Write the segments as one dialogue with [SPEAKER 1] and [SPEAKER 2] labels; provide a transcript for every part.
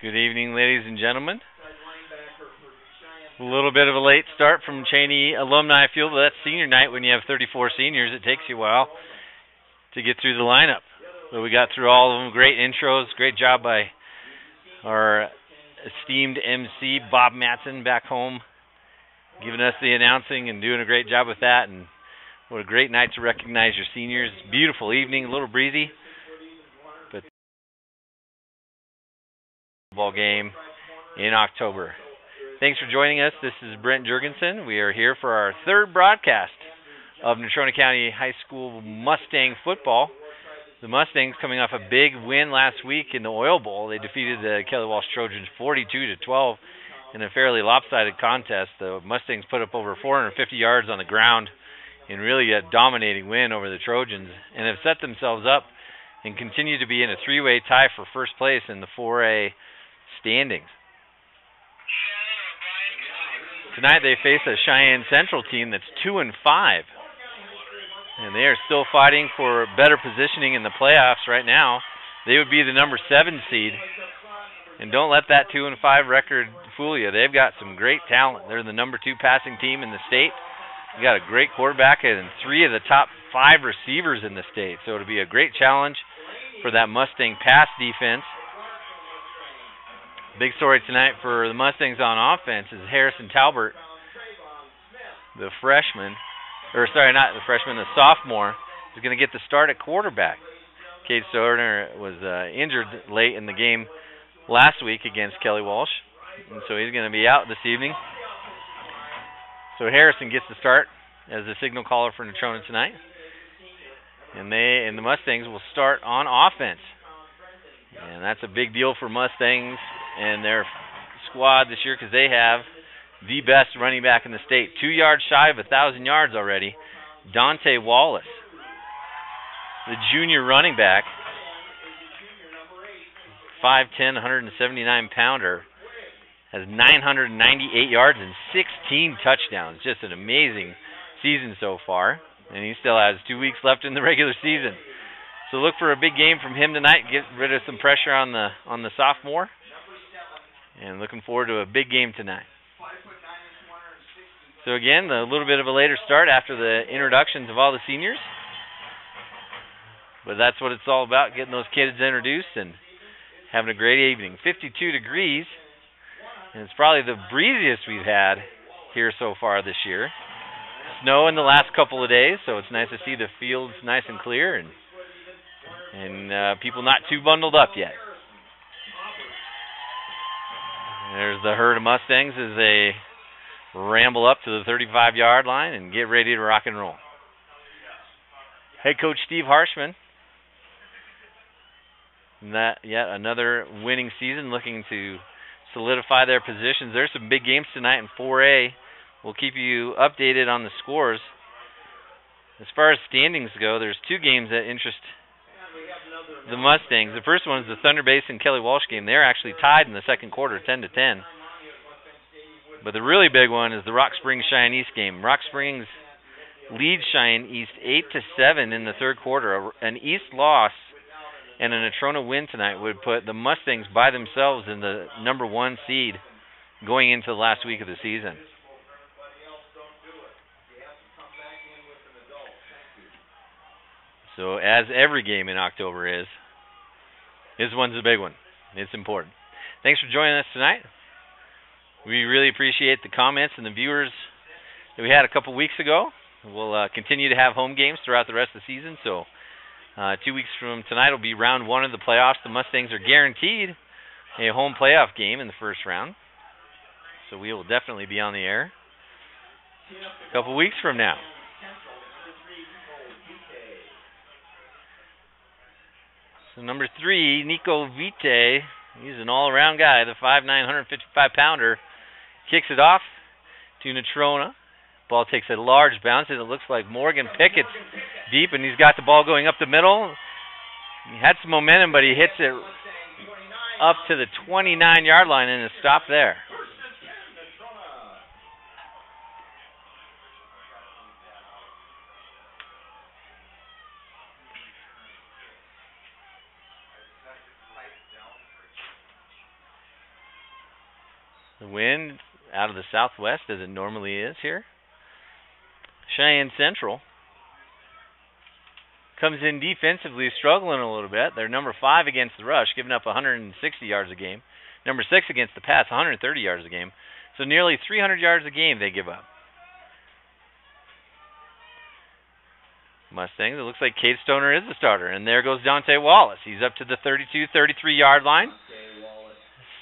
[SPEAKER 1] Good evening, ladies and gentlemen. A little bit of a late start from Cheney Alumni Field, but that's senior night. When you have 34 seniors, it takes you a while to get through the lineup. But we got through all of them. Great intros. Great job by our esteemed MC, Bob Matson, back home, giving us the announcing and doing a great job with that. And what a great night to recognize your seniors. Beautiful evening, a little breezy, but ball game in October. Thanks for joining us. This is Brent Jurgensen. We are here for our third broadcast of Natrona County High School Mustang football. The Mustangs coming off a big win last week in the Oil Bowl. They defeated the Kelly Walsh Trojans 42-12 in a fairly lopsided contest. The Mustangs put up over 450 yards on the ground in really a dominating win over the Trojans, and have set themselves up and continue to be in a three-way tie for first place in the 4A standings. Tonight they face a Cheyenne Central team that's 2-5, and they are still fighting for better positioning in the playoffs right now. They would be the number 7 seed, and don't let that 2-5 record fool you. They've got some great talent. They're the number 2 passing team in the state. They got a great quarterback and 3 of the top 5 receivers in the state, so it'll be a great challenge for that Mustang pass defense. Big story tonight for the Mustangs on offense is Harrison Talbert, the sophomore, is going to get the start at quarterback. Cade Stoner was injured late in the game last week against Kelly Walsh, and so he's going to be out this evening. So Harrison gets the start as the signal caller for Natrona tonight, and the Mustangs will start on offense. And that's a big deal for Mustangs and their squad this year because they have the best running back in the state. 2 yards shy of 1,000 yards already. Dante Wallace, the junior running back, 5'10", 179-pounder, has 998 yards and 16 touchdowns. Just an amazing season so far. And he still has 2 weeks left in the regular season. So look for a big game from him tonight. Get rid of some pressure on the sophomore. And looking forward to a big game tonight. So again, a little bit of a later start after the introductions of all the seniors. But that's what it's all about, getting those kids introduced and having a great evening. 52 degrees, and it's probably the breeziest we've had here so far this year. Snow in the last couple of days, so it's nice to see the fields nice and clear and people not too bundled up yet. There's the herd of Mustangs as they ramble up to the 35-yard line and get ready to rock and roll. Head coach Steve Harshman, yet another winning season, looking to solidify their positions. There's some big games tonight in 4A. We'll keep you updated on the scores. As far as standings go, there's 2 games that interest the Mustangs. The first one is the Thunder Basin Kelly Walsh game. They're actually tied in the second quarter, 10-10. But the really big one is the Rock Springs Cheyenne East game. Rock Springs leads Cheyenne East 8-7 in the third quarter. An East loss and a Natrona win tonight would put the Mustangs by themselves in the number 1 seed going into the last week of the season. So as every game in October is, this one's a big one. It's important. Thanks for joining us tonight. We really appreciate the comments and the viewers that we had a couple weeks ago. We'll continue to have home games throughout the rest of the season. So 2 weeks from tonight will be round 1 of the playoffs. The Mustangs are guaranteed a home playoff game in the first round. So we will definitely be on the air a couple weeks from now. So number 3, Nico Vite, he's an all-around guy, the 5'9", 155-pounder, kicks it off to Natrona. Ball takes a large bounce, and it looks like Morgan Pickett's deep, and he's got the ball going up the middle. He had some momentum, but he hits it up to the 29-yard line and is stopped there. The wind out of the southwest as it normally is here. Cheyenne Central comes in defensively, struggling a little bit. They're number 5 against the rush, giving up 160 yards a game. Number 6 against the pass, 130 yards a game. So nearly 300 yards a game they give up. Mustangs, it looks like Cade Stoner is the starter. And there goes Dante Wallace. He's up to the 32, 33-yard line.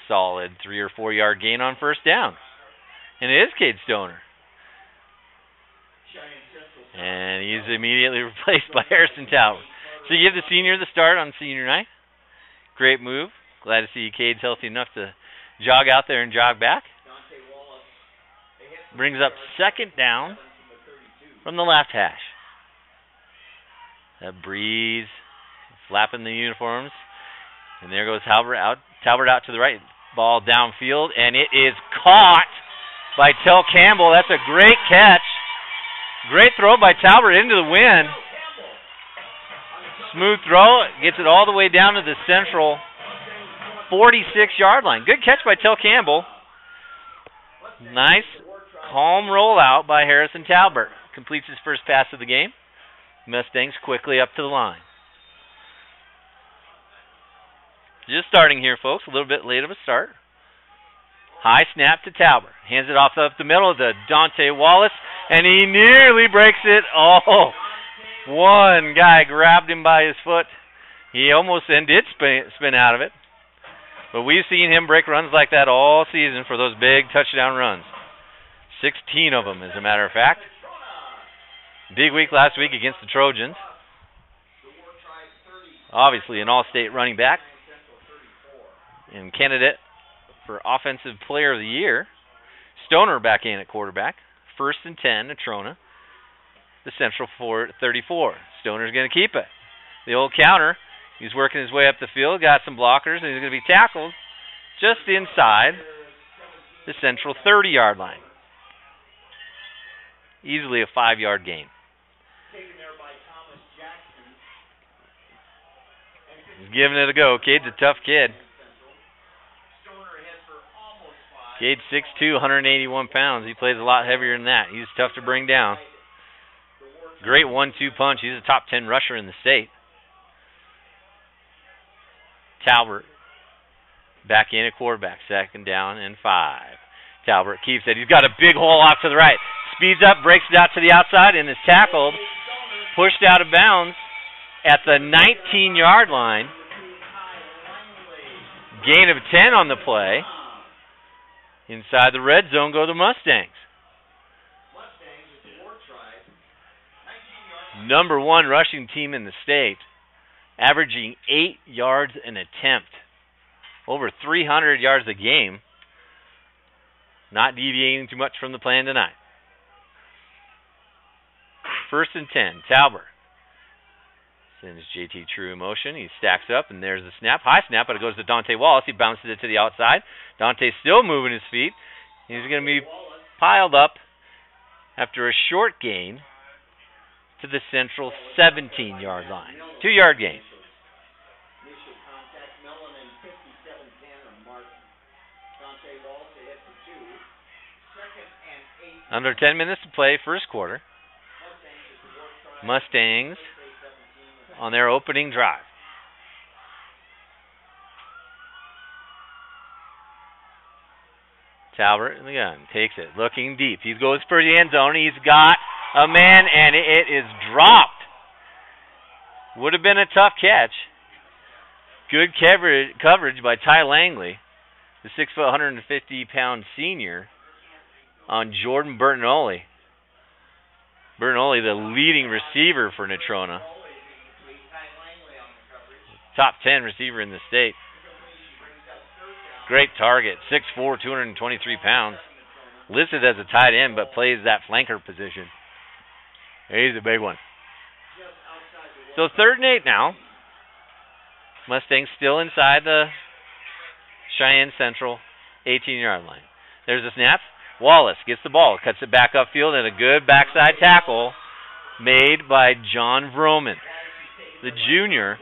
[SPEAKER 1] Solid 3 or 4 yard gain on first down. And it is Cade Stoner. And he's immediately replaced by Harrison Talbert. So you give the senior the start on senior night. Great move. Glad to see Cade's healthy enough to jog out there and jog back. Brings up second down from the left hash. That breeze flapping the uniforms. And there goes Talbert out to the right. Ball downfield, and it is caught by Tell Campbell. That's a great catch. Great throw by Talbert into the wind. Smooth throw. Gets it all the way down to the central 46-yard line. Good catch by Tell Campbell. Nice, calm rollout by Harrison Talbert. Completes his first pass of the game. Mustangs quickly up to the line. Just starting here, folks. A little bit late of a start. High snap to Talbert. Hands it off up the middle to Dante Wallace, and he nearly breaks it. Oh, one guy grabbed him by his foot. He almost and did spin out of it. But we've seen him break runs like that all season for those big touchdown runs. 16 of them, as a matter of fact. Big week last week against the Trojans. Obviously an all-state running back and candidate for Offensive Player of the Year. Stoner back in at quarterback. 1st and 10, Natrona. The Central 34. Stoner's going to keep it. The old counter. He's working his way up the field. Got some blockers, and he's going to be tackled just inside the Central 30-yard line. Easily a 5-yard gain. He's giving it a go. Cade's a tough kid. Cade's 6'2", 181 pounds. He plays a lot heavier than that. He's tough to bring down. Great 1-2 punch. He's a top 10 rusher in the state. Talbert back in at quarterback. 2nd down and 5. Talbert keeps it. He's got a big hole off to the right. Speeds up, breaks it out to the outside, and is tackled. Pushed out of bounds at the 19-yard line. Gain of 10 on the play. Inside the red zone go the Mustangs. Number 1 rushing team in the state. Averaging 8 yards an attempt. Over 300 yards a game. Not deviating too much from the plan tonight. 1st and 10. Talbert sends JT True in motion. He stacks up, and there's the snap. High snap, but it goes to Dante Wallace. He bounces it to the outside. Dante's still moving his feet. He's going to be piled up after a short gain to the Central 17-yard line. 2-yard gain. Under 10 minutes to play, first quarter. Mustangs on their opening drive. Talbert in the gun, takes it, looking deep. He goes for the end zone. He's got a man, and it is dropped. Would have been a tough catch. Good coverage by Ty Langley, the 6', 150-pound senior, on Jordan Bertinoli. Bertinoli, the leading receiver for Natrona. Top 10 receiver in the state. Great target, 6'4", 223 pounds. Listed as a tight end, but plays that flanker position. He's a big one. So 3rd and 8 now. Mustangs still inside the Cheyenne Central 18-yard line. There's a snap. Wallace gets the ball, cuts it back upfield, and a good backside tackle made by John Vroman. The junior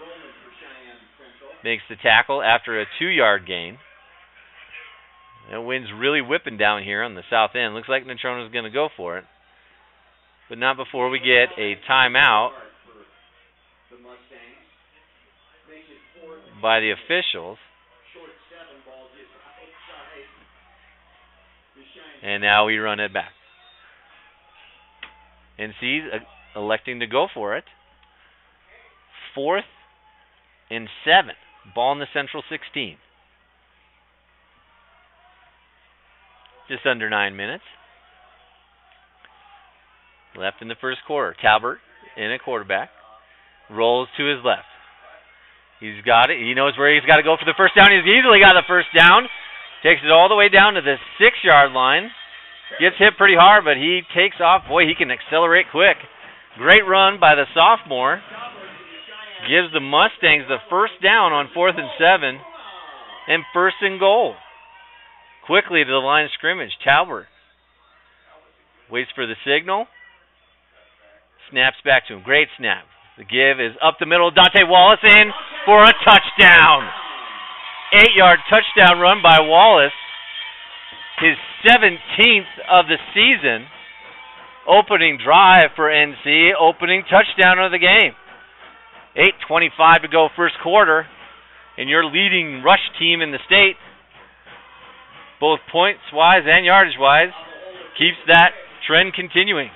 [SPEAKER 1] makes the tackle after a 2-yard gain. That wind's really whipping down here on the south end. Looks like Natrona's going to go for it. But not before we get a timeout by the officials. And now we run it back. NC's electing to go for it. 4th and 7. Ball in the Central 16. Just under 9 minutes left in the first quarter. Talbert in at quarterback. Rolls to his left. He's got it. He knows where he's got to go for the first down. He's easily got the first down. Takes it all the way down to the 6-yard line. Gets hit pretty hard, but he takes off. Boy, he can accelerate quick. Great run by the sophomore. Gives the Mustangs the first down on 4th and 7 and 1st and goal. Quickly to the line of scrimmage. Talbert waits for the signal. Snaps back to him. Great snap. The give is up the middle. Dante Wallace in for a touchdown. 8-yard touchdown run by Wallace. His 17th of the season. Opening drive for NC. Opening touchdown of the game. 8:25 to go first quarter. And your leading rush team in the state, both points-wise and yardage-wise, keeps that trend continuing.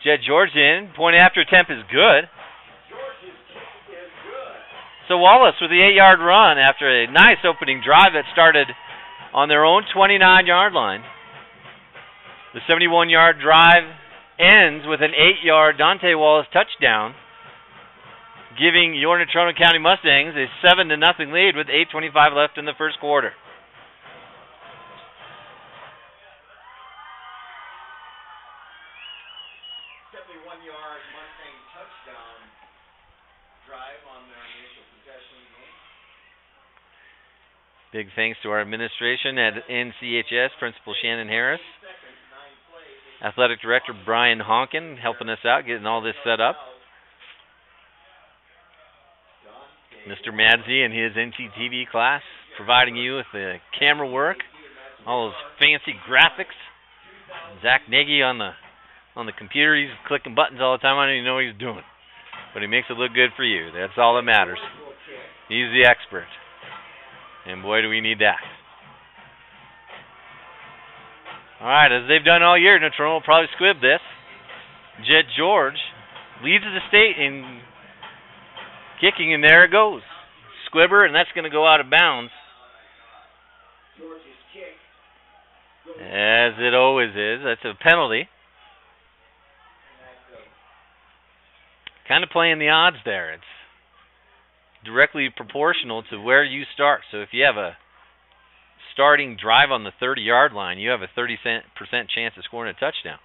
[SPEAKER 1] Jed George in. Point after attempt is good. So Wallace with the 8-yard run after a nice opening drive that started on their own 29-yard line. The 71-yard drive ends with an 8-yard Dante Wallace touchdown, giving your Natrona County Mustangs a 7-0 lead with 8:25 left in the first quarter. Big thanks to our administration at NCHS, Principal Shannon Harris, Athletic Director Brian Honkin, helping us out, getting all this set up. Mr. Madsey and his NTTV class, providing you with the camera work, all those fancy graphics. Zach Nagy on the computer, he's clicking buttons all the time. I don't even know what he's doing, but he makes it look good for you. That's all that matters. He's the expert. And boy, do we need that. All right, as they've done all year, Natrona will probably squib this. Jed George leads the state in kicking, and there it goes. Squibber, and that's going to go out of bounds. As it always is. That's a penalty. Kind of playing the odds there. It's directly proportional to where you start. So if you have a starting drive on the 30-yard line, you have a 30% chance of scoring a touchdown.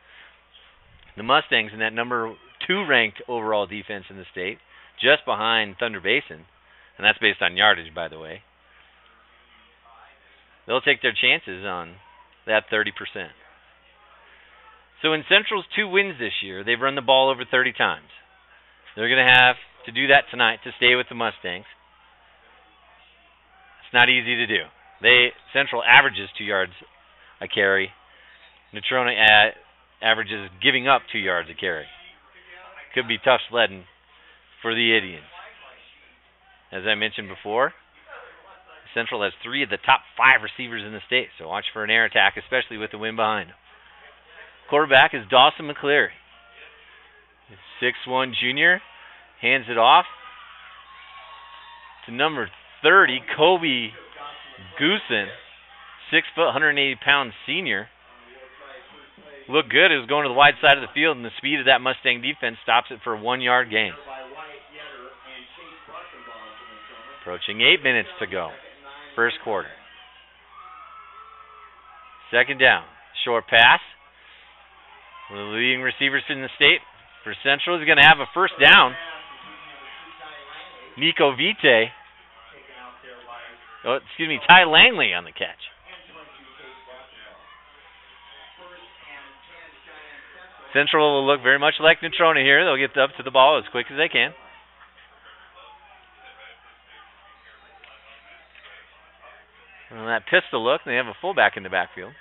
[SPEAKER 1] The Mustangs in that number 2 ranked overall defense in the state, just behind Thunder Basin, and that's based on yardage, by the way. They'll take their chances on that 30%. So in Central's 2 wins this year, they've run the ball over 30 times. They're going to have to do that tonight to stay with the Mustangs. It's not easy to do. Central averages 2 yards a carry. Natrona averages giving up 2 yards a carry. Could be tough sledding for the Indians. As I mentioned before, Central has 3 of the top 5 receivers in the state, so watch for an air attack, especially with the wind behind them. Quarterback is Dawson McCleary. 6'1 junior. Hands it off to number 30, Kobe Goosen, 6 foot, 180-pound senior. Looked good. It was going to the wide side of the field, and the speed of that Mustang defense stops it for a 1-yard gain. Approaching 8 minutes to go. First quarter. Second down. Short pass. One of the leading receivers in the state for Central is going to have a first down. Nico Vite. Ty Langley on the catch. Central will look very much like Natrona here. They'll get up to the ball as quick as they can. And that pistol look, they have a fullback in the backfield.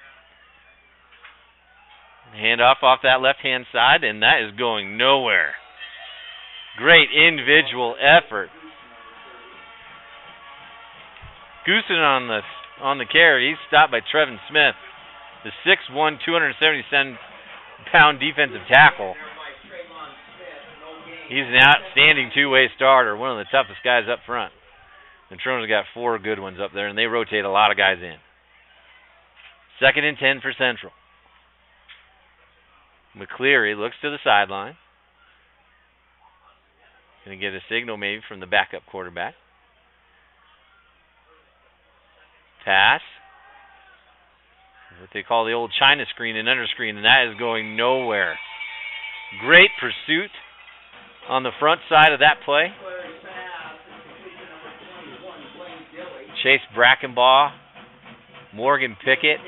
[SPEAKER 1] Handoff off that left-hand side, and that is going nowhere. Great individual effort. Goosen on the carry. He's stopped by Trevin Smith, the 6'1", 277-pound defensive tackle. He's an outstanding two-way starter, one of the toughest guys up front. Natrona's got 4 good ones up there, and they rotate a lot of guys in. 2nd and 10 for Central. McCleary looks to the sideline. Going to get a signal maybe from the backup quarterback. Pass. What they call the old China screen and under screen, and that is going nowhere. Great pursuit on the front side of that play. Chase Brackenbaugh, Morgan Pickett,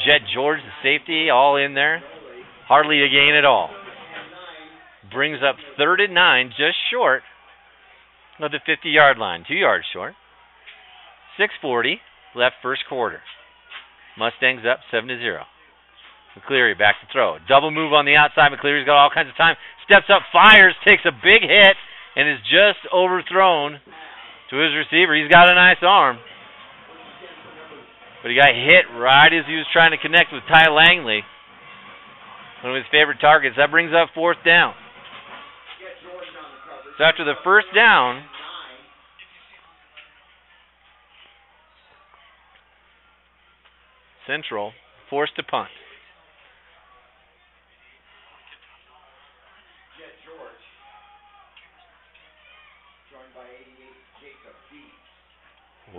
[SPEAKER 1] Jet George, the safety, all in there. Hardly a gain at all. Brings up 3rd and 9, just short of the 50-yard line, 2 yards short. 6:40 left first quarter. Mustangs up 7-0. McCleary back to throw. Double move on the outside. McCleary's got all kinds of time. Steps up, fires, takes a big hit, and is just overthrown to his receiver. He's got a nice arm. But he got hit right as he was trying to connect with Ty Langley, one of his favorite targets. That brings up 4th down. So after the first down, Central forced to punt.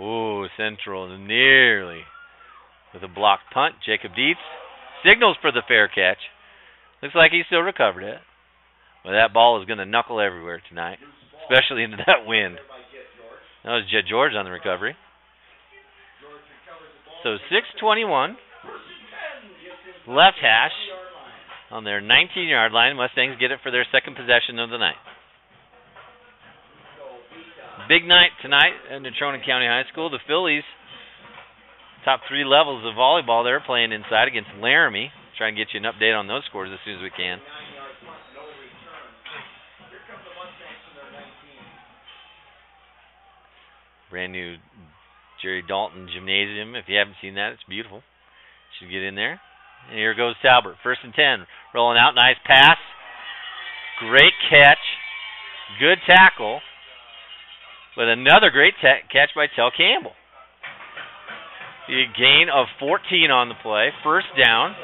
[SPEAKER 1] Ooh, Central nearly with a blocked punt. Jacob Dietz signals for the fair catch. Looks like he still recovered it. But that ball is going to knuckle everywhere tonight, especially into that wind. That was Jet George on the recovery. So 6:21 left hash on their 19-yard line. Mustangs get it for their 2nd possession of the night. Big night tonight at Natrona County High School. The Phillies, top 3 levels of volleyball, they're playing inside against Laramie. Try and get you an update on those scores as soon as we can. Brand new Jerry Dalton Gymnasium. If you haven't seen that, it's beautiful. Should get in there. And here goes Talbert. 1st and 10. Rolling out. Nice pass. Great catch. Good tackle. But another great catch by Tell Campbell. A gain of 14 on the play. 1st down.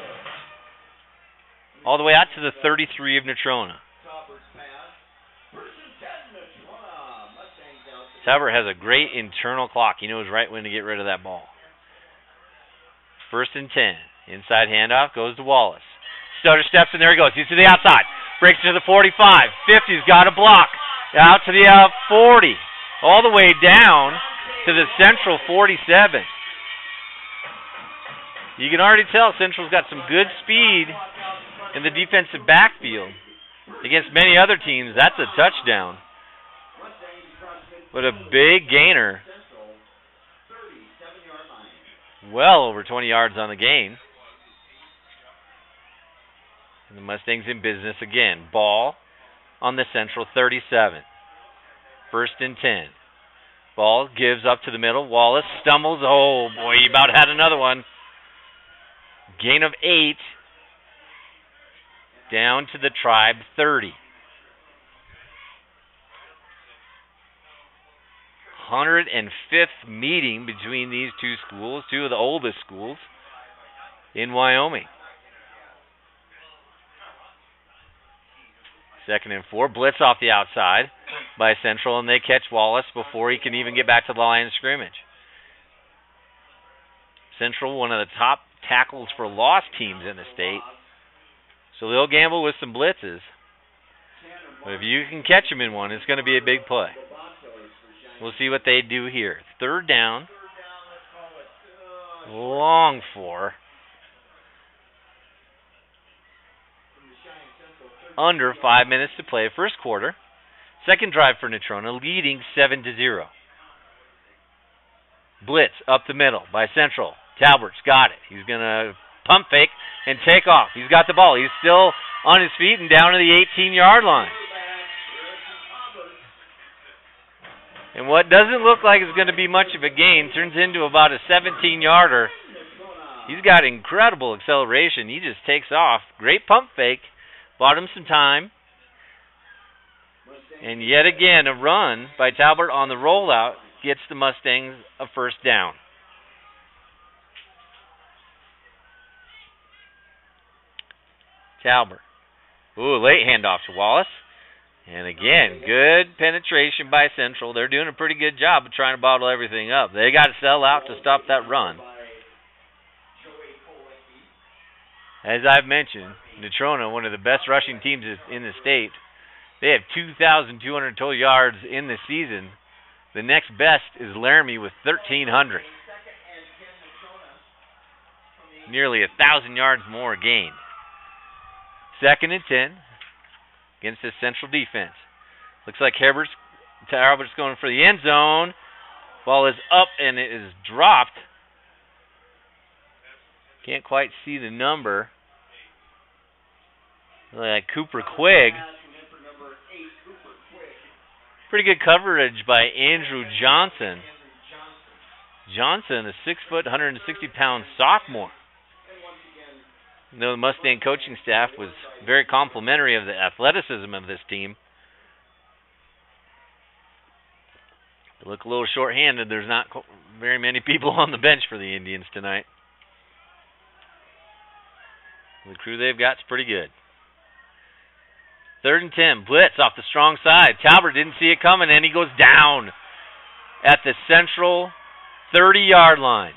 [SPEAKER 1] All the way out to the 33 of Natrona. Talbert has a great internal clock. He knows right when to get rid of that ball. 1st and 10. Inside handoff goes to Wallace. Stutter steps, and there he goes. He's to the outside. Breaks to the 45. 50's got a block. Out to the 40. All the way down to the Central 47. You can already tell Central's got some good speed in the defensive backfield. Against many other teams, that's a touchdown. But a big gainer. Well over 20 yards on the gain. And the Mustangs in business again. Ball on the Central 37. 1st and 10. Ball gives up to the middle. Wallace stumbles. Oh, boy, he about had another one. Gain of 8. Down to the Tribe 30. 105th meeting between these two schools, 2 of the oldest schools in Wyoming. 2nd and 4. Blitz off the outside by Central, and they catch Wallace before he can even get back to the line of scrimmage. Central, one of the top tackles for loss teams in the state. So they'll gamble with some blitzes. But if you can catch them in one, it's going to be a big play. We'll see what they do here. 3rd down. Long 4. under 5 minutes to play first quarter. Second drive for Natrona, leading 7-0. Blitz up the middle by Central. Talbert's got it. He's going to pump fake and take off. He's got the ball. He's still on his feet and down to the 18-yard line. And what doesn't look like is going to be much of a gain turns into about a 17-yarder. He's got incredible acceleration. He just takes off. Great pump fake. Bought him some time. And yet again, a run by Talbert on the rollout gets the Mustangs a first down. Talbert. Ooh, late handoff to Wallace. And again, good penetration by Central. They're doing a pretty good job of trying to bottle everything up. They got to sell out to stop that run. As I've mentioned, Natrona, one of the best rushing teams in the state. They have 2,200 total yards in the season. The next best is Laramie with 1,300. Nearly 1,000 yards more gained. 2nd and 10 against this Central defense. Looks like Talbert's going for the end zone. Ball is up and it is dropped. Can't quite see the number. Like Cooper Quigg. Pretty good coverage by Andrew Johnson. Johnson, a 6', 160-pound sophomore. You know, the Mustang coaching staff was very complimentary of the athleticism of this team. They look a little short-handed. There's not very many people on the bench for the Indians tonight. The crew they've got is pretty good. 3rd and 10, blitz off the strong side. Talbert didn't see it coming, and he goes down at the Central 30-yard line.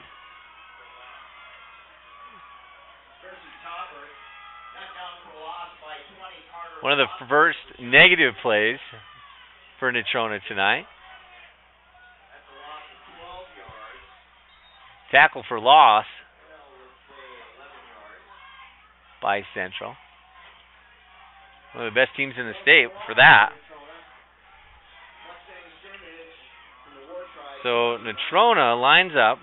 [SPEAKER 1] One of the first negative plays for Natrona tonight. Tackle for loss by Central. One of the best teams in the state for that. So Natrona lines up.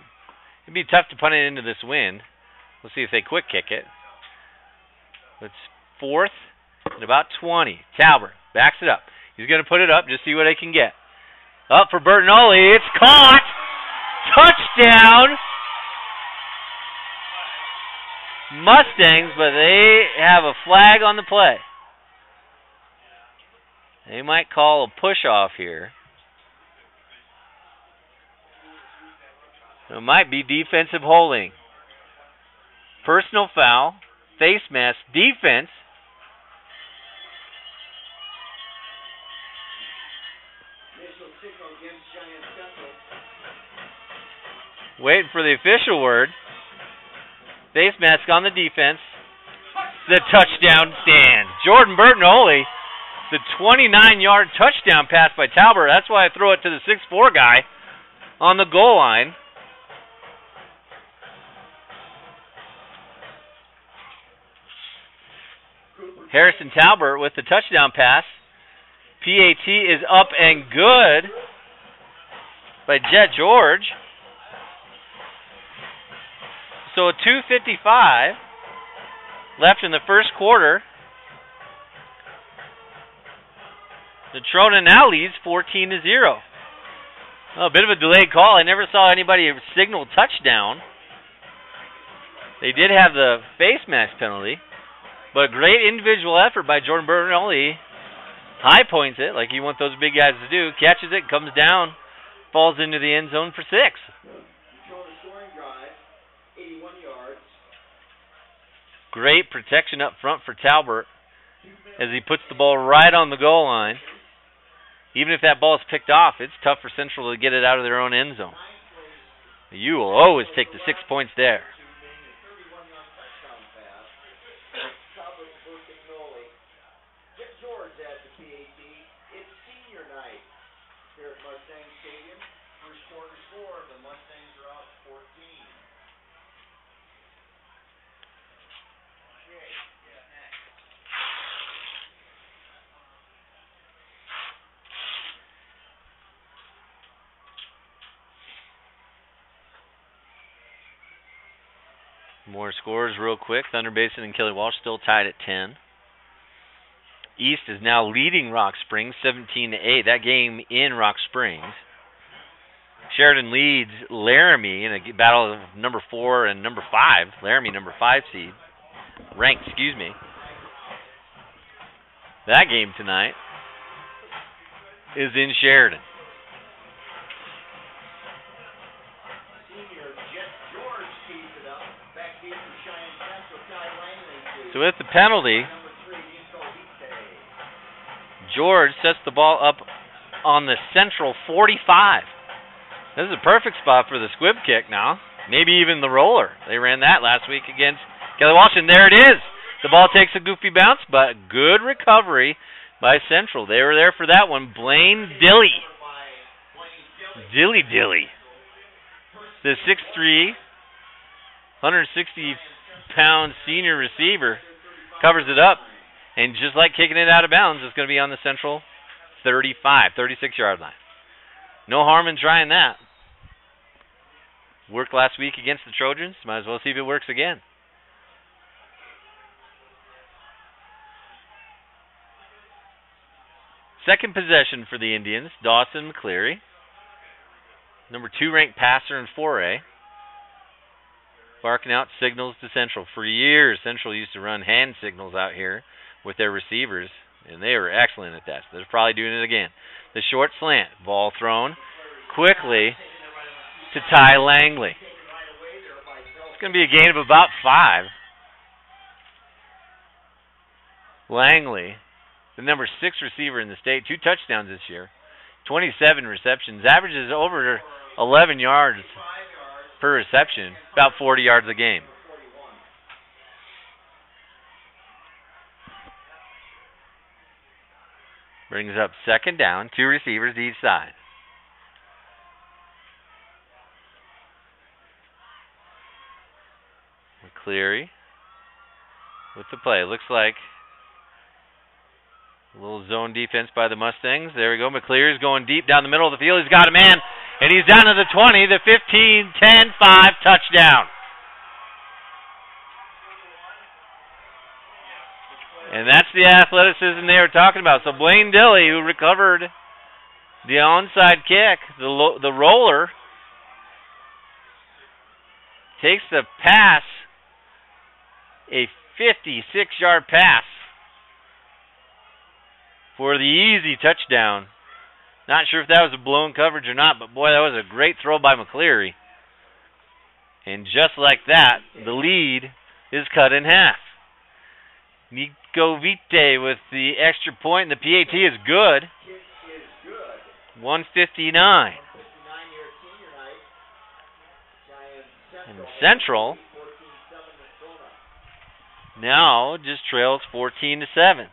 [SPEAKER 1] It'd be tough to punt it into this wind. We'll see if they quick kick it. It's 4th and about 20. Talbert backs it up. He's going to put it up, just see what they can get. Up for Bertinoli. It's caught. Touchdown. Mustangs, but they have a flag on the play. They might call a push-off here. It might be defensive holding. Personal foul, face mask, defense. Waiting for the official word. Face mask on the defense. The touchdown stand. Jordan Bertinoli. The 29-yard touchdown pass by Talbert. That's why I throw it to the 6'4" guy on the goal line. Harrison Talbert with the touchdown pass. PAT is up and good by Jet George. So a 2:55 left in the first quarter. Natrona now leads 14-0. Oh, a bit of a delayed call. I never saw anybody signal touchdown. They did have the face mask penalty, but great individual effort by Jordan Bertinoli. High points it like you want those big guys to do. Catches it, comes down, falls into the end zone for 6. Great protection up front for Talbert as he puts the ball right on the goal line. Even if that ball is picked off, it's tough for Central to get it out of their own end zone. You will always take the 6 points there. More scores real quick. Thunder Basin and Kelly Walsh still tied at 10. East is now leading Rock Springs 17-8. That game in Rock Springs. Sheridan leads Laramie in a battle of number 4 and number 5. Laramie, number 5 seed. Ranked, excuse me. That game tonight is in Sheridan. So with the penalty, George sets the ball up on the central 45. This is a perfect spot for the squib kick now. Maybe even the roller. They ran that last week against Kelly Walsh, and there it is. The ball takes a goofy bounce, but good recovery by Central. They were there for that one. Blaine Dilly. Dilly. The 6'3", 160-pound senior receiver covers it up. And just like kicking it out of bounds, it's going to be on the Central 35, 36-yard line. No harm in trying that. Worked last week against the Trojans. Might as well see if it works again. Second possession for the Indians, Dawson McCleary. Number 2 ranked passer in 4A. Barking out signals to Central. For years, Central used to run hand signals out here with their receivers, and they were excellent at that. So they're probably doing it again. The short slant, ball thrown quickly to Ty Langley. It's going to be a gain of about 5. Langley, the number 6 receiver in the state, 2 touchdowns this year, 27 receptions, averages over 11 yards per reception, about 40 yards a game. Brings up second down, 2 receivers each side. McCleary with the play. Looks like a little zone defense by the Mustangs. There we go. McCleary's going deep down the middle of the field. He's got a man, and he's down to the 20, the 15, 10, 5, touchdown. And that's the athleticism they were talking about. So Blaine Dilly, who recovered the onside kick, the roller, takes the pass, a 56-yard pass for the easy touchdown. Not sure if that was a blown coverage or not, but boy, that was a great throw by McCleary. And just like that, the lead is cut in half. Nico Vite with the extra point, and the PAT is good. 159. And Central now just trails 14-7.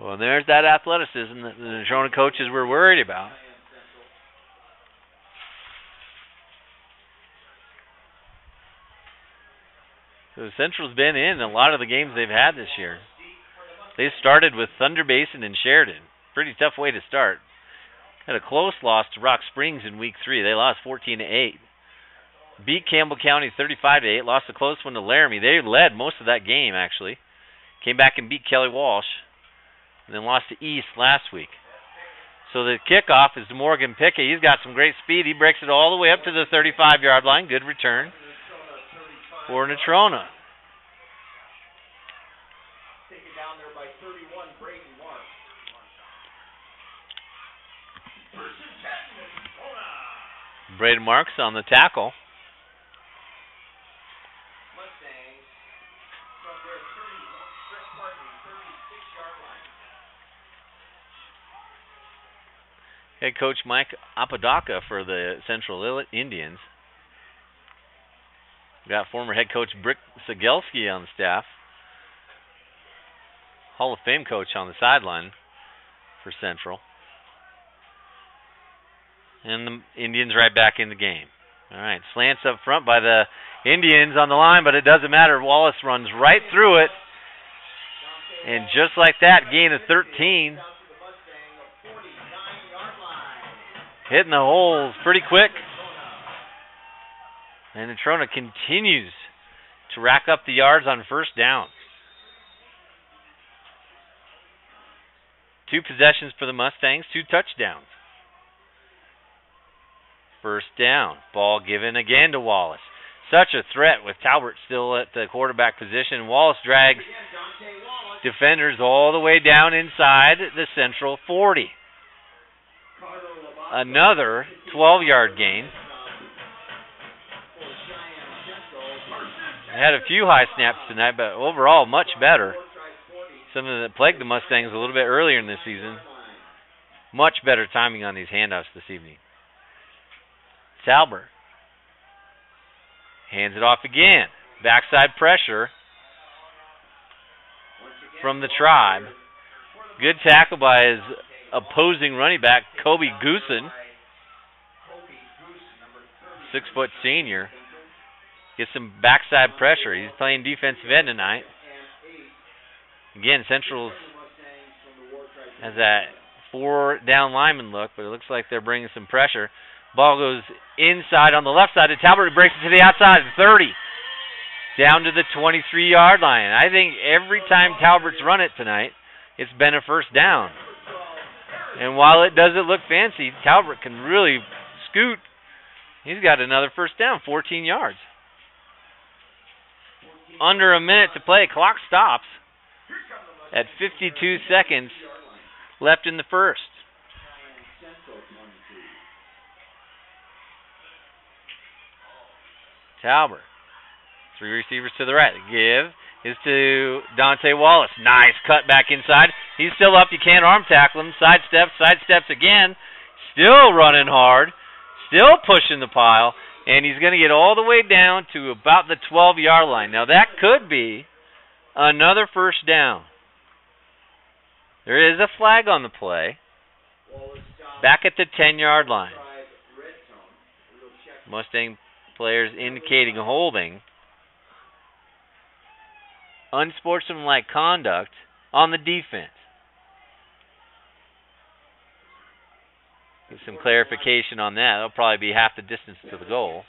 [SPEAKER 1] Well, there's that athleticism that the Natrona coaches were worried about. So Central's been in a lot of the games they've had this year. They started with Thunder Basin and Sheridan. Pretty tough way to start. Had a close loss to Rock Springs in week 3. They lost 14-8. Beat Campbell County 35-8. Lost a close one to Laramie. They led most of that game, actually. Came back and beat Kelly Walsh. And then lost to East last week. So the kickoff is to Morgan Pickett. He's got some great speed. He breaks it all the way up to the 35-yard line. Good return for Natrona.
[SPEAKER 2] Taken down there by 31, Braden Marks.
[SPEAKER 1] Braden Marks on the tackle.
[SPEAKER 2] Mustangs from their 36-yard line.
[SPEAKER 1] head coach Mike Apodaca for the Central Indians. We got former head coach Brick Sigelski on the staff. Hall of Fame coach on the sideline for Central. And the Indians right back in the game. All right, slants up front by the Indians on the line, but it doesn't matter. Wallace runs right through it. And just like that, gain of 13. Hitting the holes pretty quick. And Natrona continues to rack up the yards on first down. 2 possessions for the Mustangs, 2 touchdowns. First down. Ball given again to Wallace. Such a threat with Talbert still at the quarterback position. Wallace drags defenders all the way down inside the Central 40. Another 12-yard gain. Had a few high snaps tonight, but overall much better. Something that plagued the Mustangs a little bit earlier in the season. Much better timing on these handoffs this evening. Talbert hands it off again. Backside pressure from the Tribe. Good tackle by his opposing running back, Kobe Goosen. 6-foot senior. Gets some backside pressure. He's playing defensive end tonight. Again, Central has that 4-down lineman look, but it looks like they're bringing some pressure. Ball goes inside on the left side, and Talbot breaks it to the outside, 30. Down to the 23-yard line. I think every time Talbert's run it tonight, it's been a first down. And while it doesn't look fancy, Talbot can really scoot. He's got another first down, 14 yards. Under a minute to play. Clock stops at 52 seconds left in the first. Talbot. 3 receivers to the right. Give is to Dante Wallace. Nice cut back inside. He's still up. You can't arm tackle him. Sidesteps again. Still running hard. Still pushing the pile. And he's going to get all the way down to about the 12-yard line. Now that could be another first down. There is a flag on the play. Back at the 10-yard line. Mustang players indicating holding. Unsportsmanlike conduct on the defense. Get some clarification on that. That'll probably be half the distance to the goal.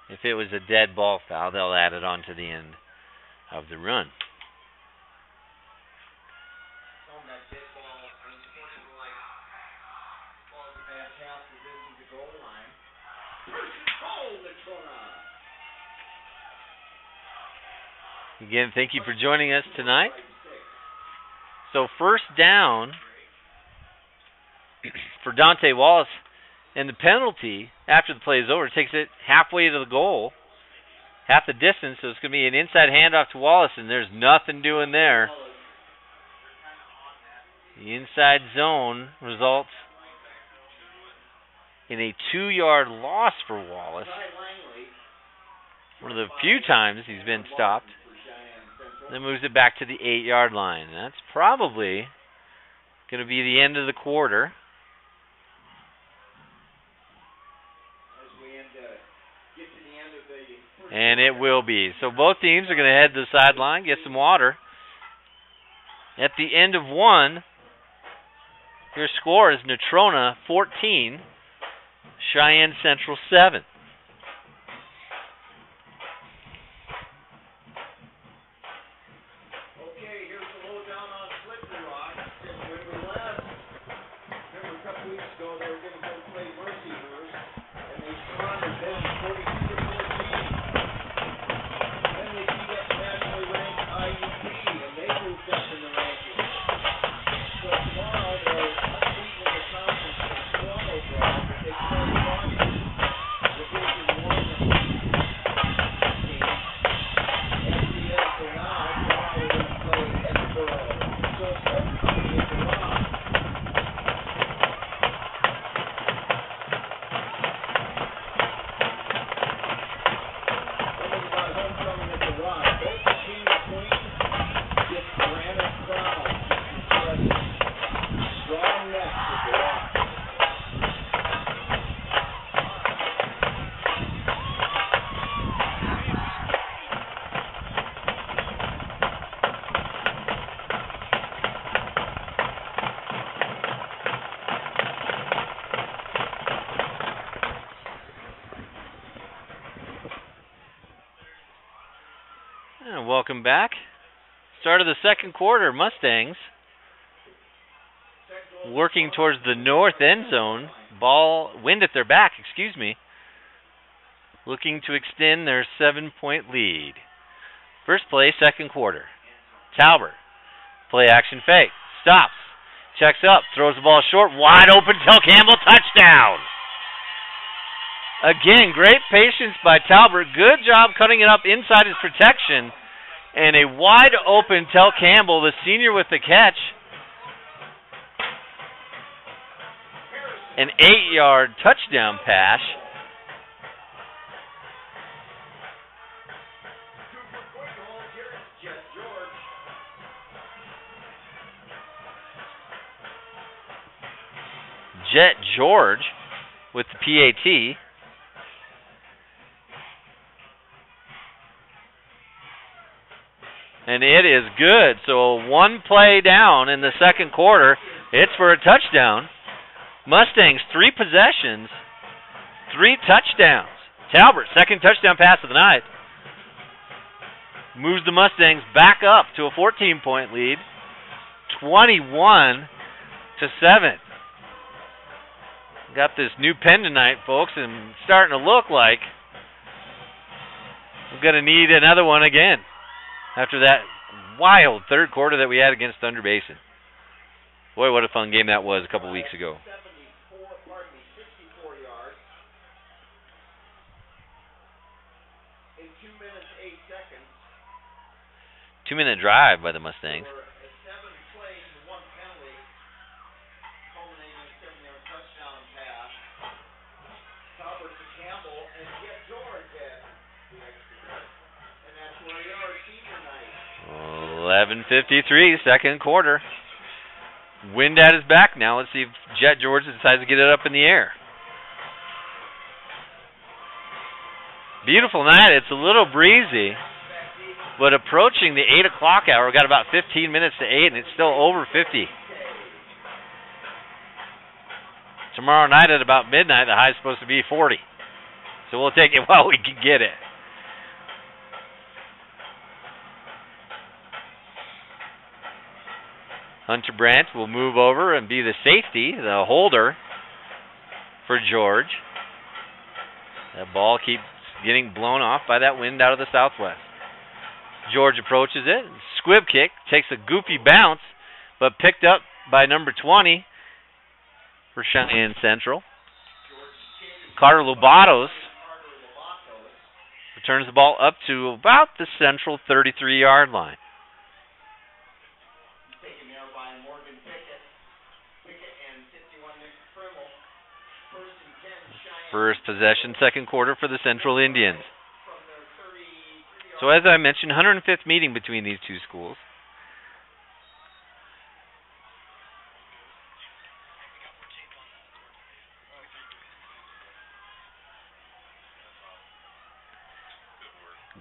[SPEAKER 1] If it was a dead ball foul, they'll add it on to the end of the run. Again, thank you for joining us tonight. So first down for Dante Wallace, and the penalty after the play is over takes it halfway to the goal, half the distance, so it's going to be an inside handoff to Wallace, and there's nothing doing there. The inside zone results in a 2-yard loss for Wallace. One of the few times he's been stopped. Then moves it back to the 8-yard line. That's probably going to be the end of the quarter. And it will be. So both teams are going to head to the sideline, get some water. At the end of one, your score is Natrona 14, Cheyenne Central 7. welcome back. Start of the second quarter, Mustangs working towards the north end zone. Wind at their back, looking to extend their 7-point lead. First play, second quarter. Talbert, play action fake, stops, checks up, throws the ball short, wide open, Tel Campbell, touchdown. Again, great patience by Talbert. Good job cutting it up inside his protection. And a wide open Tel Campbell, the senior, with the catch. An 8-yard touchdown pass. Jet George with the PAT. And it is good. So one play down in the second quarter. It's for a touchdown. Mustangs, 3 possessions, 3 touchdowns. Talbert, second touchdown pass of the night. Moves the Mustangs back up to a 14-point lead. 21-7. Got this new pen tonight, folks, and starting to look like we're going to need another one again after that wild third quarter that we had against Thunder Basin. Boy, what a fun game that was a couple weeks ago.
[SPEAKER 2] 64 yards in 2 minutes, 8 seconds.
[SPEAKER 1] 2-minute drive by the Mustangs.
[SPEAKER 2] 7 plays and 1 penalty, culminating in a 7-yard touchdown pass. Talbert to Campbell and Jet George at the extra. And that's where we are, senior night.
[SPEAKER 1] 11:53, second quarter. Wind at his back now. Let's see if Jet George decides to get it up in the air. Beautiful night. It's a little breezy, but approaching the 8 o'clock hour. We've got about 15 minutes to 8, and it's still over 50. Tomorrow night at about midnight, the high is supposed to be 40. So we'll take it while we can get it. Hunter Brandt will move over and be the safety, the holder for George. That ball keeps getting blown off by that wind out of the southwest. George approaches it. Squib kick, takes a goofy bounce, but picked up by number 20 for Cheyenne Central. Carter Lobatos returns the ball up to about the Central 33-yard line. First possession, second quarter for the Central Indians. So as I mentioned, 105th meeting between these two schools.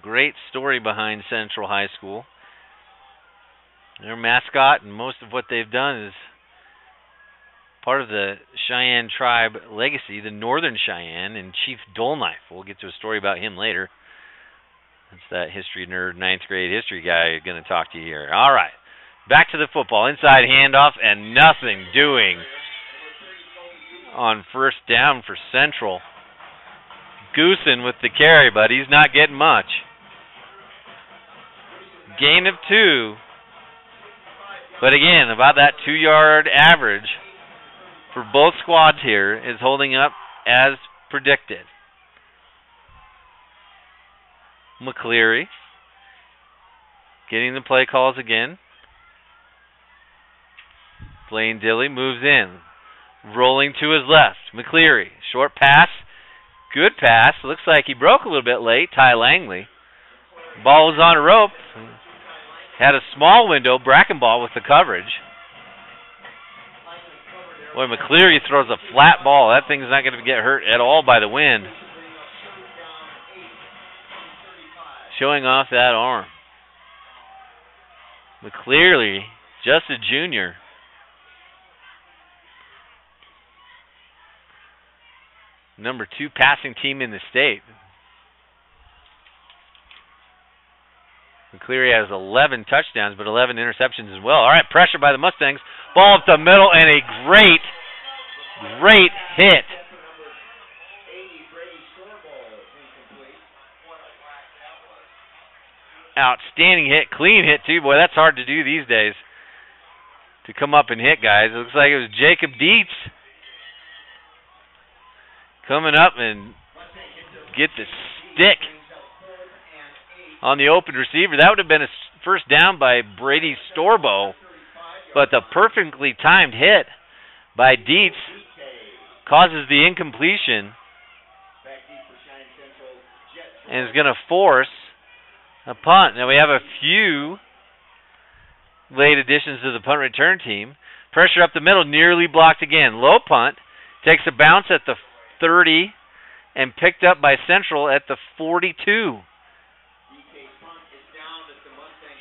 [SPEAKER 1] Great story behind Central High School. Their mascot and most of what they've done is part of the Cheyenne tribe legacy, the Northern Cheyenne, and Chief Dolknife. We'll get to a story about him later. That's that history nerd, 9th grade history guy going to talk to you here. All right, back to the football. Inside handoff and nothing doing on first down for Central. Goosen with the carry, but he's not getting much. Gain of 2. But again, about that 2-yard average for both squads here is holding up as predicted. McCleary getting the play calls again. Blaine Dilly moves in. Rolling to his left. McCleary, short pass. Good pass. Looks like he broke a little bit late. Ty Langley. Ball was on a rope. Had a small window. Brackenball with the coverage. Boy, McCleary throws a flat ball. That thing's not going to get hurt at all by the wind. Showing off that arm. McCleary, just a junior. Number 2 passing team in the state. Cleary has 11 touchdowns, but 11 interceptions as well. All right, pressure by the Mustangs. Ball up the middle, and a great hit. Outstanding hit, clean hit too. Boy, that's hard to do these days, to come up and hit guys. It looks like it was Jacob Dietz coming up and get the stick on the open receiver. That would have been a first down by Brady Storbo, but the perfectly timed hit by Dietz causes the incompletion and is going to force a punt. Now we have a few late additions to the punt return team. Pressure up the middle, nearly blocked again. Low punt, takes a bounce at the 30 and picked up by Central at the 42.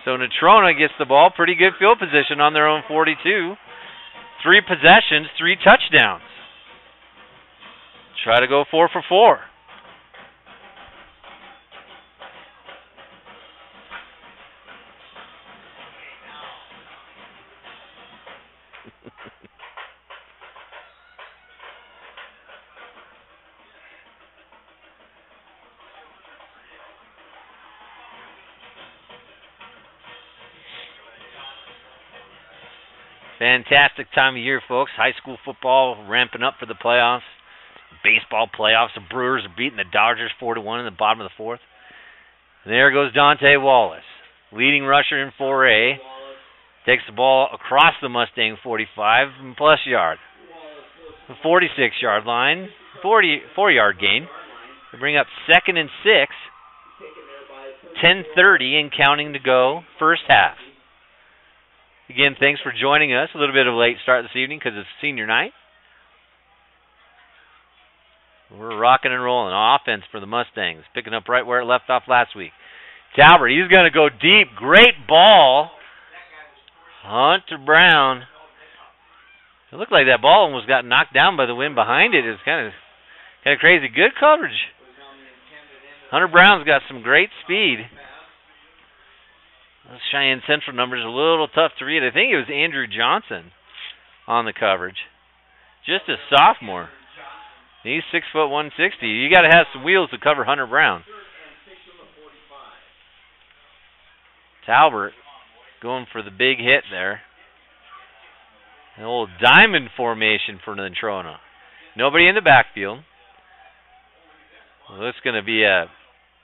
[SPEAKER 1] So Natrona gets the ball, pretty good field position on their own 42. 3 possessions, 3 touchdowns. Try to go 4 for 4. Fantastic time of year, folks. High school football ramping up for the playoffs. Baseball playoffs. The Brewers are beating the Dodgers 4-1 in the bottom of the 4th. And there goes Dante Wallace, leading rusher in 4A. Takes the ball across the Mustang 45 and plus yard. The 46-yard line, 44-yard gain. They bring up 2nd and 6. 10:30 and counting to go, first half. Again, thanks for joining us. A little bit of a late start this evening because it's senior night. We're rocking and rolling. Offense for the Mustangs, picking up right where it left off last week. Talbert, he's going to go deep. Great ball. Hunter Brown. It looked like that ball almost got knocked down by the wind behind it. It's kind of crazy. Good coverage. Hunter Brown's got some great speed. Those Cheyenne Central numbers are a little tough to read. I think it was Andrew Johnson on the coverage. Just a sophomore. He's 6'1", 160. You got to have some wheels to cover Hunter Brown. Talbert going for the big hit there. An old diamond formation for Natrona. Nobody in the backfield. Well, this is going to be a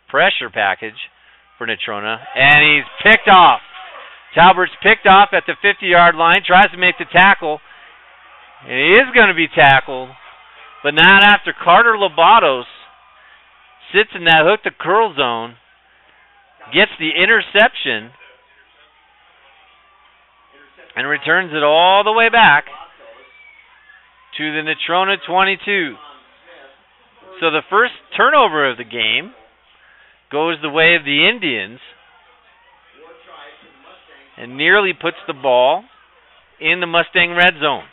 [SPEAKER 1] pressure package for Natrona. And he's picked off. Talbert's picked off at the 50-yard line. Tries to make the tackle. And he is going to be tackled. But not after Carter Lobatos sits in that hook to curl zone. Gets the interception. And returns it all the way back to the Natrona 22. So the first turnover of the game goes the way of the Indians and nearly puts the ball in the Mustang red zone.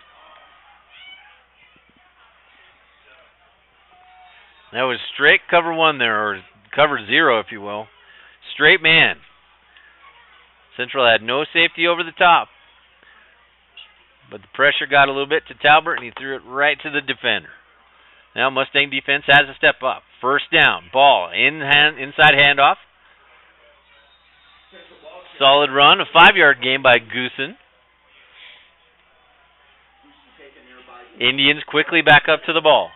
[SPEAKER 1] That was straight cover 1 there, or cover 0 if you will. Straight man. Central had no safety over the top. But the pressure got a little bit to Talbert, and he threw it right to the defender. Now Mustang defense has to step up. First down, ball, inside handoff. Solid run, a 5-yard gain by Goosen. Indians quickly back up to the ball.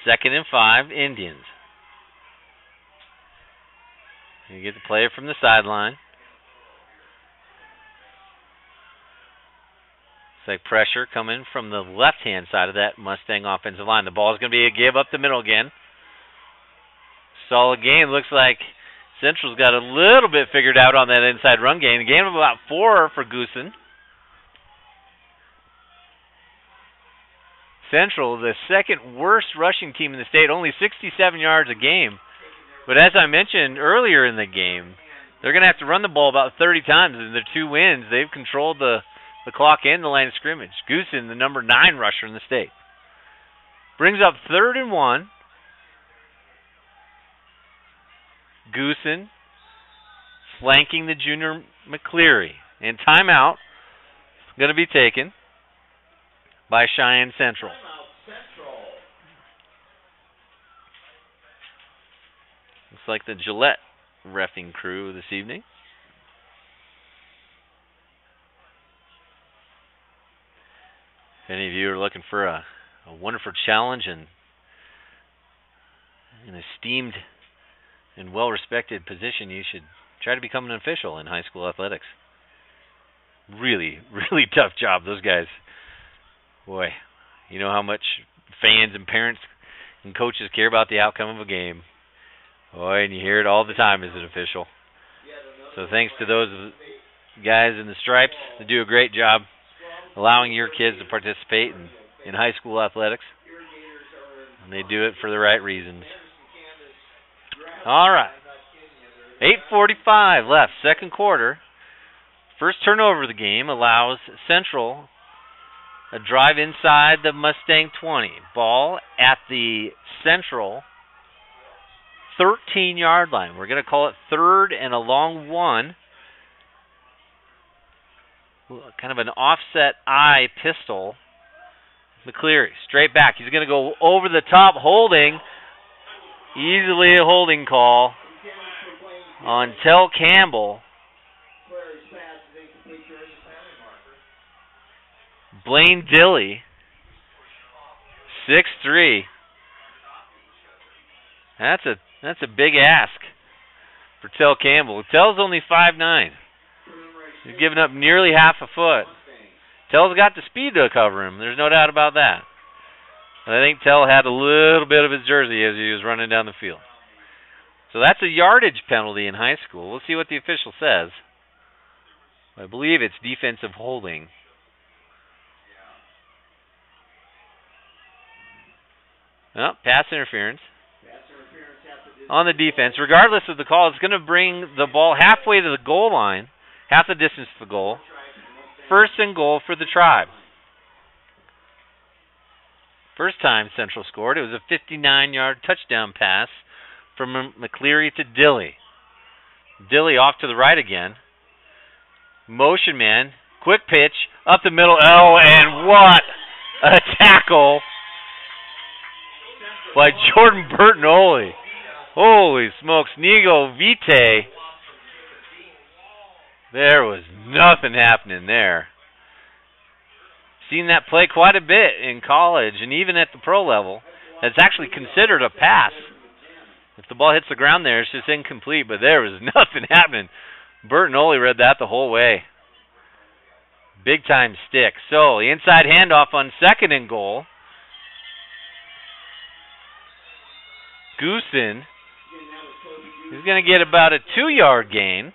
[SPEAKER 1] Second and 5, Indians. You get the player from the sideline. It's like pressure coming from the left-hand side of that Mustang offensive line. The ball is going to be a give up the middle again. Solid game. Looks like Central's got a little bit figured out on that inside run game. A game of about 4 for Goosen. Central, the second worst rushing team in the state, only 67 yards a game. But as I mentioned earlier in the game, they're going to have to run the ball about 30 times. In their 2 wins, they've controlled the the clock and the line of scrimmage. Goosen, the number 9 rusher in the state. Brings up 3rd and 1. Goosen flanking the junior McCleary. And timeout going to be taken by Cheyenne Central. Looks like the Gillette reffing crew this evening. If any of you are looking for a wonderful challenge and an esteemed and well-respected position, you should try to become an official in high school athletics. Really, really tough job, those guys. Boy, you know how much fans and parents and coaches care about the outcome of a game. Boy, and you hear it all the time as an official. So thanks to those guys in the stripes that do a great job allowing your kids to participate in high school athletics. And they do it for the right reasons. All right. 8:45 left, second quarter. First turnover of the game allows Central a drive inside the Mustang 20. Ball at the Central 13-yard line. We're going to call it 3rd and a long 1. Kind of an offset eye pistol. McCleary, straight back. He's going to go over the top, holding. Easily a holding call on Tell Campbell. Blaine Dilly, 6'3". That's a big ask for Tell Campbell. Tell's only 5'9". He's given up nearly half a foot. Tell's got the speed to cover him. There's no doubt about that. But I think Tell had a little bit of his jersey as he was running down the field. So that's a yardage penalty in high school. We'll see what the official says. I believe it's defensive holding. Oh, pass interference on the defense. Regardless of the call, it's going to bring the ball halfway to the goal line, half the distance to the goal. 1st and goal for the Tribe. First time Central scored, it was a 59-yard touchdown pass from McCleary to Dilly. Dilly off to the right again. Motion man, quick pitch, up the middle. Oh, and what a tackle by Jordan Bertinoli. Holy smokes, Nigo Vite. There was nothing happening there. Seen that play quite a bit in college and even at the pro level. It's actually considered a pass. If the ball hits the ground there, it's just incomplete, but there was nothing happening. Bertinoli read that the whole way. Big time stick. So, the inside handoff on 2nd and goal. Goosen is going to get about a 2-yard gain,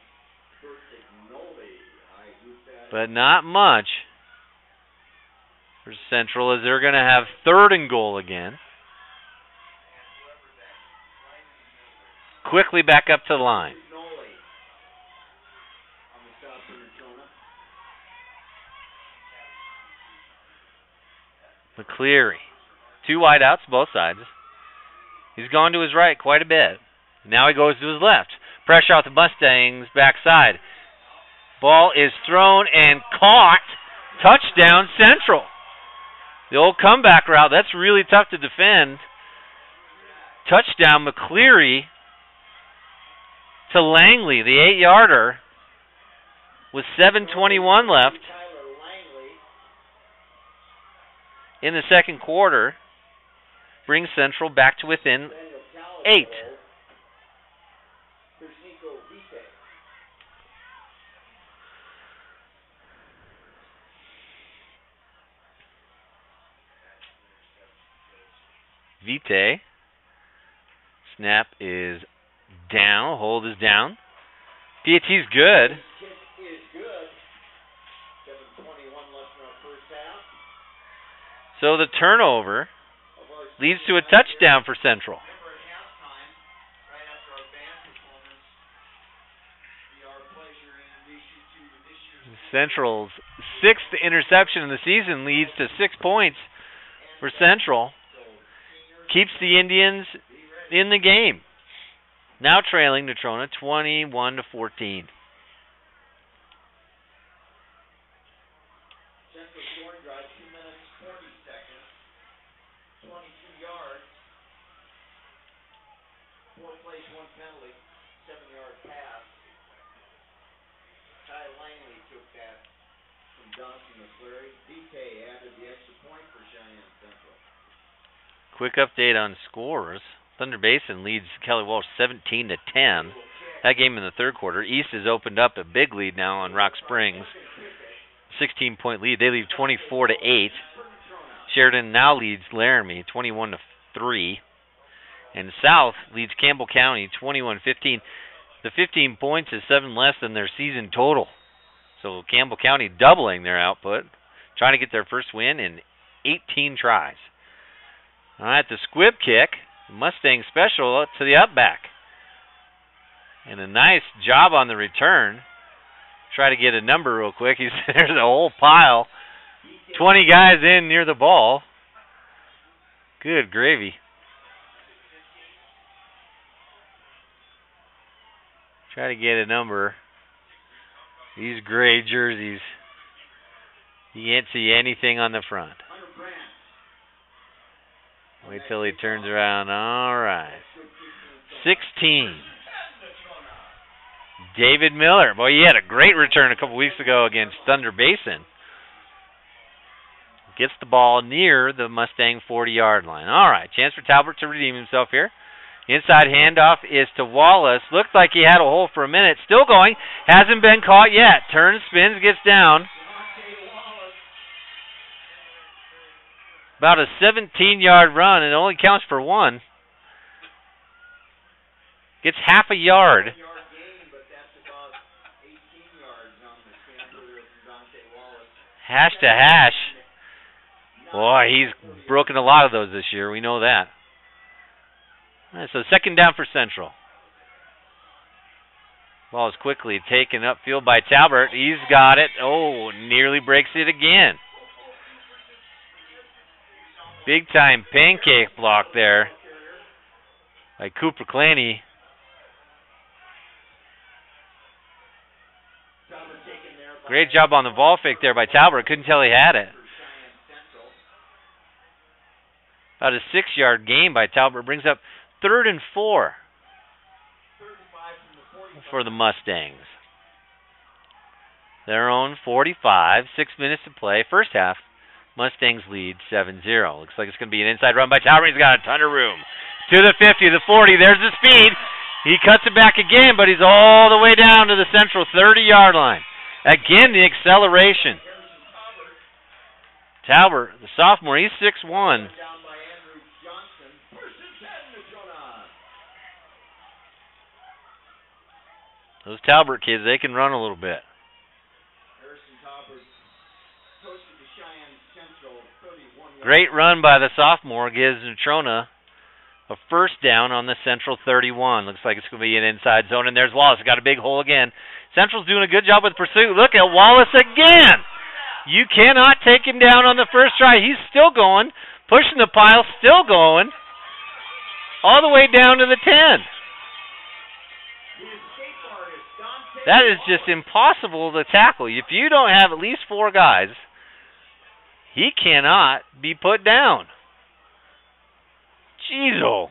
[SPEAKER 1] but not much for Central as they're going to have 3rd and goal again. Quickly back up to the line. McCleary. 2 wideouts, both sides. He's gone to his right quite a bit. Now he goes to his left. Pressure out the Mustangs backside. Ball is thrown and caught. Touchdown Central. The old comeback route, that's really tough to defend. Touchdown McCleary to Langley, the 8-yarder, with 7:21 left in the second quarter. Brings Central back to within 8. Vite. Snap is down. Hold is down. PAT's good. So the turnover leads to a touchdown for Central. Central's sixth interception of the season leads to 6 points for Central. Keeps the Indians in the game. Now trailing Natrona 21-14.
[SPEAKER 2] Central scoring drive, 2 minutes, 40 seconds, 22 yards, 4 plays, 1 penalty, 7-yard pass. Ty Langley took that from Johnson McCleary. DK added the extra point for Cheyenne Central.
[SPEAKER 1] Quick update on scores. Thunder Basin leads Kelly Walsh 17-10. That game in the third quarter. East has opened up a big lead now on Rock Springs. 16-point lead. They lead 24-8. Sheridan now leads Laramie 21-3. And South leads Campbell County 21-15. The 15 points is 7 less than their season total. So Campbell County doubling their output, trying to get their first win in 18 tries. All right, the squib kick, Mustang special to the up back. And a nice job on the return. Try to get a number real quick. There's a whole pile. 20 guys in near the ball. Good gravy. Try to get a number. These gray jerseys. You can't see anything on the front. Wait till he turns around. All right. 16. David Miller. Boy, he had a great return a couple weeks ago against Thunder Basin. Gets the ball near the Mustang 40-yard line. All right, chance for Talbert to redeem himself here. Inside handoff is to Wallace. Looked like he had a hole for a minute. Still going. Hasn't been caught yet. Turns, spins, gets down. About a 17-yard run. It only counts for 1. Gets half a yard. Hash to hash. Boy, he's broken a lot of those this year. We know that. All right, so second down for Central. Ball is quickly taken upfield by Talbert. He's got it. Oh, nearly breaks it again. Big time pancake block there by Cooper Clanny. Great job on the ball fake there by Talbert. Couldn't tell he had it. About a 6-yard gain by Talbot brings up 3rd and 4 for the Mustangs. Their own 45, 6 minutes to play. First half, Mustangs lead 7-0. Looks like it's going to be an inside run by Talbot. He's got a ton of room. To the 50, the 40, there's the speed. He cuts it back again, but he's all the way down to the Central 30-yard line. Again, the acceleration. Talbot, the sophomore, he's 6'1". Those Talbot kids, they can run a little bit. Great run by the sophomore gives Natrona a first down on the Central 31. Looks like it's going to be an inside zone, and there's Wallace. Got a big hole again. Central's doing a good job with pursuit. Look at Wallace again. You cannot take him down on the first try. He's still going, pushing the pile, still going, all the way down to the 10. That is just impossible to tackle. If you don't have at least 4 guys, he cannot be put down. Jeez-o.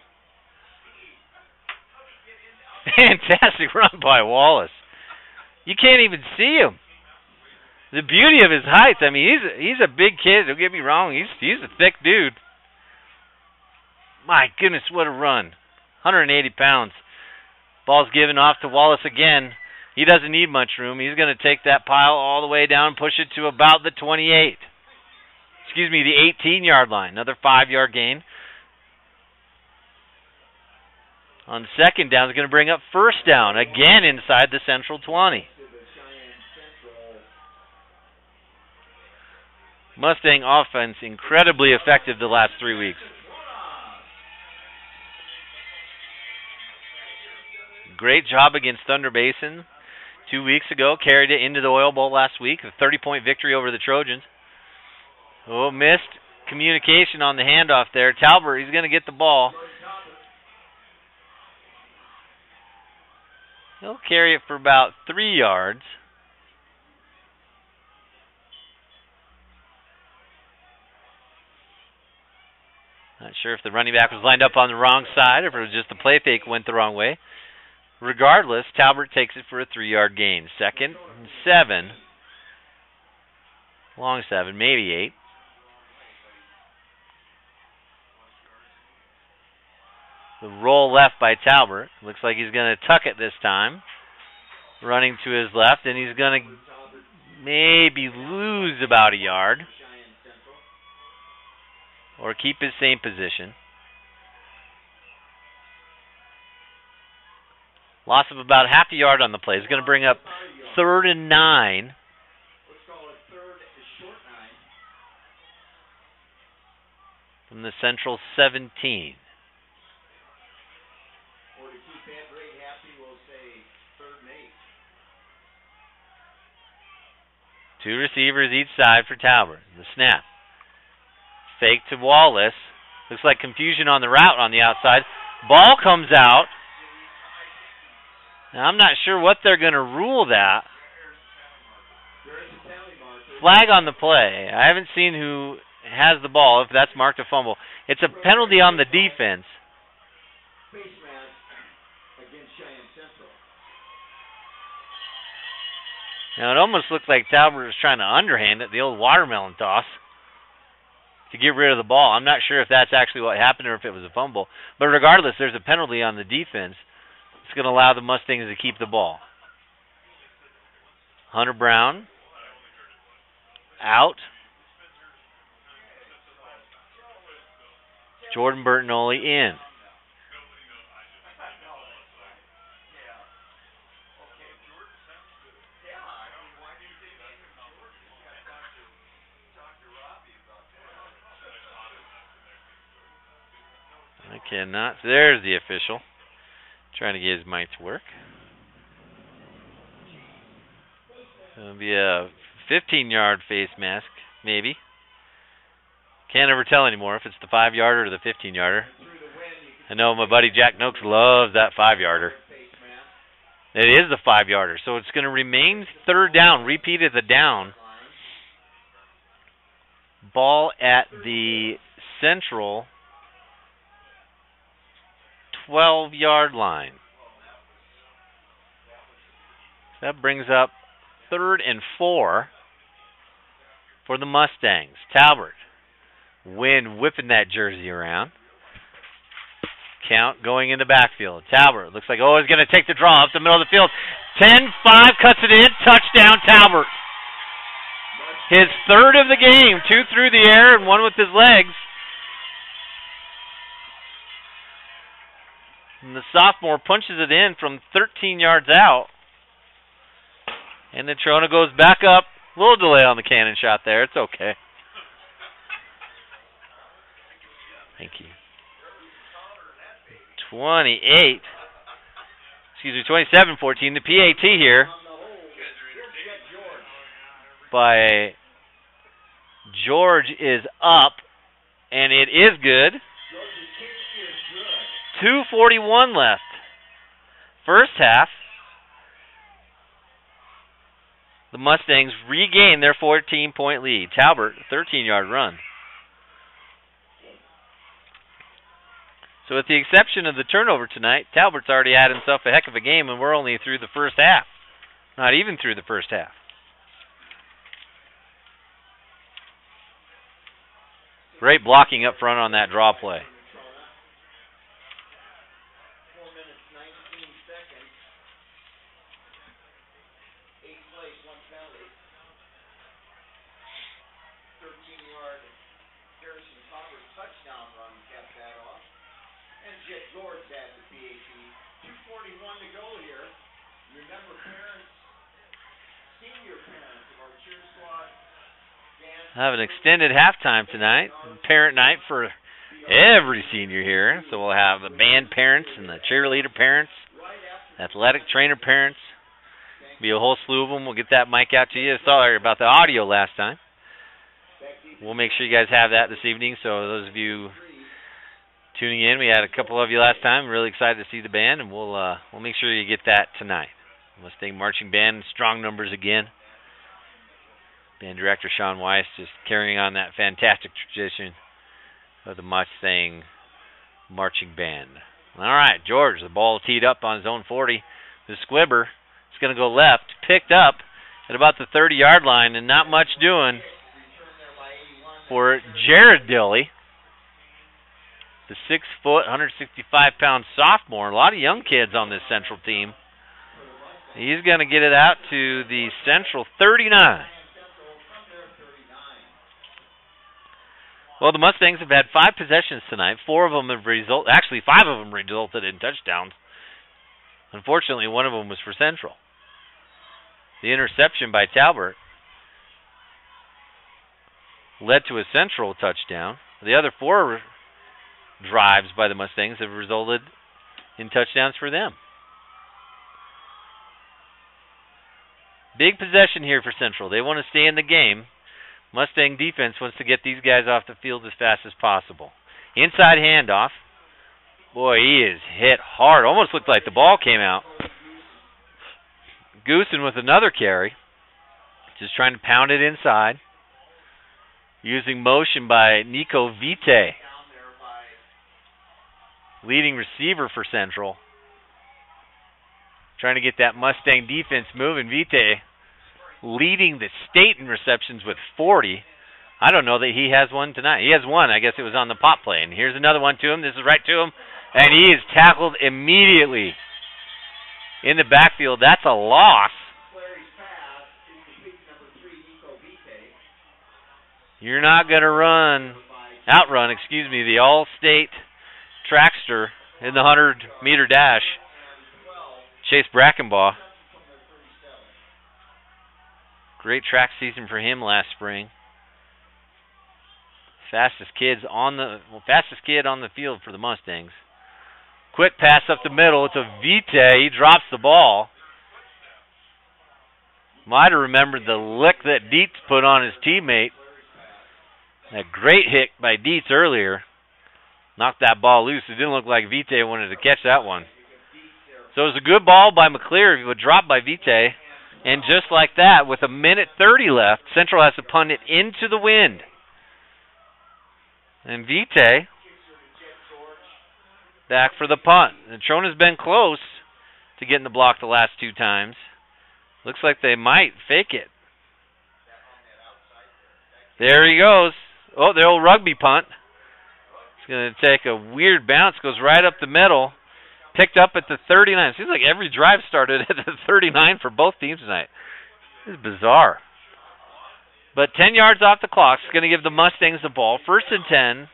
[SPEAKER 1] Fantastic run by Wallace. You can't even see him. The beauty of his height, I mean, he's a big kid. Don't get me wrong. He's a thick dude. My goodness, what a run. 180 pounds. Ball's given off to Wallace again. He doesn't need much room. He's going to take that pile all the way down and push it to about the 28. Excuse me, the 18-yard line. Another 5-yard gain. On second down, is going to bring up first down. Again inside the Central 20. Mustang offense incredibly effective the last 3 weeks. Great job against Thunder Basin. 2 weeks ago, carried it into the Oil Bowl last week, a 30-point victory over the Trojans. Oh, missed communication on the handoff there. Talbert, he's going to get the ball. He'll carry it for about 3 yards. Not sure if the running back was lined up on the wrong side or if it was just the play fake went the wrong way. Regardless, Talbert takes it for a 3-yard gain. 2nd and 7. Long 7, maybe 8. The roll left by Talbert. Looks like he's going to tuck it this time. Running to his left, and he's going to maybe lose about a yard. Or keep his same position. Loss of about half a yard on the play. It's going to bring up 3rd and 9.
[SPEAKER 2] Let's call it 3rd and short 9.
[SPEAKER 1] From the Central 17.
[SPEAKER 2] Or to keep Ed Ray happy, we'll say 3rd and 8.
[SPEAKER 1] 2 receivers each side for Talbot. The snap. Fake to Wallace. Looks like confusion on the route on the outside. Ball comes out. Now, I'm not sure what they're going to rule that. Flag on the play. I haven't seen who has the ball, if that's marked a fumble. It's a penalty on the defense.
[SPEAKER 2] Face mask against Cheyenne Central.
[SPEAKER 1] Now, it almost looked like Talbot was trying to underhand it, the old watermelon toss, to get rid of the ball. I'm not sure if that's actually what happened or if it was a fumble. But regardless, there's a penalty on the defense. It's going to allow the Mustangs to keep the ball. Hunter Brown out. Jordan Bertinoli in. I cannot. There's the official. Trying to get his mic to work. It'll be a 15-yard face mask, maybe. Can't ever tell anymore if it's the 5-yarder or the 15-yarder. I know my buddy Jack Noakes loves that 5-yarder. It is the 5-yarder, so it's going to remain 3rd down. Repeat at the down. Ball at the Central 12-yard line. That brings up 3rd and 4 for the Mustangs. Talbot, Wynn whipping that jersey around. Count going in the backfield. Talbot looks like, he's going to take the draw up the middle of the field. 10-5, cuts it in. Touchdown, Talbot. His 3rd of the game. 2 through the air and 1 with his legs. And the sophomore punches it in from 13 yards out. And Natrona goes back up. A little delay on the cannon shot there. It's okay. Thank you. 27-14. The PAT here by George is up, and it is good. 2:41 left. First half. The Mustangs regain their 14-point lead. Talbot, 13-yard run. So with the exception of the turnover tonight, Talbot's already had himself a heck of a game, and we're only through the first half. Not even through the first half. Great blocking up front on that draw play.
[SPEAKER 2] 4 minutes, 19 seconds. 8 plays, 1 penalty. 13-yard Harrison Congress touchdown run kept that off. And Jet George had the PAT. 2:41 to go here. Remember, parents, senior parents of our cheer squad.
[SPEAKER 1] Have an extended halftime tonight. Parent night for every senior here. So we'll have the band parents and the cheerleader parents, athletic trainer parents. Be a whole slew of them. We'll get that mic out to you. Sorry about the audio last time. We'll make sure you guys have that this evening. So those of you tuning in, we had a couple of you last time. Really excited to see the band, and we'll make sure you get that tonight. Mustang Marching Band, strong numbers again. Band director Sean Weiss just carrying on that fantastic tradition of the Mustang Marching Band. All right, George, the ball teed up on his own 40. The squibber is going to go left, picked up at about the 30-yard line, and not much doing for Jared Dilly, the 6-foot, 165-pound sophomore. A lot of young kids on this Central team. He's going to get it out to the Central 39. Well, the Mustangs have had 5 possessions tonight. 5 of them resulted in touchdowns. Unfortunately, one of them was for Central. The interception by Talbert led to a Central touchdown. The other 4 drives by the Mustangs have resulted in touchdowns for them. Big possession here for Central. They want to stay in the game. Mustang defense wants to get these guys off the field as fast as possible. Inside handoff. Boy, he is hit hard. Almost looked like the ball came out. Goosen with another carry. Just trying to pound it inside. Using motion by Nico Vite. Leading receiver for Central. Trying to get that Mustang defense moving. Vite leading the state in receptions with 40. I don't know that he has one tonight. He has one. I guess it was on the pop play. And here's another one to him. This is right to him. And he is tackled immediately in the backfield. That's a loss. You're not going to outrun the All-State trackster in the 100-meter dash, Chase Brackenbaugh. Great track season for him last spring. Fastest kid on the field for the Mustangs. Quick pass up the middle. It's a Vite. He drops the ball. Might have remembered the lick that Dietz put on his teammate. A great hit by Dietz earlier. Knocked that ball loose. It didn't look like Vite wanted to catch that one. So it was a good ball by McCleary. It was dropped by Vite. And just like that, with 1:30 left, Central has to punt it into the wind. And Vite back for the punt. Natrona's been close to getting the block the last 2 times. Looks like they might fake it. There he goes. Oh, the old rugby punt. It's going to take a weird bounce. Goes right up the middle. Picked up at the 39. Seems like every drive started at the 39 for both teams tonight. This is bizarre. But 10 yards off the clock. It's going to give the Mustangs the ball. 1st and 10.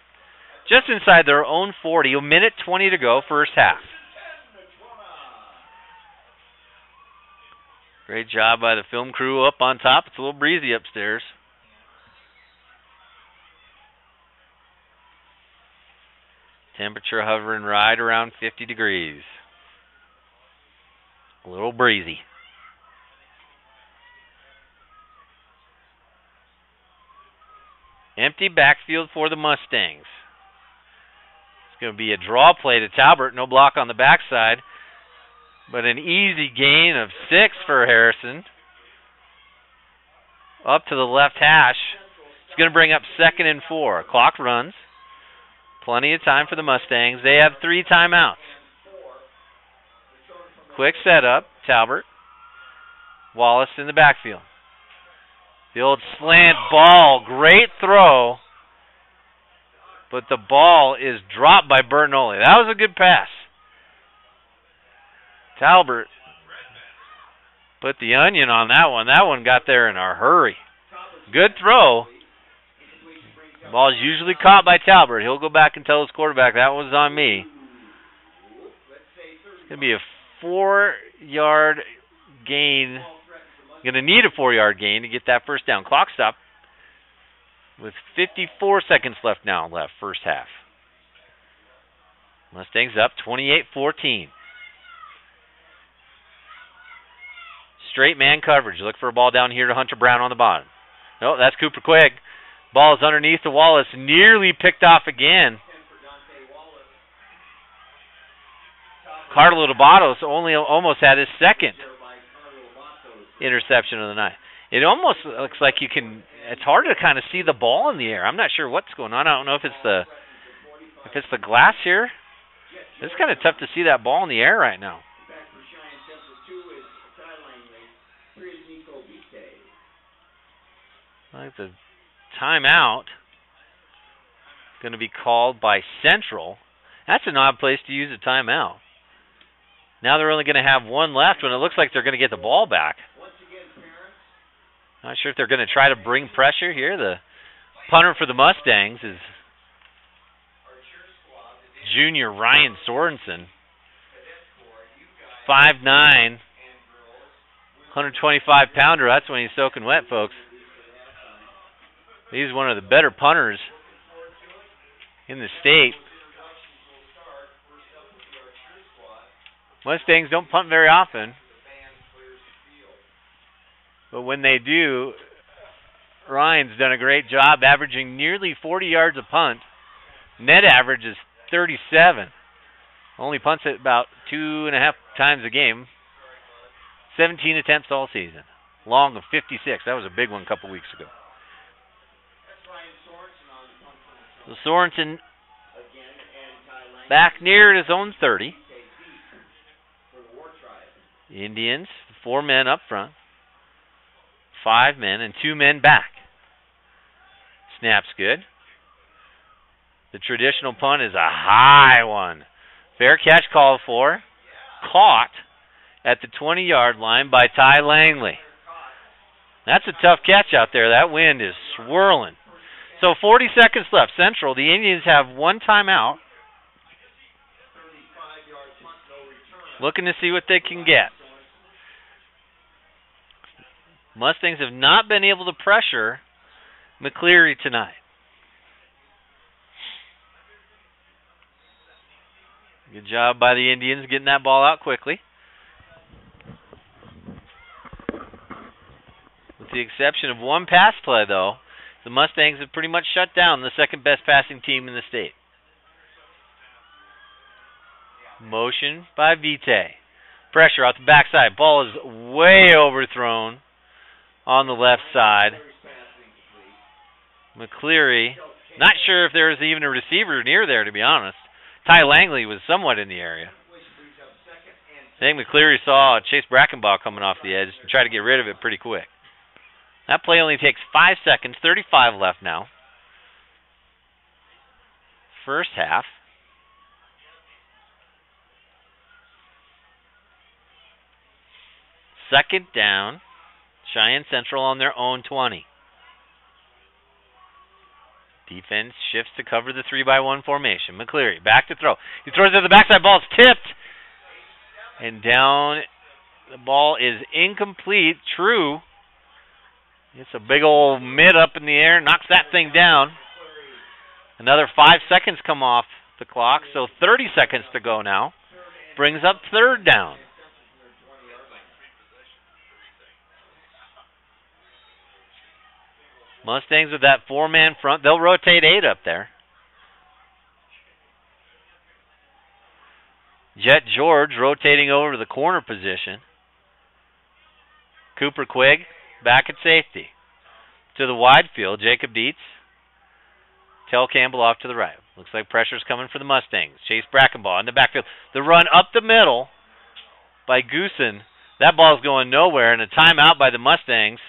[SPEAKER 1] Just inside their own 40. 1:20 to go, first half. Great job by the film crew up on top. It's a little breezy upstairs. Temperature hovering right around 50 degrees. A little breezy. Empty backfield for the Mustangs. It's going to be a draw play to Talbert. No block on the backside. But an easy gain of 6 for Harrison. Up to the left hash. It's going to bring up 2nd and 4. Clock runs. Plenty of time for the Mustangs. They have 3 timeouts. Quick setup. Talbert. Wallace in the backfield. The old slant ball. Great throw. But the ball is dropped by Bertinoli. That was a good pass. Talbert put the onion on that one. That one got there in a hurry. Good throw. The ball is usually caught by Talbert. He'll go back and tell his quarterback, that was on me. It's going to be a 4-yard gain. Going to need a 4-yard gain to get that first down. Clock stop with 54 seconds left, first half. Mustangs up 28-14. straight man coverage. Look for a ball down here to Hunter Brown on the bottom. No, that's Cooper Quigg. Ball is underneath to Wallace. Nearly picked off again. Carlo Lobatos almost had his second interception of the night. It almost looks like it's hard to kind of see the ball in the air. I'm not sure what's going on. I don't know if it's the glass here. It's kind of tough to see that ball in the air right now. I think the timeout going to be called by Central. That's an odd place to use a timeout. Now they're only going to have one left when it looks like they're going to get the ball back. Not sure if they're going to try to bring pressure here. The punter for the Mustangs is junior Ryan Sorensen. 5'9", 125-pounder. That's when he's soaking wet, folks. He's one of the better punters in the state. Mustangs don't punt very often, but when they do, Ryan's done a great job, averaging nearly 40 yards a punt. Net average is 37. Only punts it about 2.5 times a game. 17 attempts all season. Long of 56. That was a big one a couple weeks ago. So Sorensen back near his own 30. Indians, 4 men up front. 5 men and 2 men back. Snap's good. The traditional punt is a high one. Fair catch called for. Caught at the 20-yard line by Ty Langley. That's a tough catch out there. That wind is swirling. So 40 seconds left. Central, the Indians have one timeout. Looking to see what they can get. Mustangs have not been able to pressure McCleary tonight. Good job by the Indians getting that ball out quickly. With the exception of one pass play, though, the Mustangs have pretty much shut down the second best passing team in the state. Motion by Vitae. Pressure off the backside. Ball is way overthrown on the left side. McCleary, not sure if there was even a receiver near there, to be honest. Ty Langley was somewhat in the area. I think McCleary saw Chase Brackenbaugh coming off the edge and tried to get rid of it pretty quick. That play only takes 5 seconds, 35 left now. First half. Second down. Cheyenne Central on their own 20. Defense shifts to cover the 3-by-1 formation. McCleary back to throw. He throws it to the backside. Ball's tipped. And down. The ball is incomplete. True. It's a big old mid up in the air. Knocks that thing down. Another 5 seconds come off the clock. So 30 seconds to go now. Brings up third down. Mustangs with that 4-man front. They'll rotate 8 up there. Jet George rotating over to the corner position. Cooper Quigg back at safety. To the wide field, Jacob Dietz. Tell Campbell off to the right. Looks like pressure's coming for the Mustangs. Chase Brackenbaugh in the backfield. The run up the middle by Goosen. That ball's going nowhere, and a timeout by the Mustangs.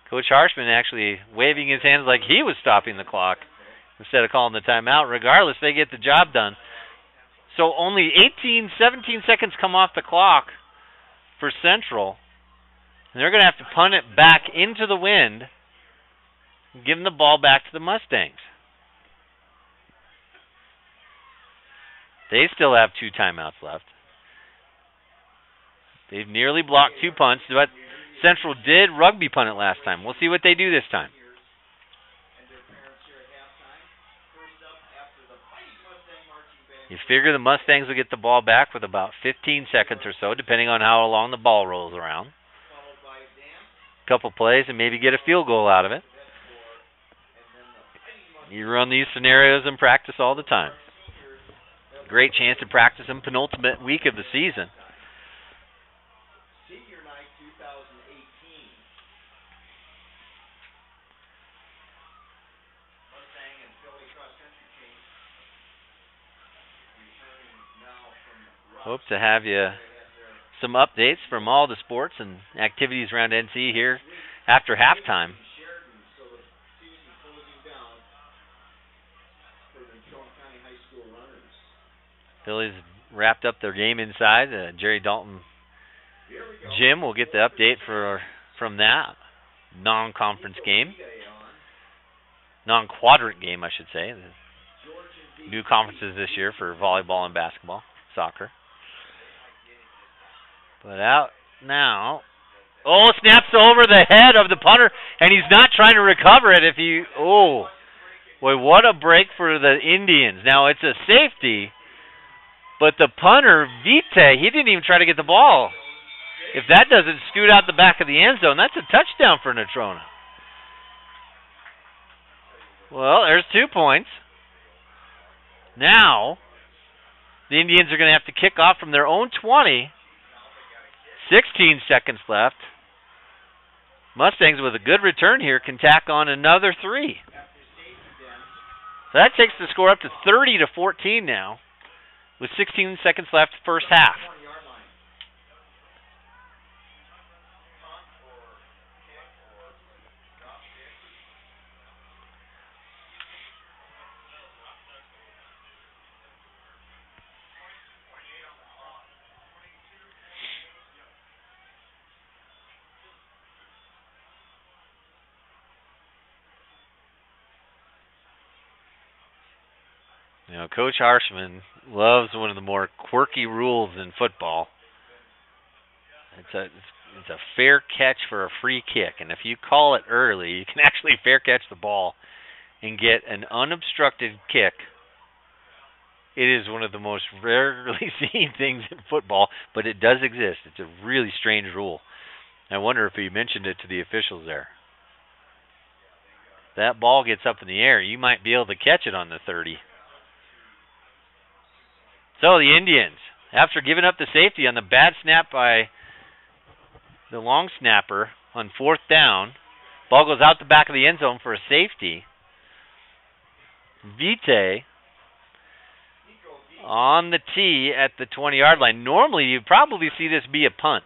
[SPEAKER 1] Coach Harshman actually waving his hands like he was stopping the clock instead of calling the timeout. Regardless, they get the job done. So only 17 seconds come off the clock for Central. And they're going to have to punt it back into the wind and give them the ball back to the Mustangs. They still have 2 timeouts left. They've nearly blocked 2 punts, but Central did rugby punt it last time. We'll see what they do this time. You figure the Mustangs will get the ball back with about 15 seconds or so, depending on how long the ball rolls around. Couple plays and maybe get a field goal out of it. You run these scenarios in practice all the time. Great chance to practice them penultimate week of the season.
[SPEAKER 2] Senior night 2018. Mustang and Philly cross country team returning now from
[SPEAKER 1] Hope to have you some updates from all the sports and activities around NC here after halftime.
[SPEAKER 2] So the season closing down for the Natrona County High School runners.
[SPEAKER 1] Phillies wrapped up their game inside. Jerry Dalton Jim will get the update from that non-conference game. Non-quadrant game, I should say. The new conferences this year for volleyball and basketball, soccer. But out now. Oh, snaps over the head of the punter, and he's not trying to recover it. Boy, what a break for the Indians. Now, it's a safety, but the punter, Vite, he didn't even try to get the ball. If that doesn't scoot out the back of the end zone, that's a touchdown for Natrona. Well, there's 2 points. Now, the Indians are going to have to kick off from their own 20. 16 seconds left. Mustangs with a good return here can tack on another 3. So that takes the score up to 30-14 now, with 16 seconds left first half. You know, Coach Harshman loves one of the more quirky rules in football. It's a fair catch for a free kick, and if you call it early, you can actually fair catch the ball and get an unobstructed kick. It is one of the most rarely seen things in football, but it does exist. It's a really strange rule. I wonder if he mentioned it to the officials there. If that ball gets up in the air, you might be able to catch it on the 30. So the Indians, after giving up the safety on the bad snap by the long snapper on 4th down, ball goes out the back of the end zone for a safety. Vite on the tee at the 20-yard line. Normally, you'd probably see this be a punt.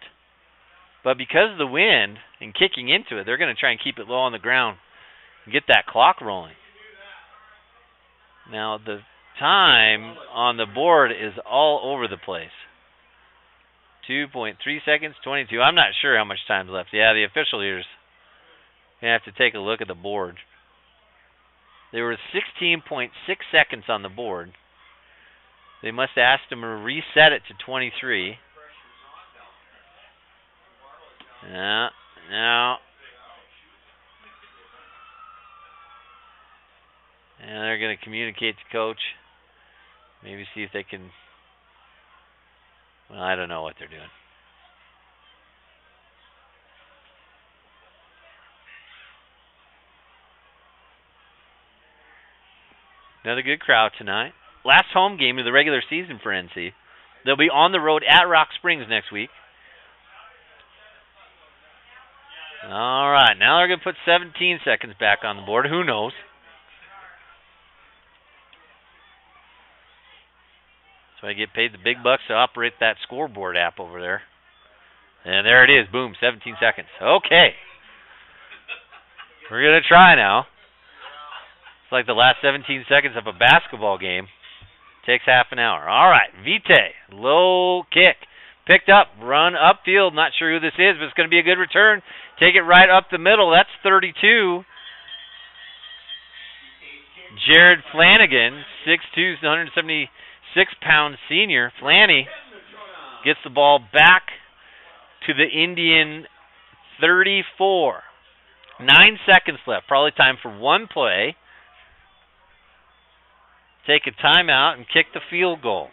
[SPEAKER 1] But because of the wind and kicking into it, they're going to try and keep it low on the ground and get that clock rolling. Now, the time on the board is all over the place. 2.3 seconds, 22. I'm not sure how much time's left. Yeah, the official here's going to have to take a look at the board. There were 16.6 seconds on the board. They must have asked him to reset it to 23. No. And they're going to communicate to coach. Maybe see if they can... Well, I don't know what they're doing. Another good crowd tonight. Last home game of the regular season for NC. They'll be on the road at Rock Springs next week. All right, now they're going to put 17 seconds back on the board. Who knows? So I get paid the big bucks to operate that scoreboard app over there. And there it is. Boom, 17 seconds. Okay. We're going to try now. It's like the last 17 seconds of a basketball game. Takes half an hour. All right, Vite, low kick. Picked up, run upfield. Not sure who this is, but it's going to be a good return. Take it right up the middle. That's 32. Jared Flanagan, 6'2", 176-pound senior. Flanny gets the ball back to the Indian 34. 9 seconds left. Probably time for one play. take a timeout and kick the field goal.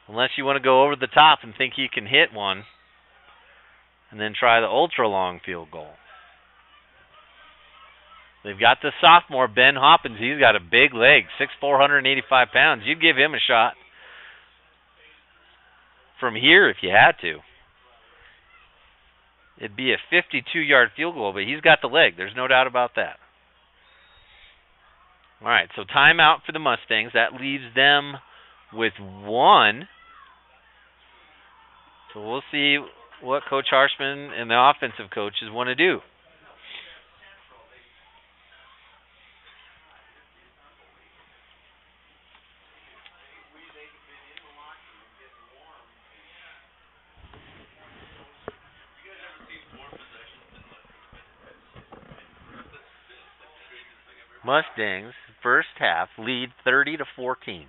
[SPEAKER 1] Unless you want to go over the top and think you can hit one and then try the ultra-long field goal. They've got the sophomore, Ben Hoppins. He's got a big leg, 6'4", 185 pounds. You'd give him a shot from here if you had to. It'd be a 52-yard field goal, but he's got the leg. There's no doubt about that. All right, so timeout for the Mustangs. That leaves them with one. So we'll see what Coach Harshman and the offensive coaches want to do. Mustangs, first half, lead 30-14.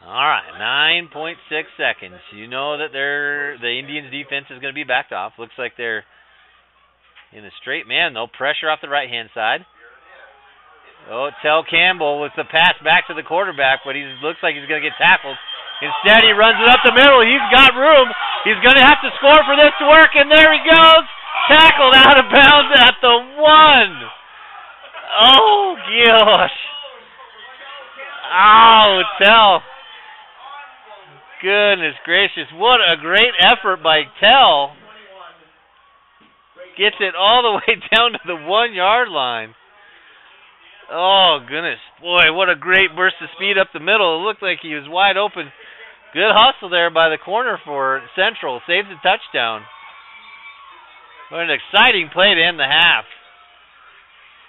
[SPEAKER 1] All right, 9.6 seconds. You know that the Indians' defense is going to be backed off. Looks like they're in a straight man, though. Pressure off the right-hand side. Oh, Tell Campbell with the pass back to the quarterback, but he looks like he's going to get tackled. Instead, he runs it up the middle. He's got room. He's going to have to score for this to work, and there he goes. Tackled out of bounds at the 1. Oh, gosh. Oh, Tell. Goodness gracious, what a great effort by Tell. Gets it all the way down to the 1-yard line. Oh, goodness. Boy, what a great burst of speed up the middle. It looked like he was wide open. Good hustle there by the corner for Central. Saves the touchdown. What an exciting play to end the half.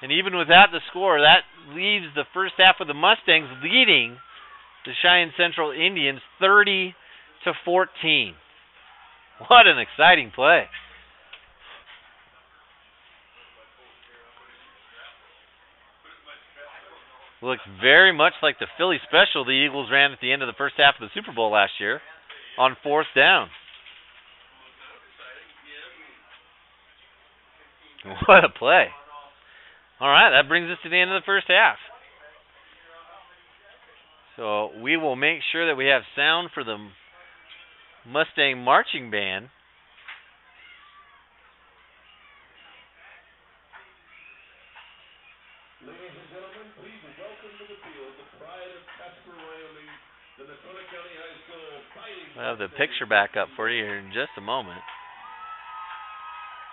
[SPEAKER 1] And even without the score, that leaves the first half of the Mustangs leading the Cheyenne Central Indians 30-14. What an exciting play. Looks very much like the Philly special the Eagles ran at the end of the first half of the Super Bowl last year on 4th down. What a play. All right, that brings us to the end of the first half. So we will make sure that we have sound for the Mustang Marching Band.
[SPEAKER 3] Ladies and gentlemen, please welcome to the field the pride of Casper, Wyoming, the Natrona County High School Fighting.
[SPEAKER 1] I'll have the picture back up for you here in just a moment.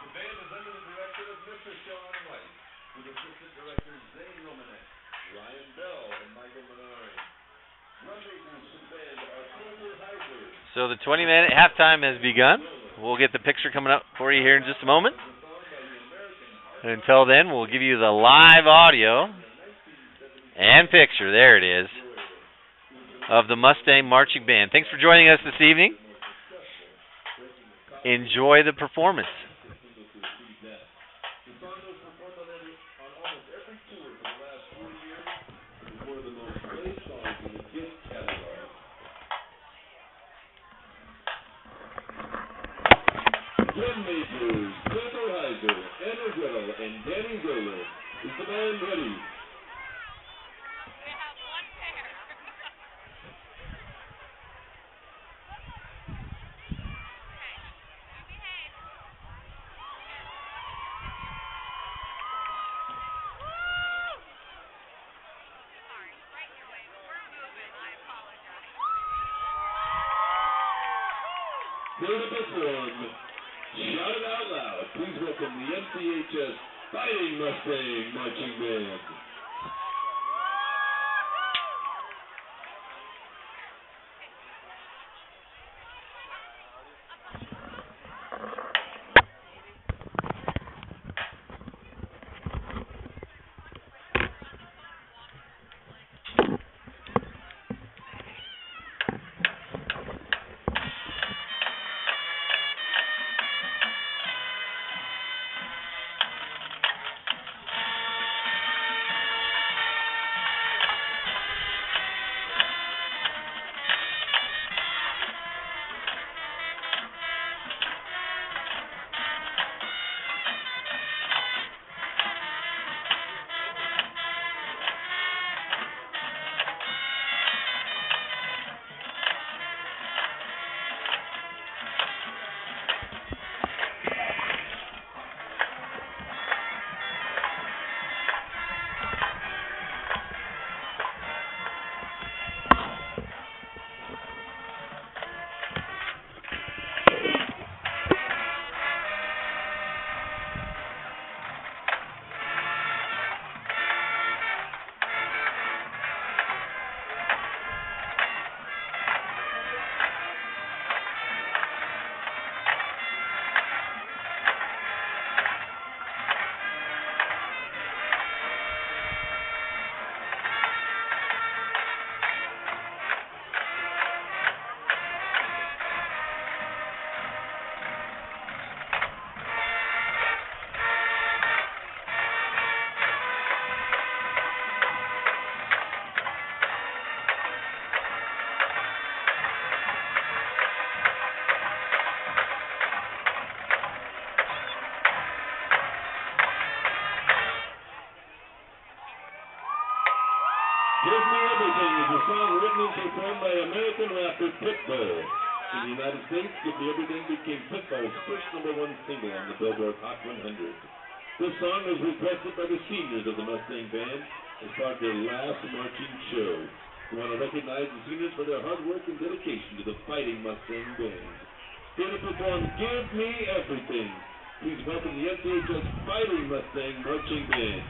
[SPEAKER 3] The band is under the direction of Mr. Sean White, with assistant directors Zane Romanek, Ryan Bell, and Michael Menard.
[SPEAKER 1] So the 20-minute halftime has begun. We'll get the picture coming up for you here in just a moment. Until then, we'll give you the live audio and picture, there it is, of the Mustang Marching Band. Thanks for joining us this evening. Enjoy the performance.
[SPEAKER 3] Jim Majors, Clifford Heiser, Andrew Riddle, and Danny Ziller. Is the band ready?
[SPEAKER 4] We have one pair. Okay, behave. Woo! Sorry, right in your way, but we're moving. I apologize.
[SPEAKER 3] Here to perform. Shout it out loud. Please welcome the MCHS Fighting Mustang Marching Band. American rapper Pitbull. In the United States, Give Me Everything became Pitbull's first #1 single on the Billboard Hot 100. This song was requested by the seniors of the Mustang Band as part of their last marching show. We want to recognize the seniors for their hard work and dedication to the Fighting Mustang Band. Here to perform Give Me Everything, please welcome the NCHS Fighting Mustang Marching Band.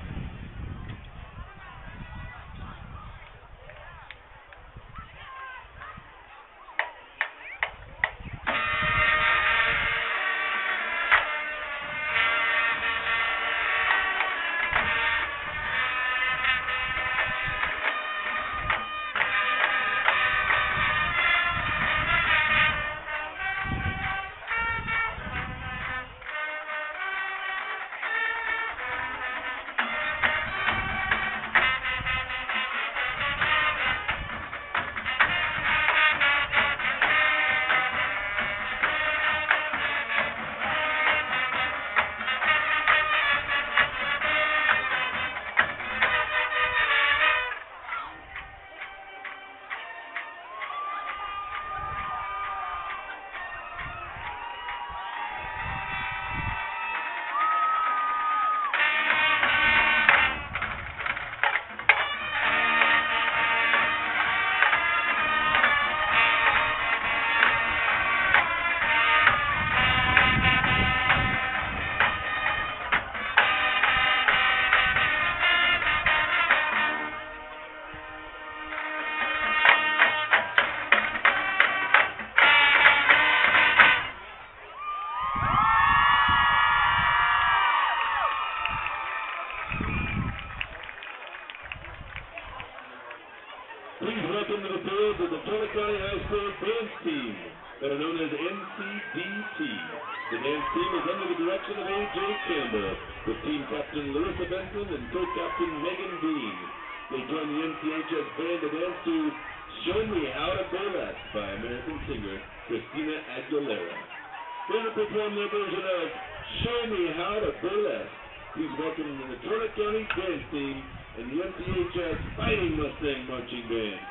[SPEAKER 3] Please welcome to the field the Natrona County High School dance team, better known as NCDT. The dance team is under the direction of A.J. Campbell, with team captain Larissa Benson and co-captain Megan Dean. They join the NCHS band to dance to Show Me How to Burlesque by American singer Christina Aguilera. Here to perform their version of Show Me How to Burlesque, please welcome the Natrona County dance team and the NCHS Fighting Mustang Marching Band.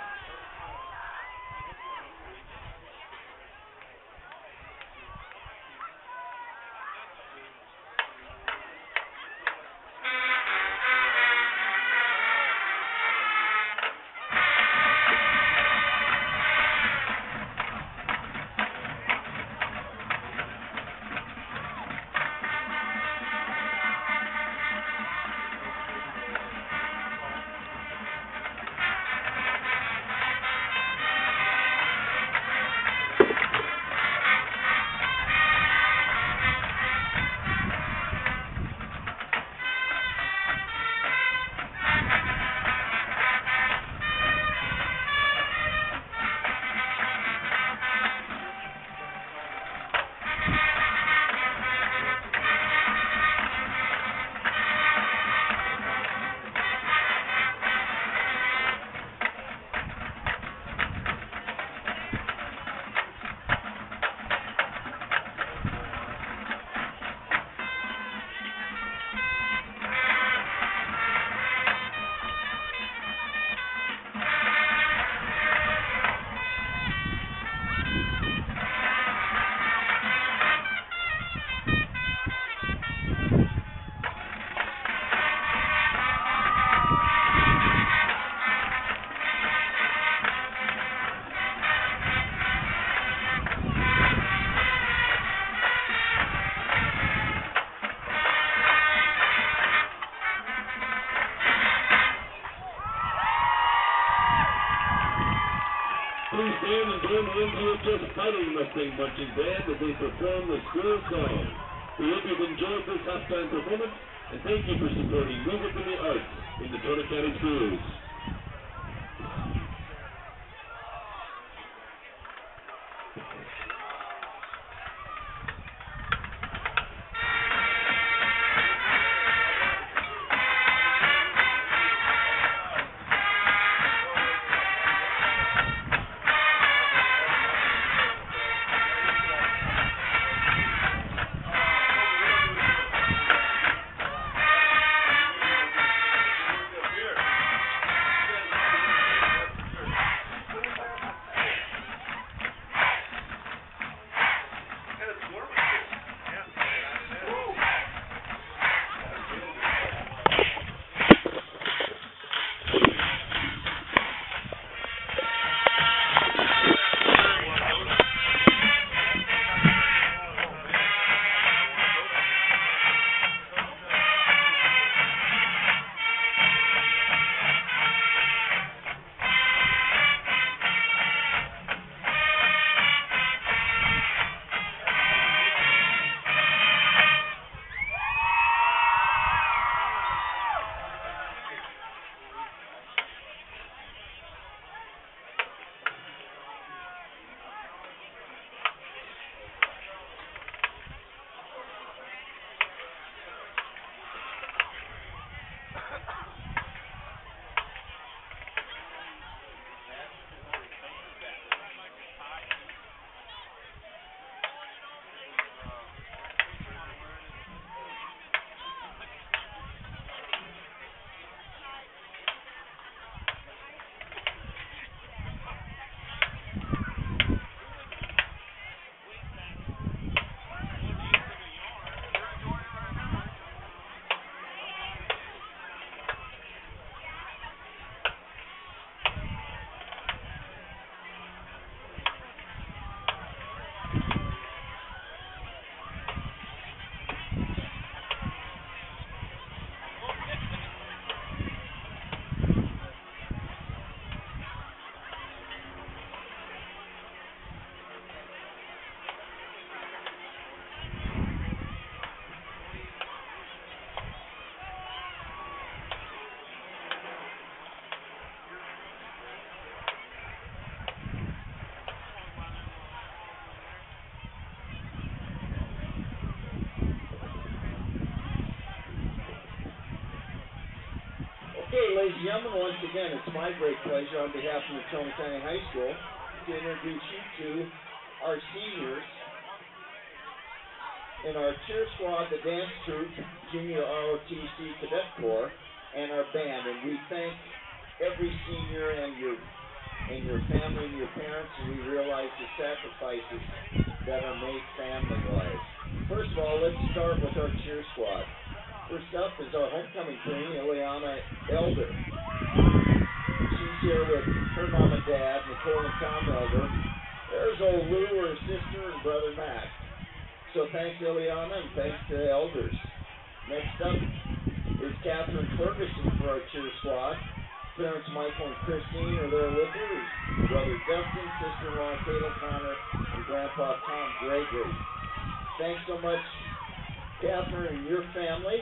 [SPEAKER 3] Please stand and join the NCHS Fighting Mustang Marching Band as they perform the school song. We hope you've enjoyed this halftime performance, and thank you for supporting music and the arts in the Natrona County schools.
[SPEAKER 2] ladies and gentlemen, once again, it's my great pleasure on behalf of Natrona County High School to introduce you to our seniors in our cheer squad, the dance troupe, Junior ROTC Cadet Corps, and our band. And we thank every senior and your family and your parents, and we realize the sacrifices that are made family-wise. First of all, let's start with our cheer squad. First up is our homecoming queen, Ileana Elder. She's here with her mom and dad, Nicole and Tom Elder. There's old Lou, her sister, and brother Mac. So thanks, Ileana, and thanks to the elders. Next up is Catherine Ferguson for our cheer squad. Parents Michael and Christine are there with her. Brother Dustin, sister-in-law Kayla Connor, and Grandpa Tom Gregory. Thanks so much, Catherine and your family.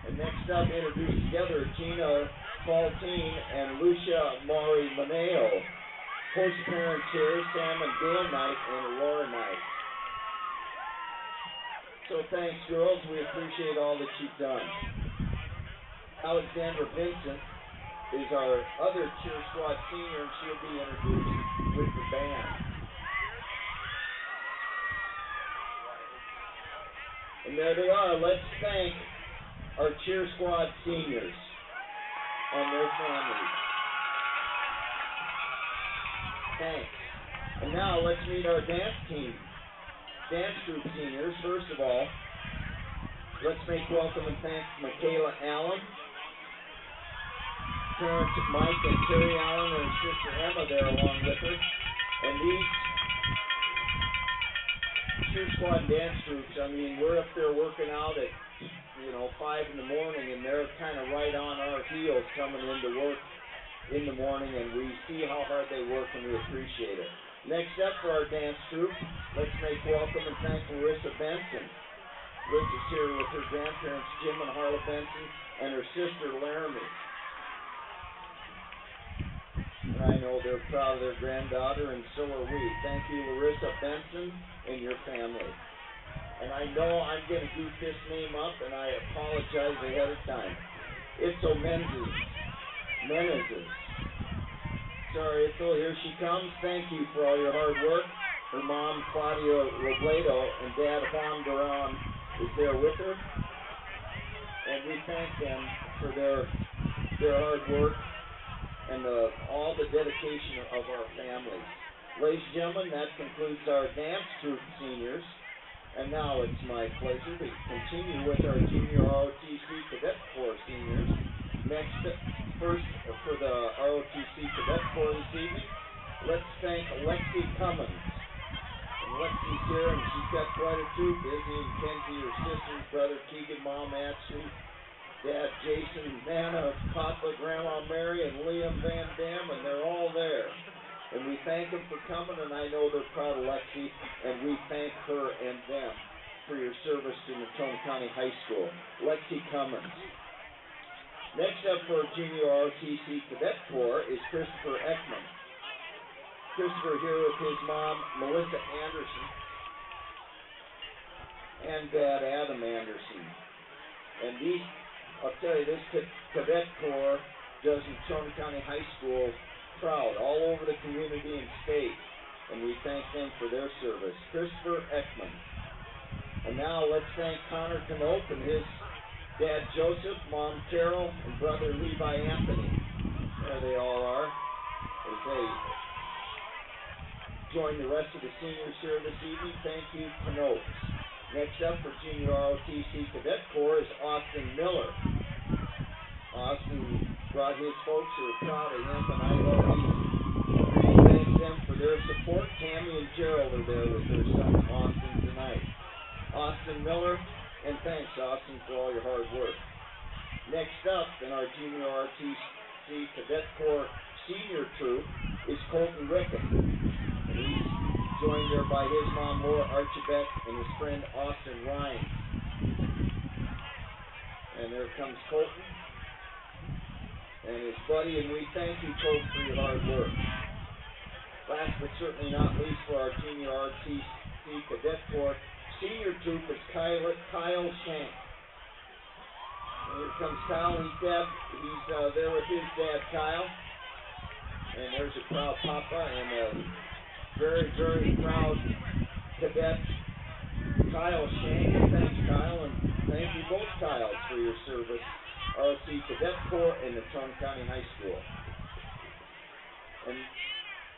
[SPEAKER 2] And next up, introduced together Gina Faltine and Lucia Maury Maneo. Host parents here, Sam and Gail Knight and Laura Knight. So thanks, girls. We appreciate all that you've done. Alexandra Vincent is our other cheer squad senior, and she'll be introduced with the band. And there they are. Let's thank our cheer squad seniors and their families. Thanks. And now let's meet our dance team, dance group seniors. First of all, let's make welcome and thank Michaela Allen, parents Mike and Terry Allen, and her sister Emma there along with her. And these cheer squad dance groups, I mean, we're up there working out at 5 in the morning, and they're kind of right on our heels coming into work in the morning, and we see how hard they work, and we appreciate it. Next up for our dance troupe, let's make welcome and thank Larissa Benson. Larissa's here with her grandparents, Jim and Harla Benson, and her sister, Laramie. And I know they're proud of their granddaughter, and so are we. Thank you, Larissa Benson and your family. And I know I'm going to goof this name up, and I apologize ahead of time. Itzo Menezes. Sorry, Itzo, here she comes. Thank you for all your hard work. Her mom, Claudia Robledo, and Dad, Juan Duran, is there with her. And we thank them for their hard work and all the dedication of our families. Ladies and gentlemen, that concludes our dance troupe seniors. And now it's my pleasure to continue with our Junior ROTC Cadet Corps seniors. Next, first for the ROTC Cadet Corps this evening, let's thank Lexi Cummins. And Lexi's here, and she's got quite a troop. Izzy and Kenzie, her sisters, brother Keegan, Mom Ashley, Dad Jason, Nana, Papa, Grandma Mary, and Liam Van Dam, and they're all there. And we thank them for coming, and I know they're proud of Lexi, and we thank her and them for your service to Natrona County High School. Lexi Cummins. Next up for Junior ROTC Cadet Corps is Christopher Ekman. Christopher here with his mom, Melissa Anderson, and Dad, Adam Anderson. And I'll tell you, this Cadet Corps does Natrona County High School proud all over the community and state, and we thank them for their service. Christopher Ekman. And now let's thank Connor Knope and his dad Joseph, mom Carol, and brother Levi Anthony. There they all are, as they join the rest of the seniors here this evening. Thank you, Knope. Next up for Junior ROTC Cadet Corps is Austin Miller. Austin brought his folks who are proud of him, and I know he thanks them for their support. Tammy and Gerald are there with their son Austin tonight. Austin Miller, and thanks, Austin, for all your hard work. Next up in our Junior ROTC Cadet Corps senior troop is Colton Rickon. And he's joined there by his mom, Laura Archibek, and his friend, Austin Ryan. And there comes Colton and his buddy, and we thank you, Colton, for your hard work. Last but certainly not least, for our Junior ROTC Cadet Corps senior troop is Kyle Shank. Here comes Kyle. He's there with his dad, Kyle. And there's a proud papa and a very, very proud cadet, Kyle Shank. Thanks, Kyle, and thank you both, Kyles, for your service. ROC Cadet Corps in Natrona County High School.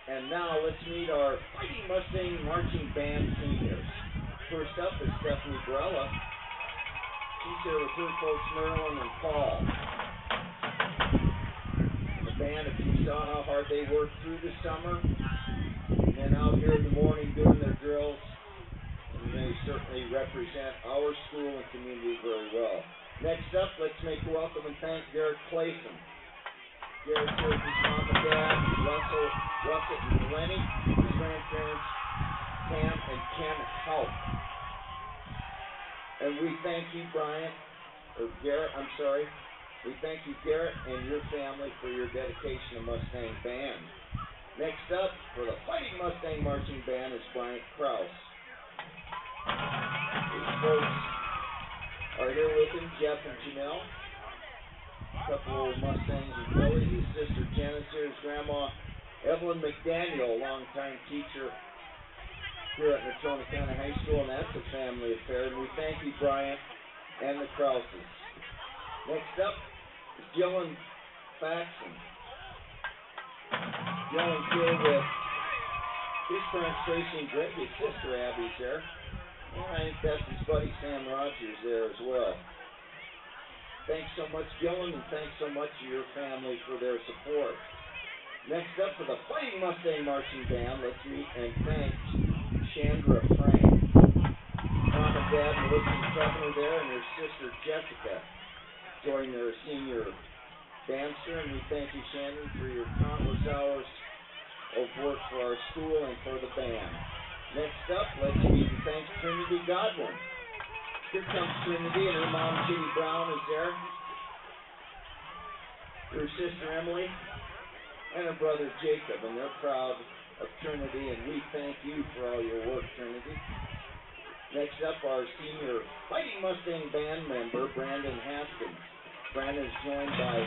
[SPEAKER 2] And now let's meet our Fighting Mustang Marching Band seniors. First up is Stephanie Grella. She's here with her folks, Marilyn and Paul. The band, if you saw how hard they worked through the summer, and then out here in the morning doing their drills, and they certainly represent our school and community very well. Next up, let's make a welcome and thank Garrett Clayson. Garrett's here with his mom and dad, Russell and Lenny, his grandparents, Pam and Ken Houck. And we thank you, Garrett, we thank you, Garrett, and your family for your dedication to Mustang Band. Next up, for the Fighting Mustang Marching Band, is Bryant Krause. His folks are here with him, Jeff and Janelle. A couple of Mustangs and fillies. His sister Janice here, his grandma Evelyn McDaniel, longtime teacher here at Natrona County High School, and that's a family affair. And we thank you, Bryant, and the Krauses. Next up is Dylan Faxon. Dylan's here with his parents, Tracy and Greg. His sister Abby's there. And I think that's his buddy Sam Rogers there as well. Thanks so much, Dylan, and thanks so much to your family for their support. Next up for the Fighting Mustang Marching Band, let's meet and thank Chandra Frank. Mom and Dad Melissa and Kevin are there, and their sister Jessica joined their senior dancer, and we thank you, Chandra, for your countless hours of work for our school and for the band. Next up, let's meet and thank Trinity Godwin. Here comes Trinity, and her mom, Kitty Brown, is there. Her sister, Emily, and her brother, Jacob, and they're proud of Trinity, and we thank you for all your work, Trinity. Next up, our senior Fighting Mustang Band member, Brandon Haskins. Brandon's joined by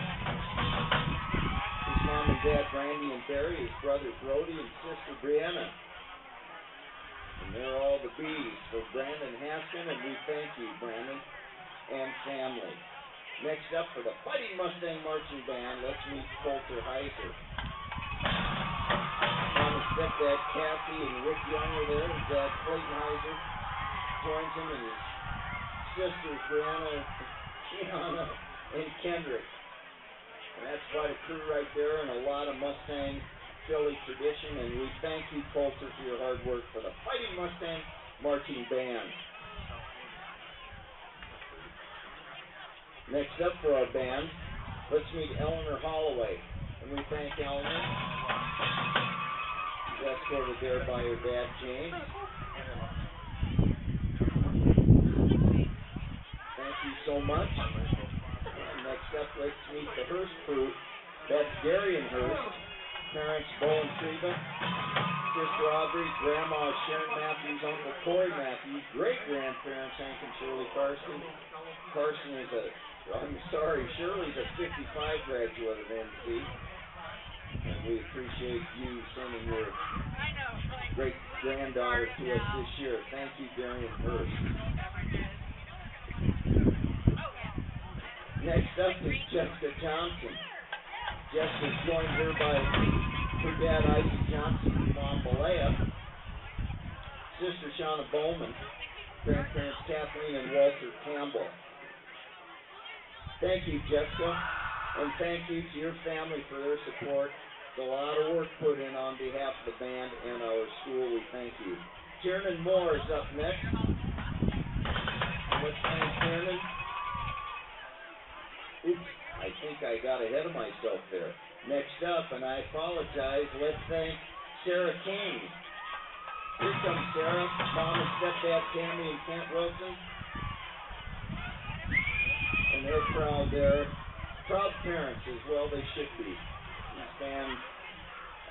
[SPEAKER 2] his mom and dad, Brandy and Barry, his brother, Brody, and sister, Brianna. And they're all the B's for Brandon Haskin, and we thank you, Brandon and family. Next up for the Fighting Mustang Marching Band, let's meet Coulter Heiser. Mom and stepdad Kathy and Rick Young are there, and dad Clayton Heiser joins him, and his sisters Brianna, Gianna, and Kendrick. And that's quite a crew right there, and a lot of Mustang Philly tradition, and we thank you, Coulter, for your hard work for the Fighting Mustang Marching Band. Next up for our band, let's meet Eleanor Holloway, and we thank Eleanor. She's escorted there by her dad, James. Thank you so much. And next up, let's meet the Hurst crew. That's Gary and Hurst. Parents Bo and Treva, sister Audrey, Grandma Sharon Matthews, Uncle Corey Matthews, great-grandparents Hank and Shirley Carson. Shirley's a 55 graduate of NC. And we appreciate you sending your great-granddaughter to us this year. Thank you, Gary and Hurst. Next up is Jessica Johnson. Jessica's joined here by her dad, Isaac Johnson, and mom, Malaya, sister, Shauna Bowman, grandparents, Kathleen and Walter Campbell. Thank you, Jessica, and thank you to your family for their support. It's a lot of work put in on behalf of the band and our school. We thank you. Tiernan Moore is up next. Let's thank Tiernan. Oops. I think I got ahead of myself there. Next up, and I apologize, let's thank Sarah King. Here comes Sarah, mom and stepdad Tammy and Kent Wilson. And they're proud there. Proud parents as well, they should be. This band,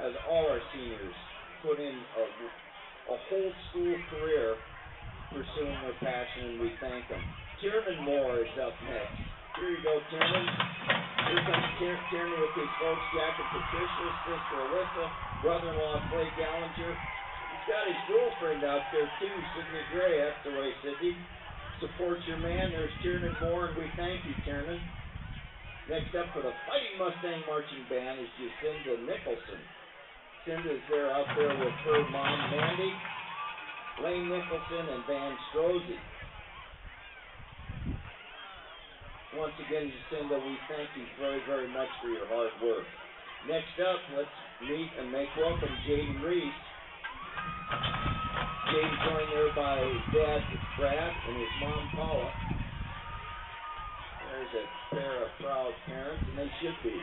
[SPEAKER 2] as all our seniors, put in a whole school career pursuing their passion, and we thank them. Tiernan Moore is up next. Here you go, Tiernan. Here comes Tiernan with his folks, Jack and Patricia, sister Alyssa, brother-in-law Clay Gallinger. He's got his girlfriend out there too, Sydney Gray. That's the way, Sydney. Support your man. There's Tiernan Moore, and we thank you, Tiernan. Next up for the Fighting Mustang Marching Band is Jacinda Nicholson. Cinda's there out there with her mom, Mandy, Lane Nicholson, and Van Strozzi. Once again, Jacinda, we thank you very, very much for your hard work. Next up, let's meet and make welcome Jaden Reese. Jaden joined there by his dad, Brad, and his mom, Paula. There's a pair of proud parents, and they should be.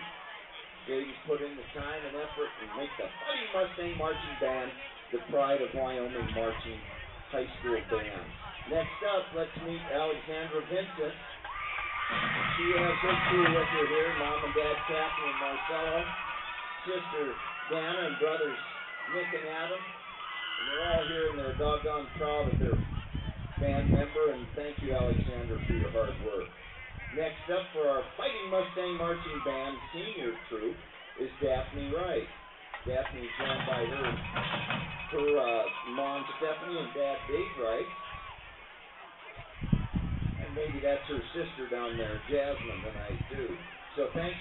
[SPEAKER 2] Jaden's put in the time and effort and make the Fighting Mustang Marching Band the pride of Wyoming Marching High School Band. Next up, let's meet Alexandra Vincent. She has her crew with her here, Mom and Dad Kathy and Marcella, sister Dana and brothers Nick and Adam. And they're all here and they're doggone proud of their band member, and thank you, Alexandra, for your hard work. Next up for our Fighting Mustang Marching Band senior troop is Daphne Wright. Daphne's joined by her mom Stephanie and dad Dave Wright. And maybe that's her sister down there, Jasmine, tonight too. So thanks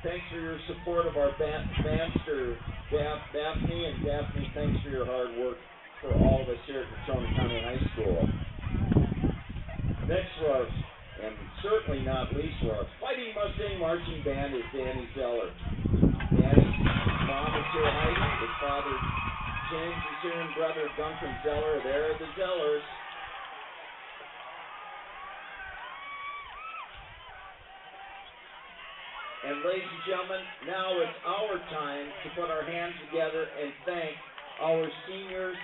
[SPEAKER 2] for your support of our bandster, Daphne, and Daphne, thanks for your hard work for all of us here at Natrona County High School. Next for our, and certainly not least for our Fighting Mustang Marching Band is Danny Zeller. Danny's mom is here hiding, his father James is here, and brother Duncan Zeller. There are the Zellers. And ladies and gentlemen, now it's our time to put our hands together and thank our seniors,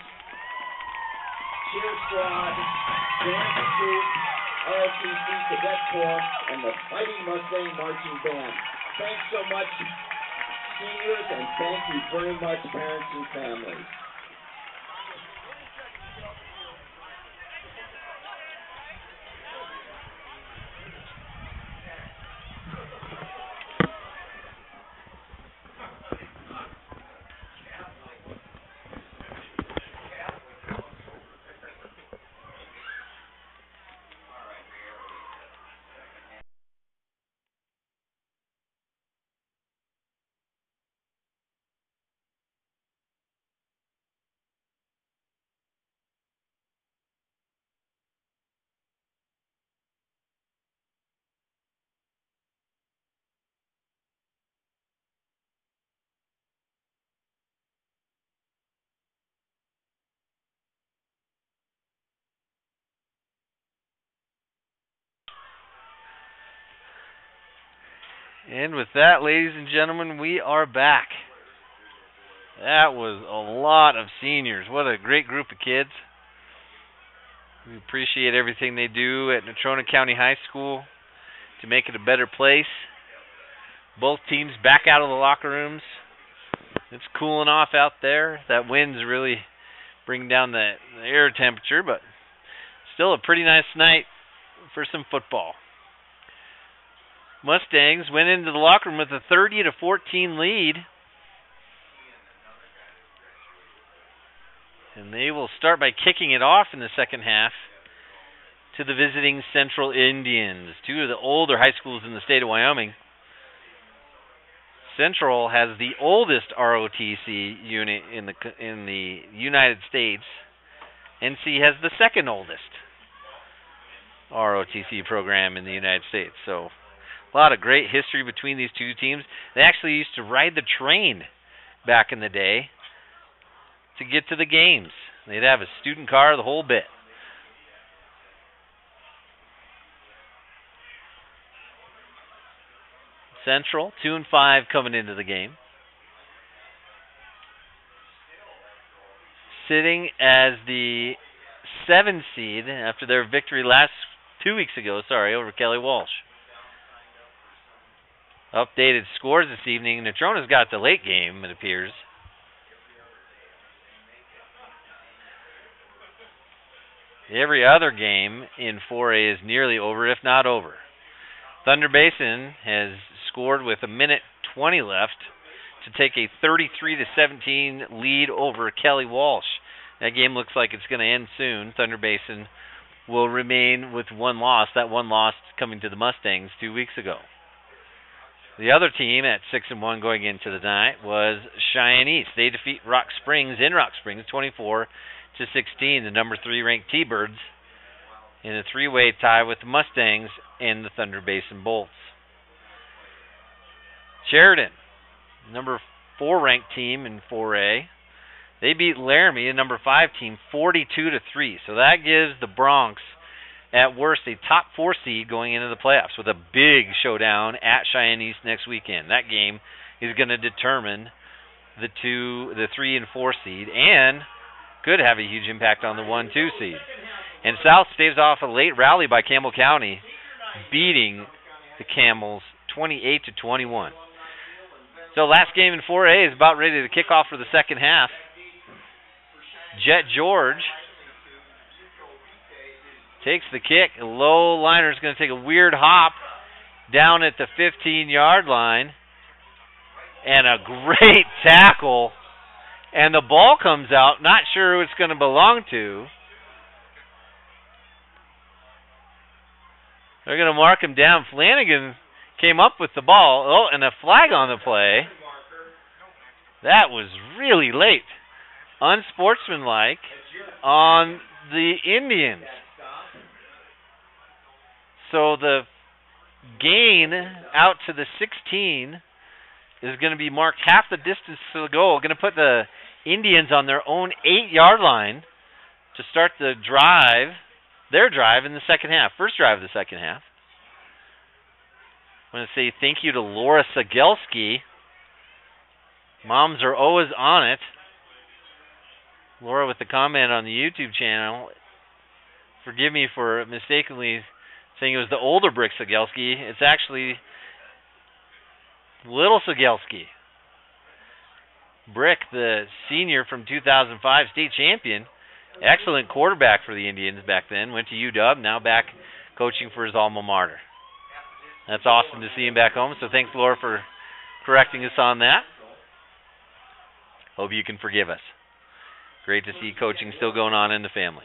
[SPEAKER 2] cheer squad, dance troop, ROTC Cadet Corps, and the Fighting Mustang Marching Band. Thanks so much, seniors, and thank you very much, parents and families.
[SPEAKER 1] And with that, ladies and gentlemen, we are back. That was a lot of seniors. What a great group of kids. We appreciate everything they do at Natrona County High School to make it a better place. Both teams back out of the locker rooms. It's cooling off out there. That wind's really bringing down the air temperature, but still a pretty nice night for some football. Mustangs went into the locker room with a 30-14 lead. And they will start by kicking it off in the second half to the visiting Central Indians, two of the older high schools in the state of Wyoming. Central has the oldest ROTC unit in the United States. NC has the second oldest ROTC program in the United States. So a lot of great history between these two teams. They actually used to ride the train back in the day to get to the games. They'd have a student car, the whole bit. Central, 2-5 coming into the game. Sitting as the 7 seed after their victory 2 weeks ago, over Kelly Walsh. Updated scores this evening. Natrona's got the late game, it appears. Every other game in 4A is nearly over, if not over. Thunder Basin has scored with a minute 20 left to take a 33-17 lead over Kelly Walsh. That game looks like it's going to end soon. Thunder Basin will remain with one loss. That one loss coming to the Mustangs 2 weeks ago. The other team at 6-1 going into the night was Cheyenne East. They defeat Rock Springs in Rock Springs 24-16, the number 3 ranked T-Birds, in a 3-way tie with the Mustangs and the Thunder Basin Bolts. Sheridan, number 4 ranked team in 4A, they beat Laramie, a number 5 team, 42-3. So that gives the Broncs, at worst, a top 4 seed going into the playoffs with a big showdown at Cheyenne East next weekend. That game is going to determine the 3 and 4 seed, and could have a huge impact on the 1-2 seed. And South staves off a late rally by Campbell County, beating the Camels 28-21. So last game in 4A is about ready to kick off for the second half. Jet George takes the kick. A low liner is going to take a weird hop down at the 15-yard line. And a great tackle. And the ball comes out. Not sure who it's going to belong to. They're going to mark him down. Flanagan came up with the ball. Oh, and a flag on the play. That was really late. Unsportsmanlike on the Indians. So the gain out to the 16 is going to be marked half the distance to the goal. Going to put the Indians on their own 8-yard line to start the drive, their drive in the second half. First drive of the second half. I want to say thank you to Laura Sagelski. Moms are always on it. Laura with the comment on the YouTube channel. Forgive me for mistakenly saying it was the older Brick Sagelski. It's actually little Sagelski. Brick, the senior from 2005 state champion. Excellent quarterback for the Indians back then. Went to UW, now back coaching for his alma mater. That's awesome to see him back home. So thanks, Laura, for correcting us on that. Hope you can forgive us. Great to see coaching still going on in the family.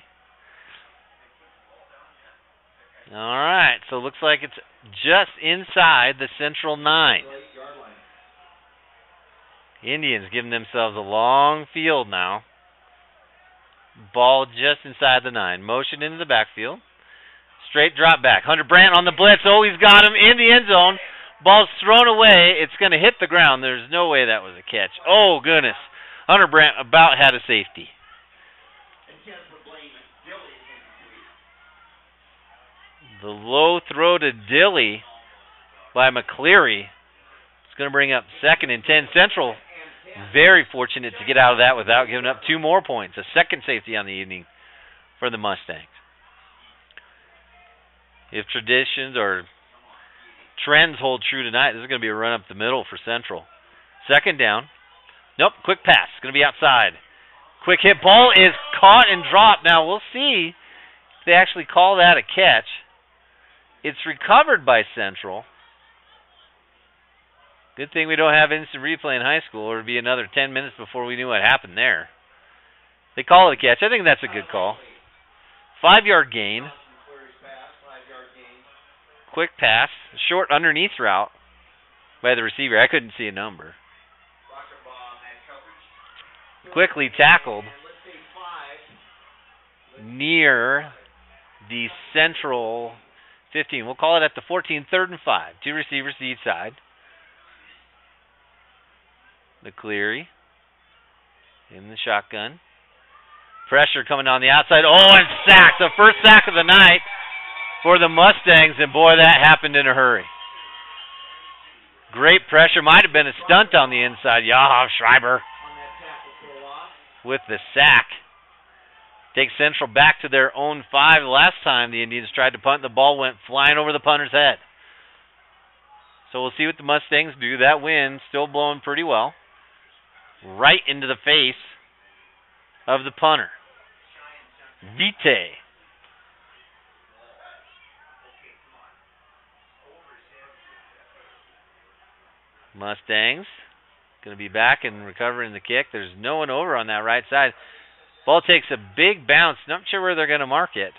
[SPEAKER 1] All right, so it looks like it's just inside the Central 9. Indians giving themselves a long field now. Ball just inside the 9. Motion into the backfield. Straight drop back. Hunter Brandt on the blitz. Oh, he's got him in the end zone. Ball's thrown away. It's going to hit the ground. There's no way that was a catch. Oh, goodness. Hunter Brandt about had a safety. The low throw to Dilly by McCleary. It's going to bring up 2nd and 10. Central very fortunate to get out of that without giving up 2 more points. A second safety on the evening for the Mustangs. If traditions or trends hold true tonight, this is going to be a run up the middle for Central. 2nd down. Nope, quick pass. It's going to be outside. Quick hit. Ball is caught and dropped. Now, we'll see if they actually call that a catch. It's recovered by Central. Good thing we don't have instant replay in high school, or it would be another 10 minutes before we knew what happened there. They call it a catch. I think that's a good call. 5-yard gain. Quick pass. Short underneath route by the receiver. I couldn't see a number. Quickly tackled near the Central 15. We'll call it at the 14, 3rd and 5. 2 receivers to each side. McCleary in the shotgun. Pressure coming on the outside. Oh, and sacked. The first sack of the night for the Mustangs, and boy, that happened in a hurry. Great pressure. Might have been a stunt on the inside. Yahav Schreiber with the sack. Takes Central back to their own 5. Last time the Indians tried to punt, the ball went flying over the punter's head. So we'll see what the Mustangs do. That wind still blowing pretty well. Right into the face of the punter. Vite. Mustangs going to be back and recovering the kick. There's no one over on that right side. Ball takes a big bounce. Not sure where they're going to mark it.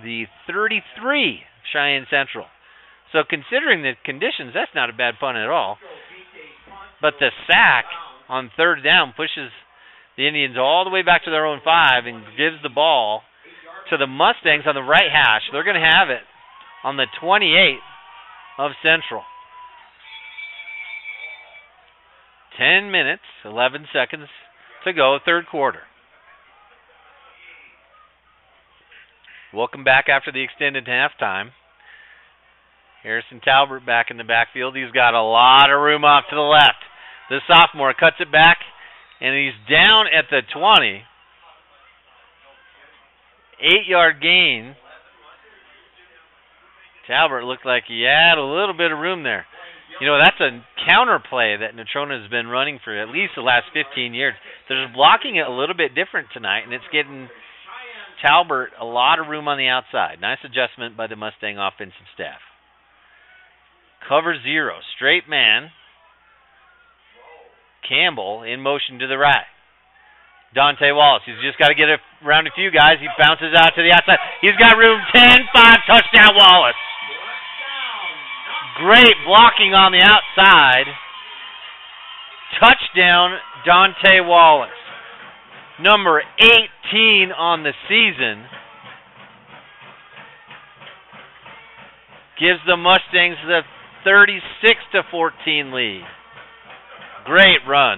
[SPEAKER 1] The 33, Cheyenne Central. So considering the conditions, that's not a bad punt at all. But the sack on third down pushes the Indians all the way back to their own 5 and gives the ball to the Mustangs on the right hash. They're going to have it on the 28 of Central. 10 minutes, 11 seconds to go, third quarter. Welcome back after the extended halftime. Harrison Talbert back in the backfield. He's got a lot of room off to the left. The sophomore cuts it back, and he's down at the 20. 8-yard gain. Talbert looked like he had a little bit of room there. You know, that's a counter play that Natrona has been running for at least the last 15 years. They're just blocking it a little bit different tonight, and it's getting Talbert a lot of room on the outside. Nice adjustment by the Mustang offensive staff. Cover 0, straight man. Campbell in motion to the right. Dante Wallace, he's just got to get around a few guys. He bounces out to the outside. He's got room, 10-5, touchdown Wallace. Great blocking on the outside. Touchdown Dante Wallace. Number 18 on the season. Gives the Mustangs the 36-14 lead. Great run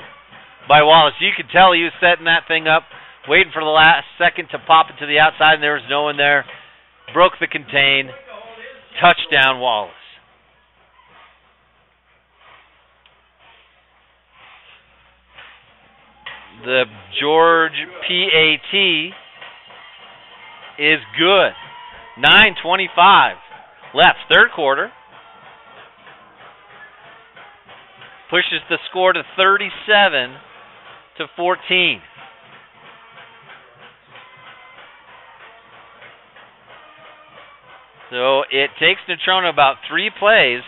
[SPEAKER 1] by Wallace. You could tell he was setting that thing up, waiting for the last second to pop it to the outside, and there was no one there. Broke the contain. Touchdown Wallace. The George PAT is good. 9:25 left, third quarter. Pushes the score to 37-14. So it takes Natrona about 3 plays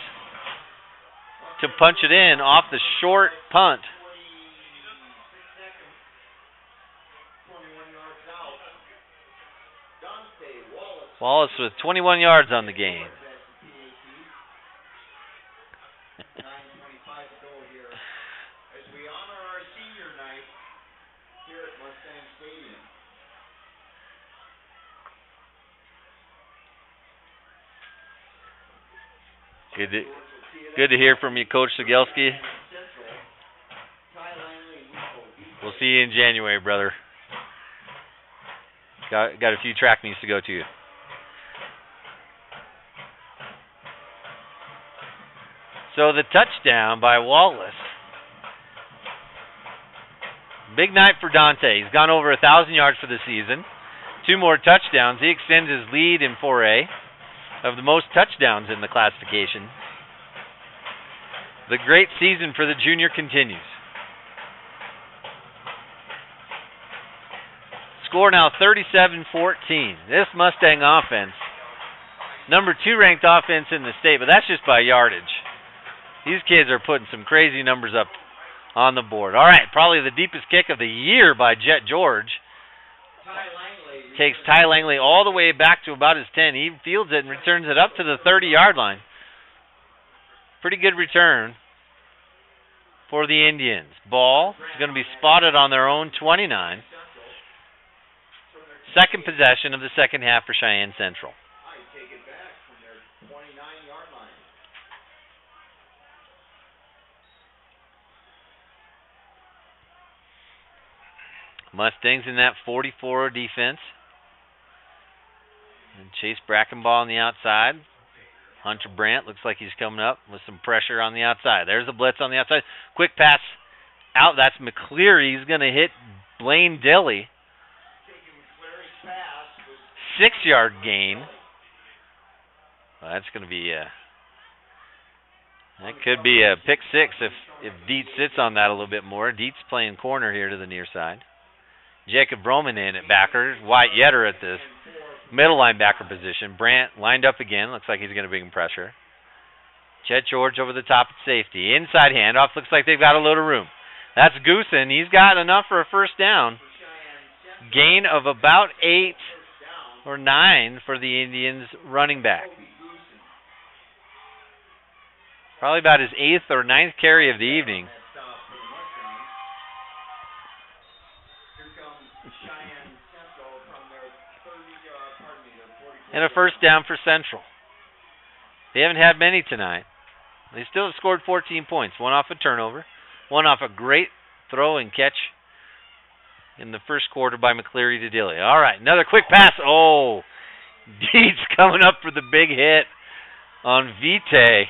[SPEAKER 1] to punch it in off the short punt. Wallace with 21 yards on the game.
[SPEAKER 2] 9:25 to go here as we honor our senior night here at Mustang Stadium.
[SPEAKER 1] Good to hear from you, Coach Sigelski. We'll see you in January, brother. Got a few track meets to go to. So the touchdown by Wallace. Big night for Dante. He's gone over 1,000 yards for the season. 2 more touchdowns. He extends his lead in 4A of the most touchdowns in the classification. The great season for the junior continues. Score now 37-14. This Mustang offense, number 2 ranked offense in the state, but that's just by yardage. These kids are putting some crazy numbers up on the board. All right, probably the deepest kick of the year by Jet George. Takes Ty Langley all the way back to about his 10. He fields it and returns it up to the 30-yard line. Pretty good return for the Indians. Ball is going to be spotted on their own 29. Second possession of the second half for Cheyenne Central.
[SPEAKER 2] Take it back from their 29-yard line.
[SPEAKER 1] Mustangs in that 44 defense. And Chase Brackenbaugh on the outside. Hunter Brandt looks like he's coming up with some pressure on the outside. There's a blitz on the outside. Quick pass out. That's McCleary. He's going to hit Blaine Dilly. 6-yard gain. Well, that's going to be that could be a pick 6 if Dietz sits on that a little bit more. Dietz playing corner here to the near side. Jacob Broman in at backer. Wyatt Yetter at the middle linebacker position. Brandt lined up again. Looks like he's going to bring pressure. Chet George over the top at safety. Inside handoff. Looks like they've got a load of room. That's Goosen. He's got enough for a first down. Gain of about 8 or 9 for the Indians running back. Probably about his 8th or 9th carry of the evening. And a first down for Central. They haven't had many tonight. They still have scored 14 points. One off a turnover. One off a great throw and catch in the first quarter by McCleary to Dilly. All right, another quick pass. Oh, Dietz coming up for the big hit on Vitae.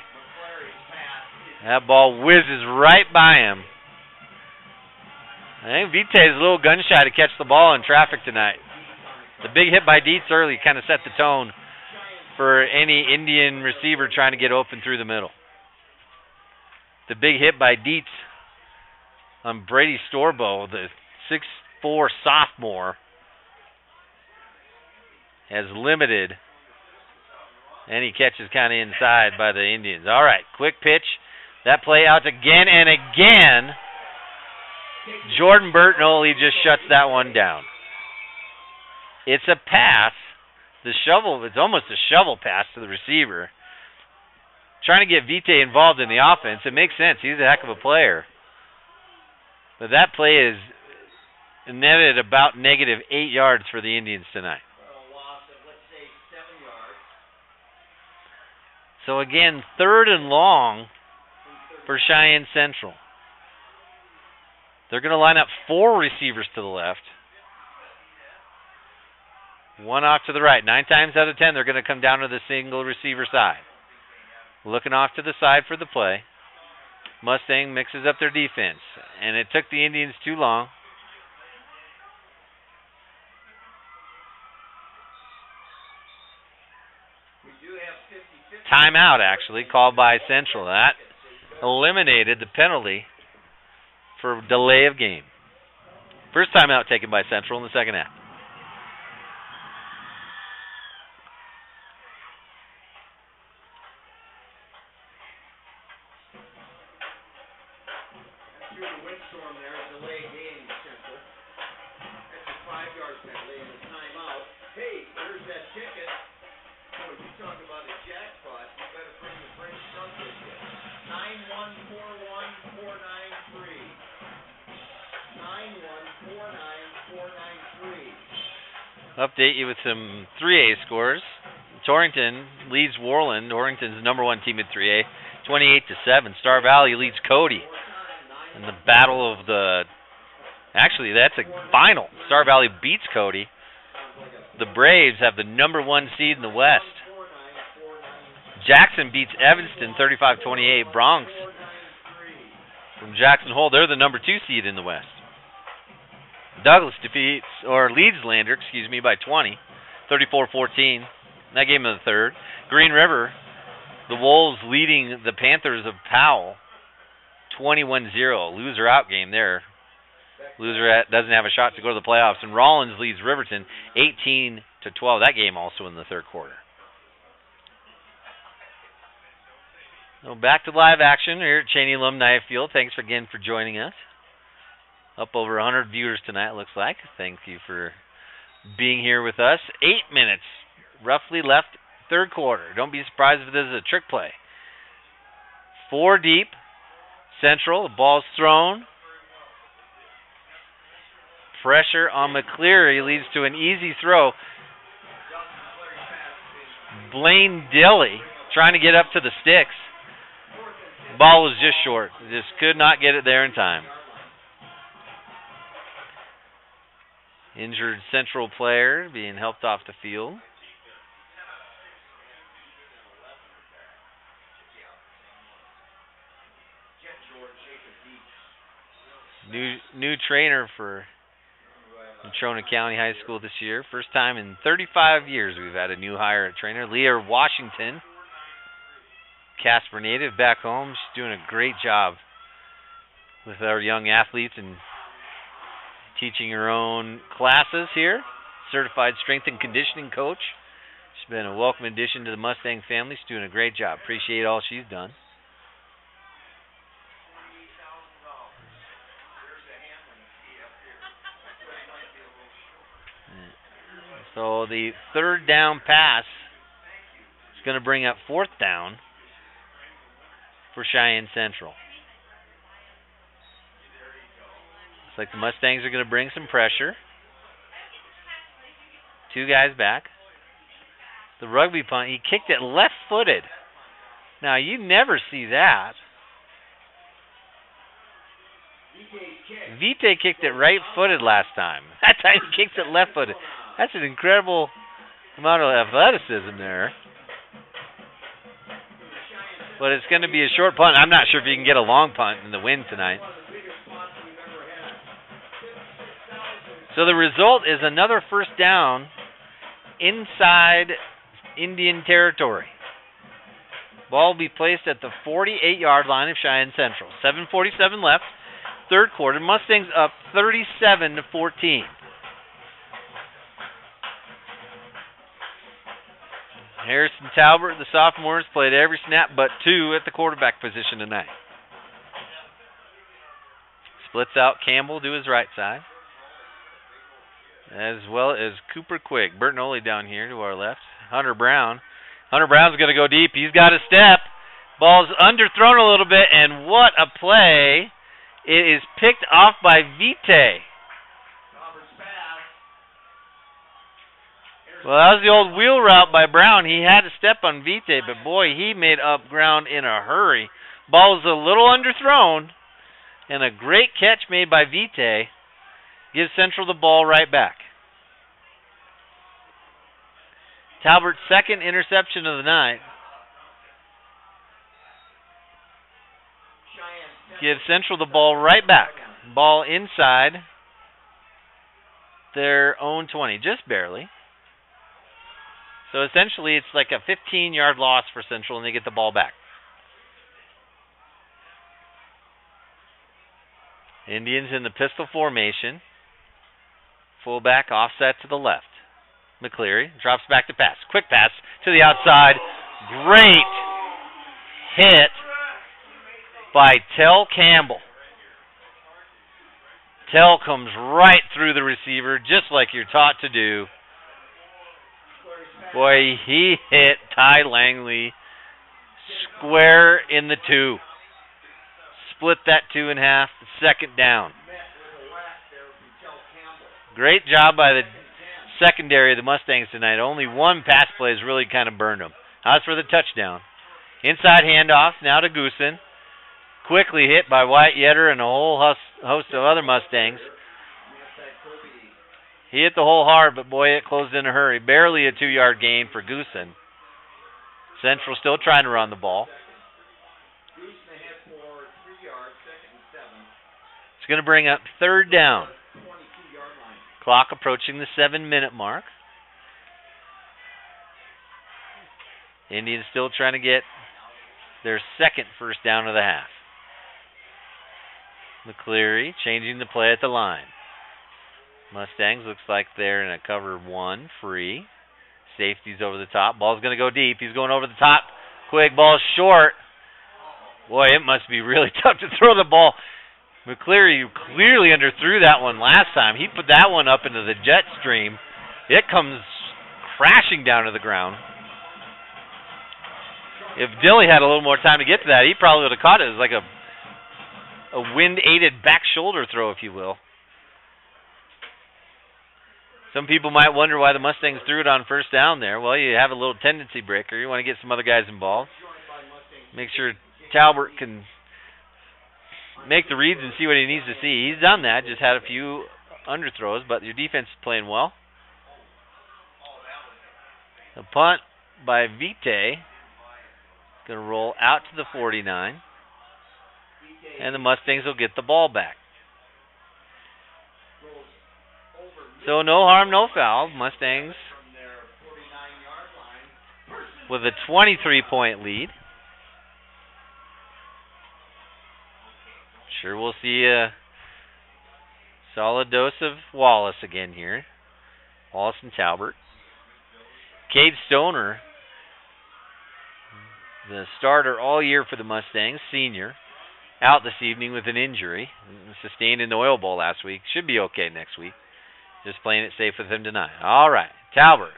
[SPEAKER 1] That ball whizzes right by him. I think Vitae is a little gun shy to catch the ball in traffic tonight. The big hit by Dietz early kind of set the tone for any Indian receiver trying to get open through the middle. The big hit by Dietz on Brady Storbo, the 6'4" sophomore, has limited any catches kind of inside by the Indians. All right, quick pitch. That play out again and again. Jordan Bertinoli just shuts that one down. It's a pass. It's almost a shovel pass to the receiver. Trying to get Vitae involved in the offense. It makes sense. He's a heck of a player. But that play is netted about negative 8 yards for the Indians tonight. So again, 3rd and long for Cheyenne Central. They're going to line up 4 receivers to the left. 1 off to the right. 9 times out of 10, they're going to come down to the single receiver side. Looking off to the side for the play. Mustang mixes up their defense. And it took the Indians too long. Timeout, actually, called by Central. That eliminated the penalty for delay of game. First timeout taken by Central in the second half.
[SPEAKER 2] Through the windstorm there, delay game, Central. That's a 5-yard penalty and a timeout. Hey, there's that ticket. Oh, you talk about a jackpot. You better bring the French stuff with you. 9141493. 9149493.
[SPEAKER 1] Update you with some 3A scores. Torrington leads Worland. Torrington's number 1 team in 3A, 28-7. Star Valley leads Cody in the battle of the... Actually, that's a final. Star Valley beats Cody. The Braves have the number 1 seed in the West. Jackson beats Evanston 35-28. Bronx from Jackson Hole, they're the number 2 seed in the West. Douglas leads Lander, by 20, 34-14. That game in the third. Green River, the Wolves leading the Panthers of Powell, 21-0. Loser out game there. Loser doesn't have a shot to go to the playoffs. And Rollins leads Riverton 18-12. That game also in the third quarter. So back to live action here at Cheney Alumni Field. Thanks again for joining us. Up over 100 viewers tonight, looks like. Thank you for being here with us. 8 minutes roughly left, third quarter. Don't be surprised if this is a trick play. 4 deep. Central, the ball's thrown. Pressure on McCleary leads to an easy throw. Blaine Dilly trying to get up to the sticks. Ball was just short. Just could not get it there in time. Injured Central player being helped off the field. New trainer for Natrona County High School this year. First time in 35 years we've had a new hire at trainer. Leah Washington, Casper native, back home. She's doing a great job with our young athletes and teaching her own classes here. Certified strength and conditioning coach. She's been a welcome addition to the Mustang family. She's doing a great job. Appreciate all she's done. So the third down pass is going to bring up fourth down for Cheyenne Central. Looks like the Mustangs are going to bring some pressure. 2 guys back. The rugby punt, he kicked it left-footed. Now, you never see that. Vite kicked it right-footed last time. That time he kicked it left-footed. That's an incredible amount of athleticism there. But it's going to be a short punt. I'm not sure if you can get a long punt in the wind tonight. So the result is another first down inside Indian territory. Ball will be placed at the 48-yard line of Cheyenne Central. 7:47 left, third quarter. Mustangs up 37-14. Harrison Talbert, the sophomores, played every snap but 2 at the quarterback position tonight. Splits out Campbell to his right side, as well as Cooper Quigg. Burton Oley down here to our left. Hunter Brown. Hunter Brown's going to go deep. He's got a step. Ball's underthrown a little bit, and what a play. It is picked off by Vite. Well, that was the old wheel route by Brown. He had to step on Vite, but boy, he made up ground in a hurry. Ball was a little underthrown, and a great catch made by Vite. Gives Central the ball right back. Talbert's second interception of the night. Gives Central the ball right back. Ball inside their own 20, just barely. So essentially it's like a 15-yard loss for Central, and they get the ball back. Indians in the pistol formation. Fullback offset to the left. McCleary drops back to pass. Quick pass to the outside. Great hit by Tell Campbell. Tell comes right through the receiver, just like you're taught to do. Boy, he hit Ty Langley square in the 2. Split that 2 in half, second down. Great job by the secondary of the Mustangs tonight. Only one pass play has really kind of burned them. As for the touchdown. Inside handoff now to Goosen. Quickly hit by Wyatt Yetter and a whole host of other Mustangs. He hit the hole hard, but boy, it closed in a hurry. Barely a 2-yard gain for Goosen. Central still trying to run the ball. It's going to bring up third down. Clock approaching the 7-minute mark. Indians still trying to get their second first down of the half. McCleary changing the play at the line. Mustangs looks like they're in a cover 1 free. Safety's over the top. Ball's going to go deep. He's going over the top. Quick ball short. Boy, it must be really tough to throw the ball. McCleary clearly underthrew that one last time. He put that one up into the jet stream. It comes crashing down to the ground. If Dilly had a little more time to get to that, he probably would have caught it. It was like a wind-aided back shoulder throw, if you will. Some people might wonder why the Mustangs threw it on first down there. Well, you have a little tendency breaker. You want to get some other guys involved. Make sure Talbert can make the reads and see what he needs to see. He's done that, just had a few underthrows, but your defense is playing well. The punt by Vite. Going to roll out to the 49. And the Mustangs will get the ball back. So no harm, no foul. Mustangs with a 23-point lead. Sure we'll see a solid dose of Wallace again here. Wallace and Talbert. Cade Stoner, the starter all year for the Mustangs, senior, out this evening with an injury. Sustained in the Oil Bowl last week. Should be okay next week. Just playing it safe with him tonight. All right. Talbert.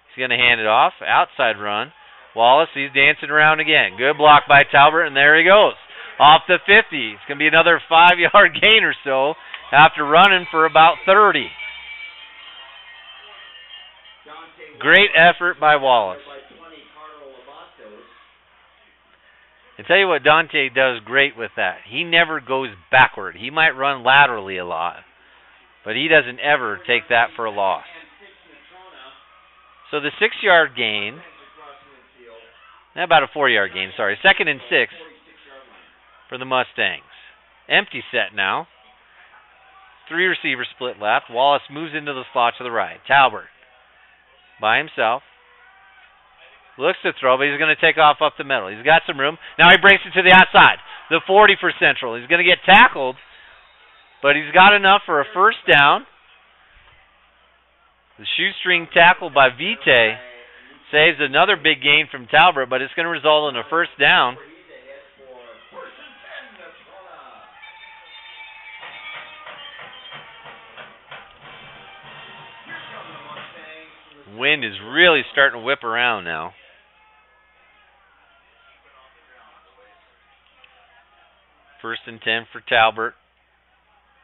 [SPEAKER 1] He's going to hand it off. Outside run. Wallace, he's dancing around again. Good block by Talbert, and there he goes. Off the 50. It's going to be another 5-yard gain or so after running for about 30. Great effort by Wallace. I tell you what Dante does great with that. He never goes backward. He might run laterally a lot, but he doesn't ever take that for a loss. So the 6-yard gain, about a 4-yard gain, sorry. 2nd and 6 for the Mustangs. Empty set now. 3 receiver split left. Wallace moves into the slot to the right. Talbert by himself. Looks to throw, but he's going to take off up the middle. He's got some room. Now he breaks it to the outside. The 40 for Central. He's going to get tackled, but he's got enough for a first down. The shoestring tackle by Vite saves another big gain from Talbot, but it's going to result in a first down. Wind is really starting to whip around now. First and 10 for Talbot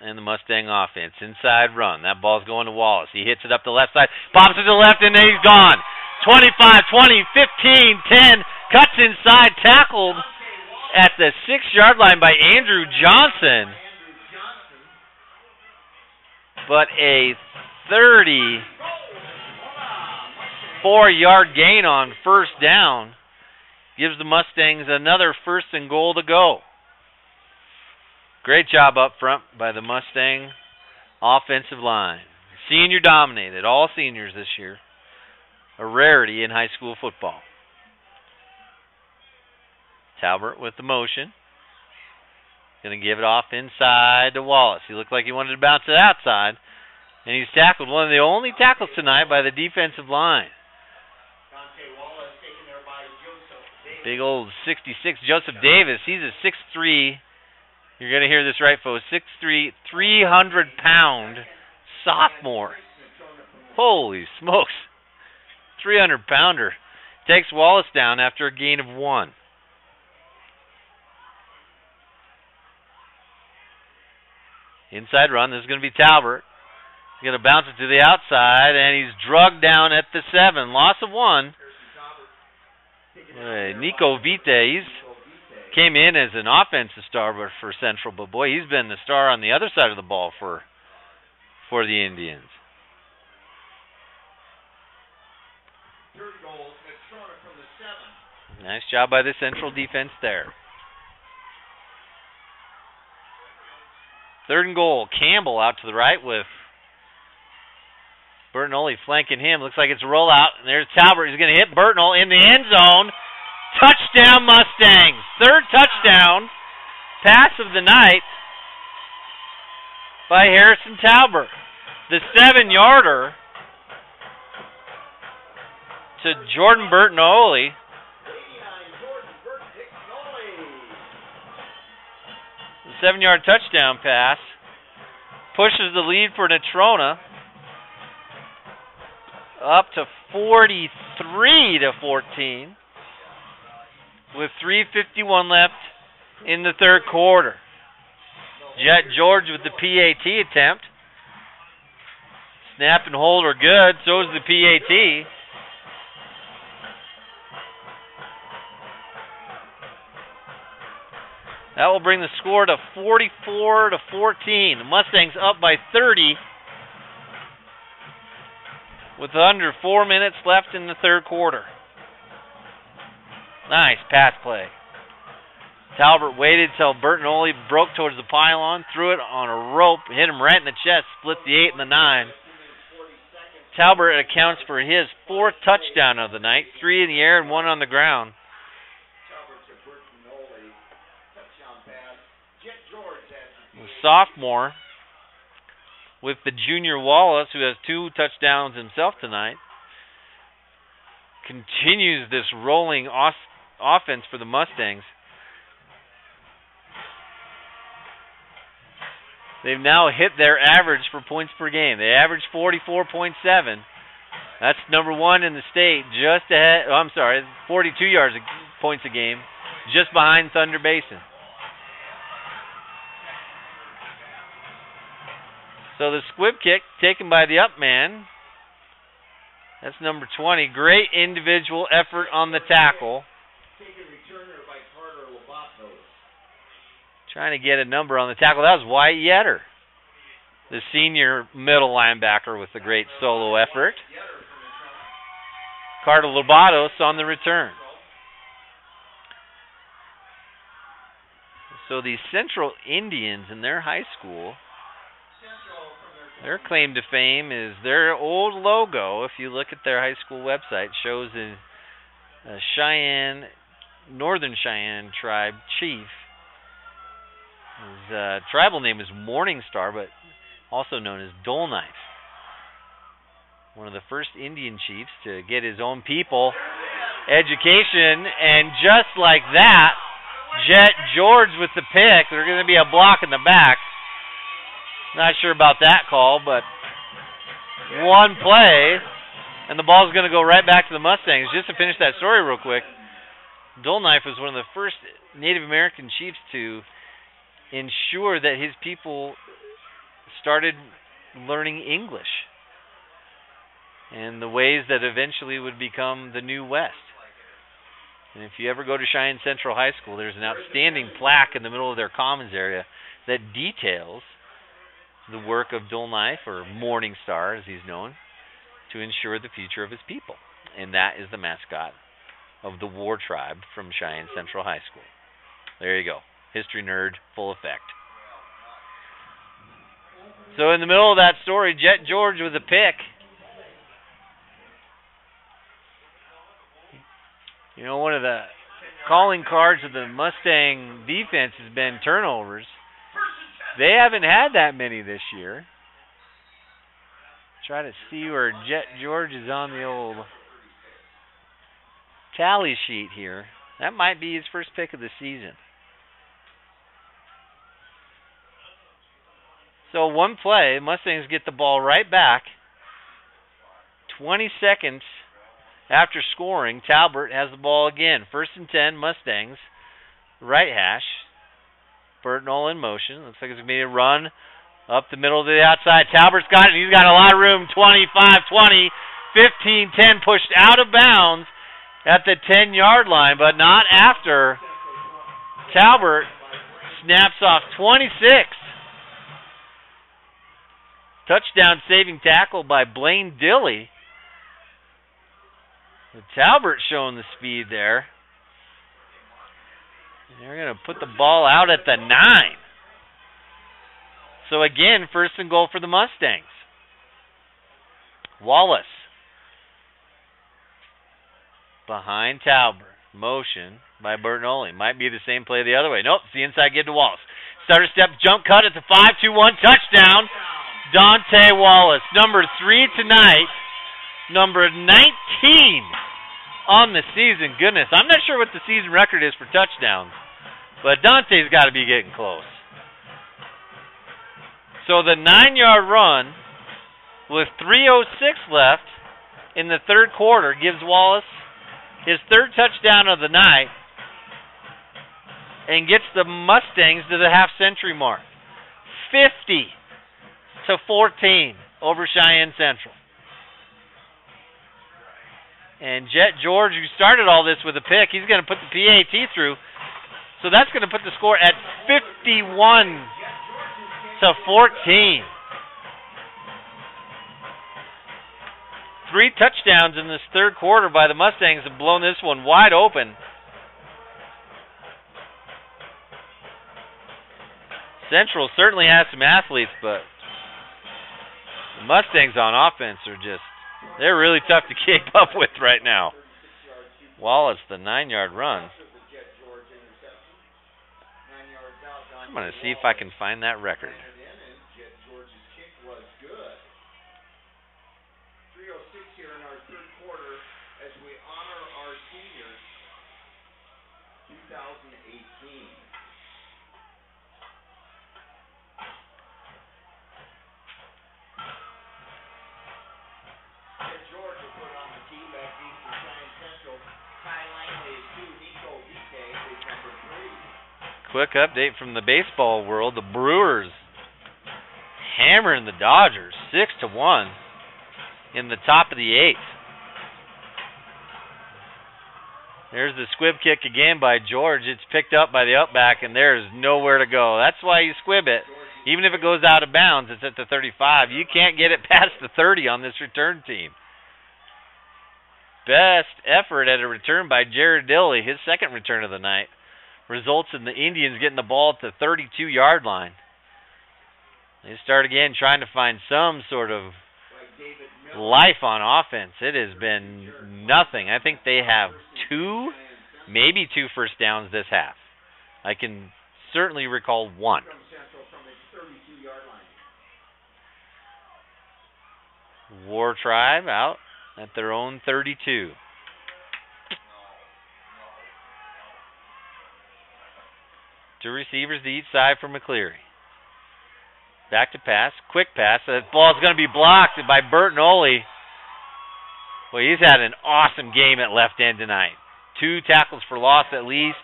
[SPEAKER 1] and the Mustang offense. Inside run. That ball's going to Wallace. He hits it up the left side. Pops it to the left, and then he's gone. 25, 20, 15, 10. Cuts inside. Tackled at the 6-yard line by Andrew Johnson. But a 34-yard gain on first down gives the Mustangs another 1st and goal to go. Great job up front by the Mustang offensive line. Senior dominated, all seniors this year. A rarity in high school football. Talbot with the motion. Going to give it off inside to Wallace. He looked like he wanted to bounce it outside. And he's tackled. One of the only tackles tonight by the defensive line. Big old 66 Joseph Davis. He's a 6'3". You're going to hear this right, folks. 6'3", 300-pound sophomore. Holy smokes. 300-pounder. Takes Wallace down after a gain of 1. Inside run. This is going to be Talbot. He's going to bounce it to the outside, and he's drugged down at the 7. Loss of 1. Nico Vite, came in as an offensive star for Central, but boy, he's been the star on the other side of the ball for the Indians. Nice job by the Central defense there. 3rd and goal. Campbell out to the right with Bertinoli flanking him. Looks like it's a rollout, and there's Talbot. He's going to hit Bertinoli in the end zone. Touchdown Mustangs. 3rd touchdown pass of the night by Harrison Talbot. The 7-yarder to Jordan Bertinoli. The 7-yard touchdown pass pushes the lead for Natrona up to 43-14. With 3:51 left in the 3rd quarter. Jet George with the PAT attempt. Snap and hold are good. So is the PAT. That will bring the score to 44-14. The Mustangs up by 30 with under 4 minutes left in the 3rd quarter. Nice pass play. Talbot waited till Bertinoli broke towards the pylon, threw it on a rope, hit him right in the chest, split the 8 and the 9. Talbot accounts for his 4th touchdown of the night, 3 in the air and 1 on the ground. The sophomore with the junior Wallace, who has 2 touchdowns himself tonight, continues this rolling offense for the Mustangs. They've now hit their average for points per game. They average 44.7. That's number 1 in the state, just ahead. Oh, I'm sorry, 42 points a game, just behind Thunder Basin. So the squib kick taken by the up man. That's number 20. Great individual effort on the tackle. Trying to get a number on the tackle. That was Wyatt Yetter, the senior middle linebacker, with a great solo effort. Carter Lobatos on the return. So the Central Indians in their high school, their claim to fame is their old logo. If you look at their high school website, shows a Cheyenne, Northern Cheyenne tribe chief. His tribal name is Morningstar, but also known as Dull Knife. One of the first Indian chiefs to get his own people education, and just like that, Jet George with the pick. There's going to be a block in the back. Not sure about that call, but one play, and the ball's going to go right back to the Mustangs. Just to finish that story real quick, Dull Knife was one of the first Native American chiefs to ensure that his people started learning English and the ways that eventually would become the New West. And if you ever go to Cheyenne Central High School, there's an outstanding plaque in the middle of their commons area that details the work of Dull Knife, or Morningstar as he's known, to ensure the future of his people. And that is the mascot of the War Tribe from Cheyenne Central High School. There you go. History nerd, full effect. So in the middle of that story, Jet George with a pick. You know, one of the calling cards of the Mustang defense has been turnovers. They haven't had that many this year. Try to see where Jet George is on the old tally sheet here. That might be his first pick of the season. So one play, Mustangs get the ball right back. 20 seconds after scoring, Talbert has the ball again. 1st and 10, Mustangs. Right hash. Burtnell in motion. Looks like it's going to be a run up the middle to the outside. Talbert's got it. He's got a lot of room. 25-20, 15-10, pushed out of bounds at the 10-yard line, but not after Talbert snaps off 26. Touchdown saving tackle by Blaine Dilly. Talbert showing the speed there. And they're going to put the ball out at the 9. So again, 1st and goal for the Mustangs. Wallace. Behind Talbert. Motion by Bertinoli. Might be the same play the other way. Nope, it's the inside give to Wallace. Starter step, jump cut at the 5-2-1. Touchdown. Dante Wallace, number 3 tonight, number 19 on the season. Goodness, I'm not sure what the season record is for touchdowns, but Dante's got to be getting close. So the 9-yard run with 3:06 left in the third quarter gives Wallace his 3rd touchdown of the night and gets the Mustangs to the half-century mark. 50-14 over Cheyenne Central. And Jet George, who started all this with a pick, he's going to put the PAT through. So that's going to put the score at 51-14. 3 touchdowns in this third quarter by the Mustangs have blown this one wide open. Central certainly has some athletes, but the Mustangs on offense are they're really tough to keep up with right now. Wallace, the 9-yard run. I'm going to see if I can find that record. Quick update from the baseball world. The Brewers hammering the Dodgers 6-1 in the top of the 8th. There's the squib kick again by George. It's picked up by the upback, and there's nowhere to go. That's why you squib it. Even if it goes out of bounds, it's at the 35. You can't get it past the 30 on this return team. Best effort at a return by Jared Dilley, his second return of the night, results in the Indians getting the ball at the 32-yard line. They start again trying to find some sort of life on offense. It has been nothing. I think they have maybe two first downs this half. I can certainly recall one. War Tribe out at their own 32. Two receivers to each side for McCleary. Back to pass. Quick pass. That ball's going to be blocked by Burton Ole. Well, he's had an awesome game at left end tonight. 2 tackles for loss at least.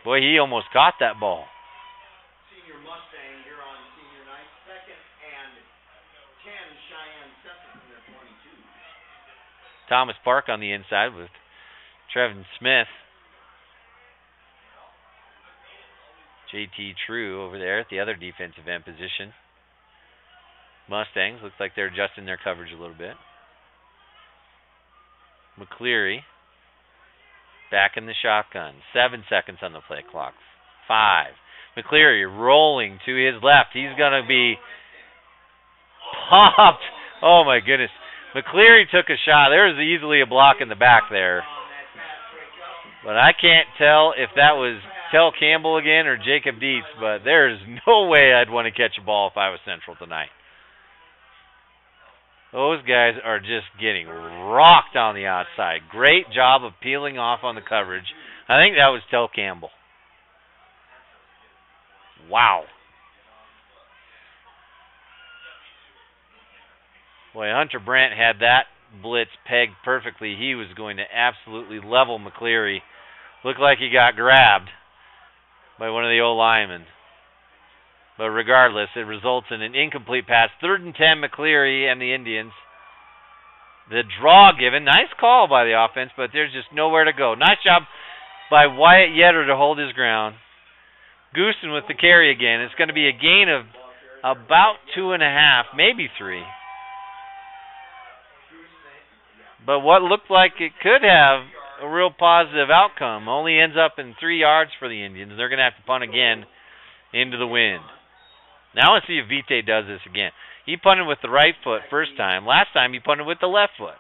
[SPEAKER 1] Boy, he almost caught that ball.
[SPEAKER 2] Senior Mustang here on senior night. 2nd and 10, Cheyenne Central from their 22.
[SPEAKER 1] Thomas Park on the inside with Trevin Smith. JT True over there at the other defensive end position. Mustangs looks like they're adjusting their coverage a little bit. McCleary back in the shotgun. 7 seconds on the play clock. 5. McCleary rolling to his left. He's going to be popped. Oh, my goodness. McCleary took a shot. There was easily a block in the back there. But I can't tell if that was Tel Campbell again or Jacob Dietz, but there's no way I'd want to catch a ball if I was Central tonight. Those guys are just getting rocked on the outside. Great job of peeling off on the coverage. I think that was Tel Campbell. Wow. Boy, Hunter Brandt had that blitz pegged perfectly. He was going to absolutely level McCleary. Looked like he got grabbed by one of the O-linemen. But regardless, it results in an incomplete pass. 3rd and 10, McCleary and the Indians. The draw given. Nice call by the offense, but there's just nowhere to go. Nice job by Wyatt Yetter to hold his ground. Goosen with the carry again. It's going to be a gain of about 2.5, maybe 3. But what looked like it could have a real positive outcome only ends up in 3 yards for the Indians. They're going to have to punt again into the wind. Now let's see if Vitae does this again. He punted with the right foot first time. Last time he punted with the left foot.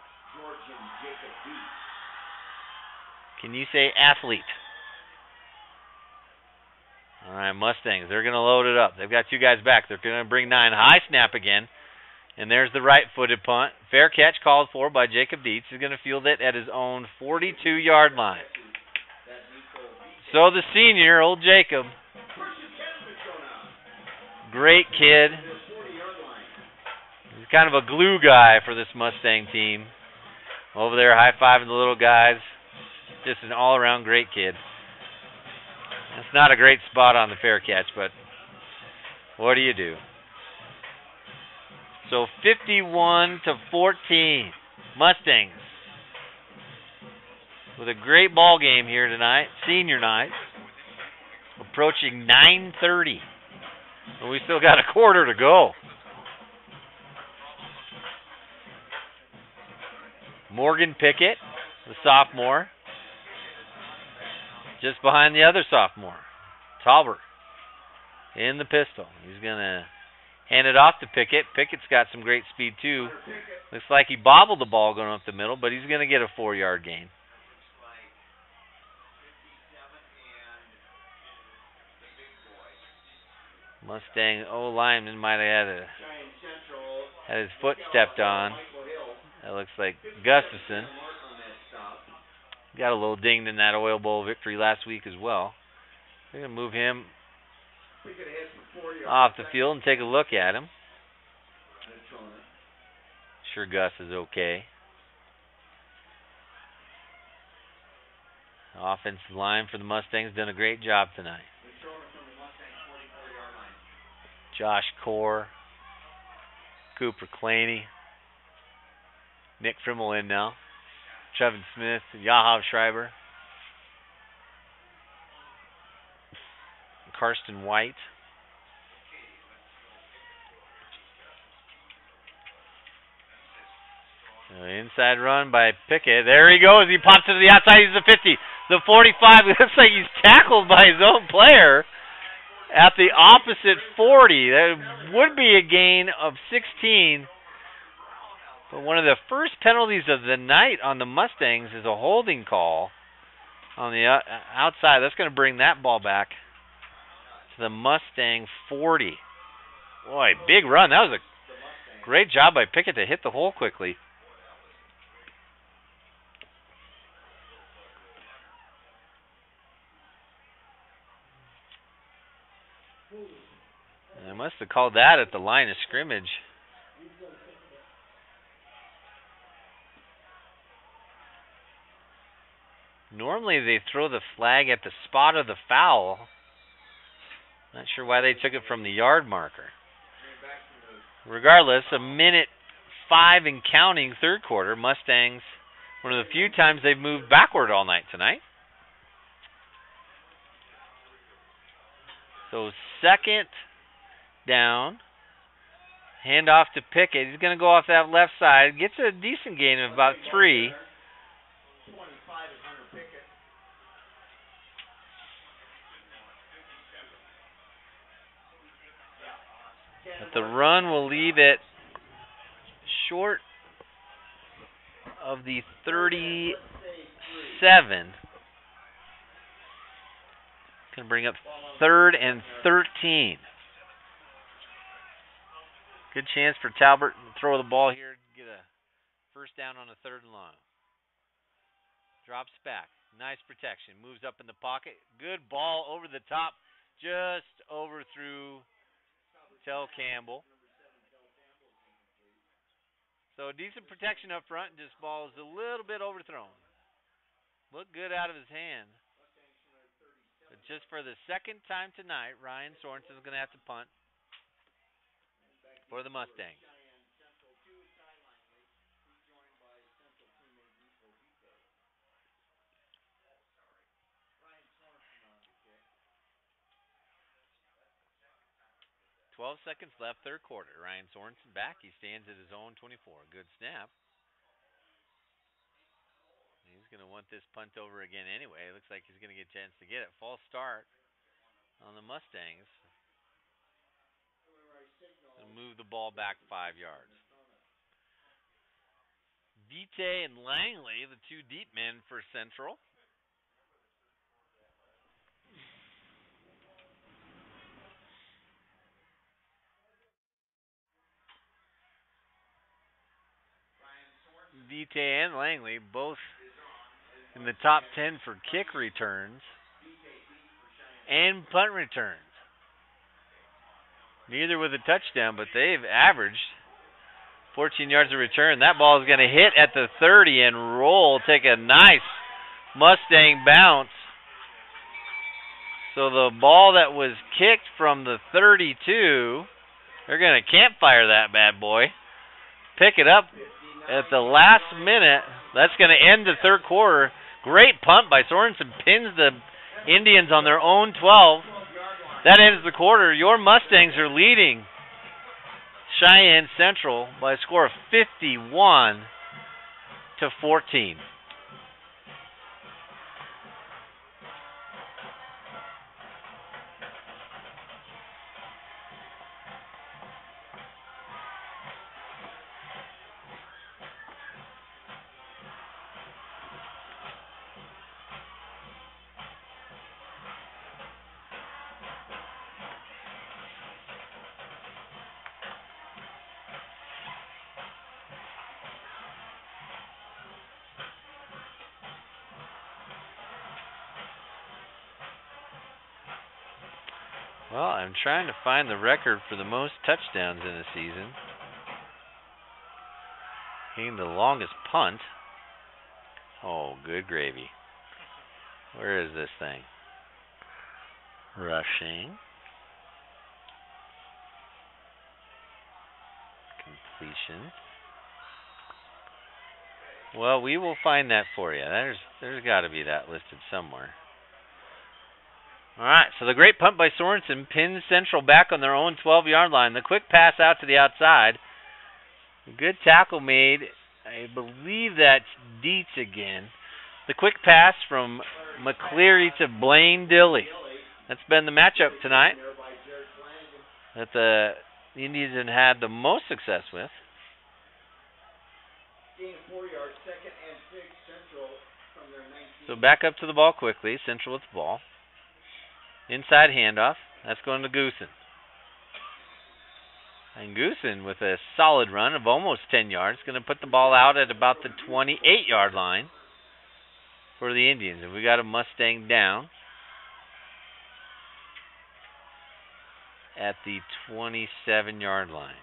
[SPEAKER 1] Can you say athlete? All right, Mustangs. They're going to load it up. They've got 2 guys back. They're going to bring 9. High snap again. And there's the right-footed punt. Fair catch called for by Jacob Dietz. He's going to field it at his own 42-yard line. So the senior, old Jacob, great kid. He's kind of a glue guy for this Mustang team. Over there high-fiving the little guys. Just an all-around great kid. It's not a great spot on the fair catch, but what do you do? So 51-14, Mustangs with a great ball game here tonight, senior night, approaching 9:30, and we still got a quarter to go. Morgan Pickett, the sophomore, just behind the other sophomore, Talbert, in the pistol. He's going to hand it off to Pickett. Pickett's got some great speed, too. Looks like he bobbled the ball going up the middle, but he's going to get a 4-yard gain. Mustang O-lineman might have had his foot stepped on. That looks like Gustafson. Got a little dinged in that Oil Bowl victory last week as well. They're going to move him off the field and take a look at him. Sure Gus is okay. Offensive line for the Mustangs done a great job tonight. Josh Core, Cooper Claney, Nick Frimmel in now, Trevin Smith, Yahav Schreiber, Karsten White. Inside run by Pickett. There he goes. He pops to the outside. He's the 50. The 45. It looks like he's tackled by his own player at the opposite 40. That would be a gain of 16. But one of the first penalties of the night on the Mustangs is a holding call on the outside. That's going to bring that ball back to the Mustang 40. Boy, big run. That was a great job by Pickett to hit the hole quickly. They must have called that at the line of scrimmage. Normally they throw the flag at the spot of the foul. Not sure why they took it from the yard marker. Regardless, a minute 5 and counting third quarter. Mustangs, one of the few times they've moved backward all night tonight. So second down. Hand off to Pickett. He's going to go off that left side. Gets a decent gain of about 3. But the run will leave it short of the 37. Going to bring up 3rd and 13. Good chance for Talbert to throw the ball here, get a first down on a 3rd and long. Drops back. Nice protection. Moves up in the pocket. Good ball over the top. Just overthrew Tel Campbell. So decent protection up front. This ball is a little bit overthrown. Looked good out of his hand. But just for the second time tonight, Ryan Sorensen is going to have to punt for the Mustangs. "12 seconds left, third quarter. Ryan Sorensen back. He stands at his own 24. Good snap. He's going to want this punt over again anyway. It looks like he's going to get a chance to get it. False start on the Mustangs. And move the ball back 5 yards. Vite and Langley, the two deep men for Central. Vite and Langley both in the top 10 for kick returns and punt returns. Neither with a touchdown, but they've averaged 14 yards of return. That ball is going to hit at the 30 and roll, take a nice Mustang bounce. So the ball that was kicked from the 32, they're going to campfire that bad boy. Pick it up at the last minute. That's going to end the third quarter. Great punt by Sorensen. Pins the Indians on their own 12. That ends the quarter. Your Mustangs are leading Cheyenne Central by a score of 51-14. Well, I'm trying to find the record for the most touchdowns in a season. Getting the longest punt. Oh, good gravy. Where is this thing? Rushing. Completion. Well, we will find that for you. There's got to be that listed somewhere. All right, so the great punt by Sorensen pins Central back on their own 12-yard line. The quick pass out to the outside. Good tackle made. I believe that's Dietz again. The quick pass from McCleary to Blaine Dilly. That's been the matchup tonight that the Indians have had the most success with.
[SPEAKER 2] Gain of 4 yards, 2nd and 6, Central from their 19.
[SPEAKER 1] So back up to the ball quickly. Central with the ball. Inside handoff. That's going to Goosen. And Goosen with a solid run of almost 10 yards. Going to put the ball out at about the 28-yard line for the Indians. And we got a Mustang down at the 27-yard line.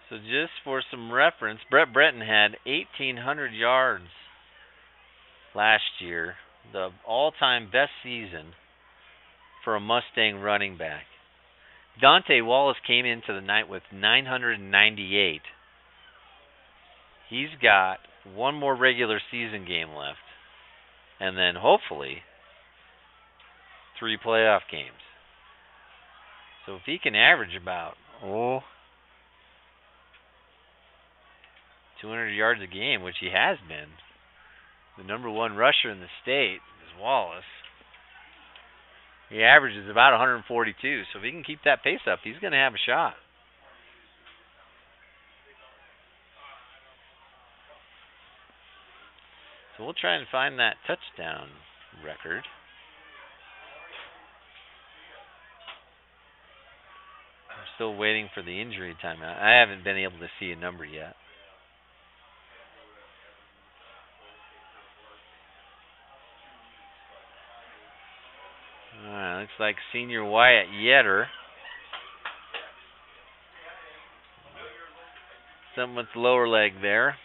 [SPEAKER 1] So just for some reference, Brett Breton had 1,800 yards last year, the all-time best season for a Mustang running back. Dante Wallace came into the night with 998. He's got one more regular season game left, and then hopefully 3 playoff games. So if he can average about 200 yards a game, which he has been, the number 1 rusher in the state is Wallace. He averages about 142, so if he can keep that pace up, he's going to have a shot. So we'll try and find that touchdown record. I'm still waiting for the injury timeout. I haven't been able to see a number yet. Alright, looks like senior Wyatt Yetter. Something with the lower leg there.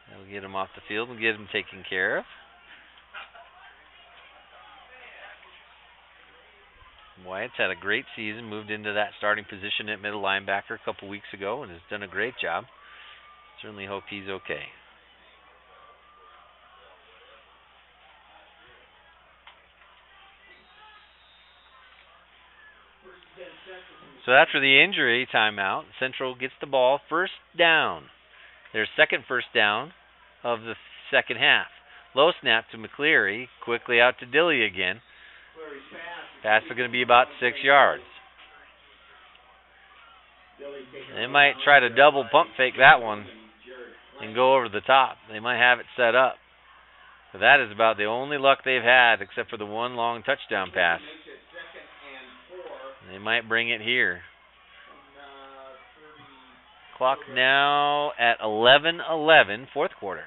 [SPEAKER 1] That'll get him off the field and get him taken care of. Wyatt's had a great season, moved into that starting position at middle linebacker a couple weeks ago and has done a great job. Certainly hope he's okay. So after the injury timeout, Central gets the ball, first down. Their second first down of the second half. Low snap to McCleary, quickly out to Dilly again. Pass is going to be about 6 yards. They might try to double pump fake that one and go over the top. They might have it set up. But that is about the only luck they've had except for the one long touchdown pass. They might bring it here. Clock now at 11:11, fourth quarter.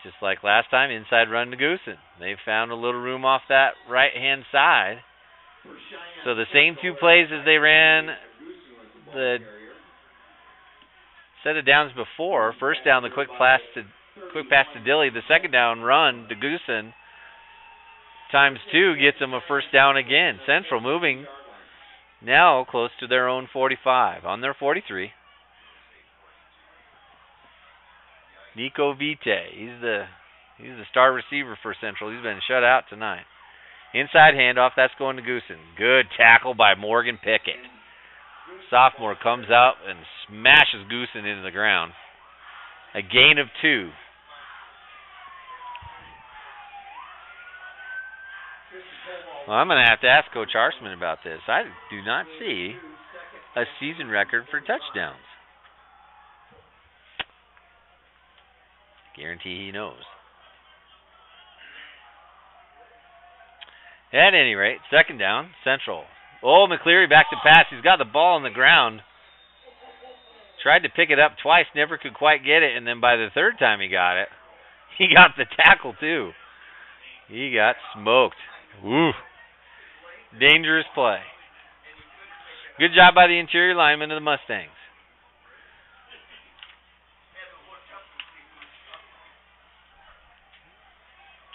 [SPEAKER 1] Just like last time, inside run to Goosen. They found a little room off that right-hand side. So the same 2 plays as they ran the set of downs before. First down, the quick pass to Dilly. The second down run to Goosen. Times 2 gets them a first down again. Central moving now close to their own 45. On their 43. Nico Vite. He's the star receiver for Central. He's been shut out tonight. Inside handoff. That's going to Goosen. Good tackle by Morgan Pickett. Sophomore comes out and smashes Goosen into the ground. A gain of 2. Well, I'm going to have to ask Coach Harsman about this. I do not see a season record for touchdowns. Guarantee he knows. At any rate, second down, Central. Oh, McCleary back to pass. He's got the ball on the ground. Tried to pick it up twice, never could quite get it, and then by the third time he got it, he got the tackle too. He got smoked. Woo. Dangerous play. Good job by the interior lineman of the Mustangs.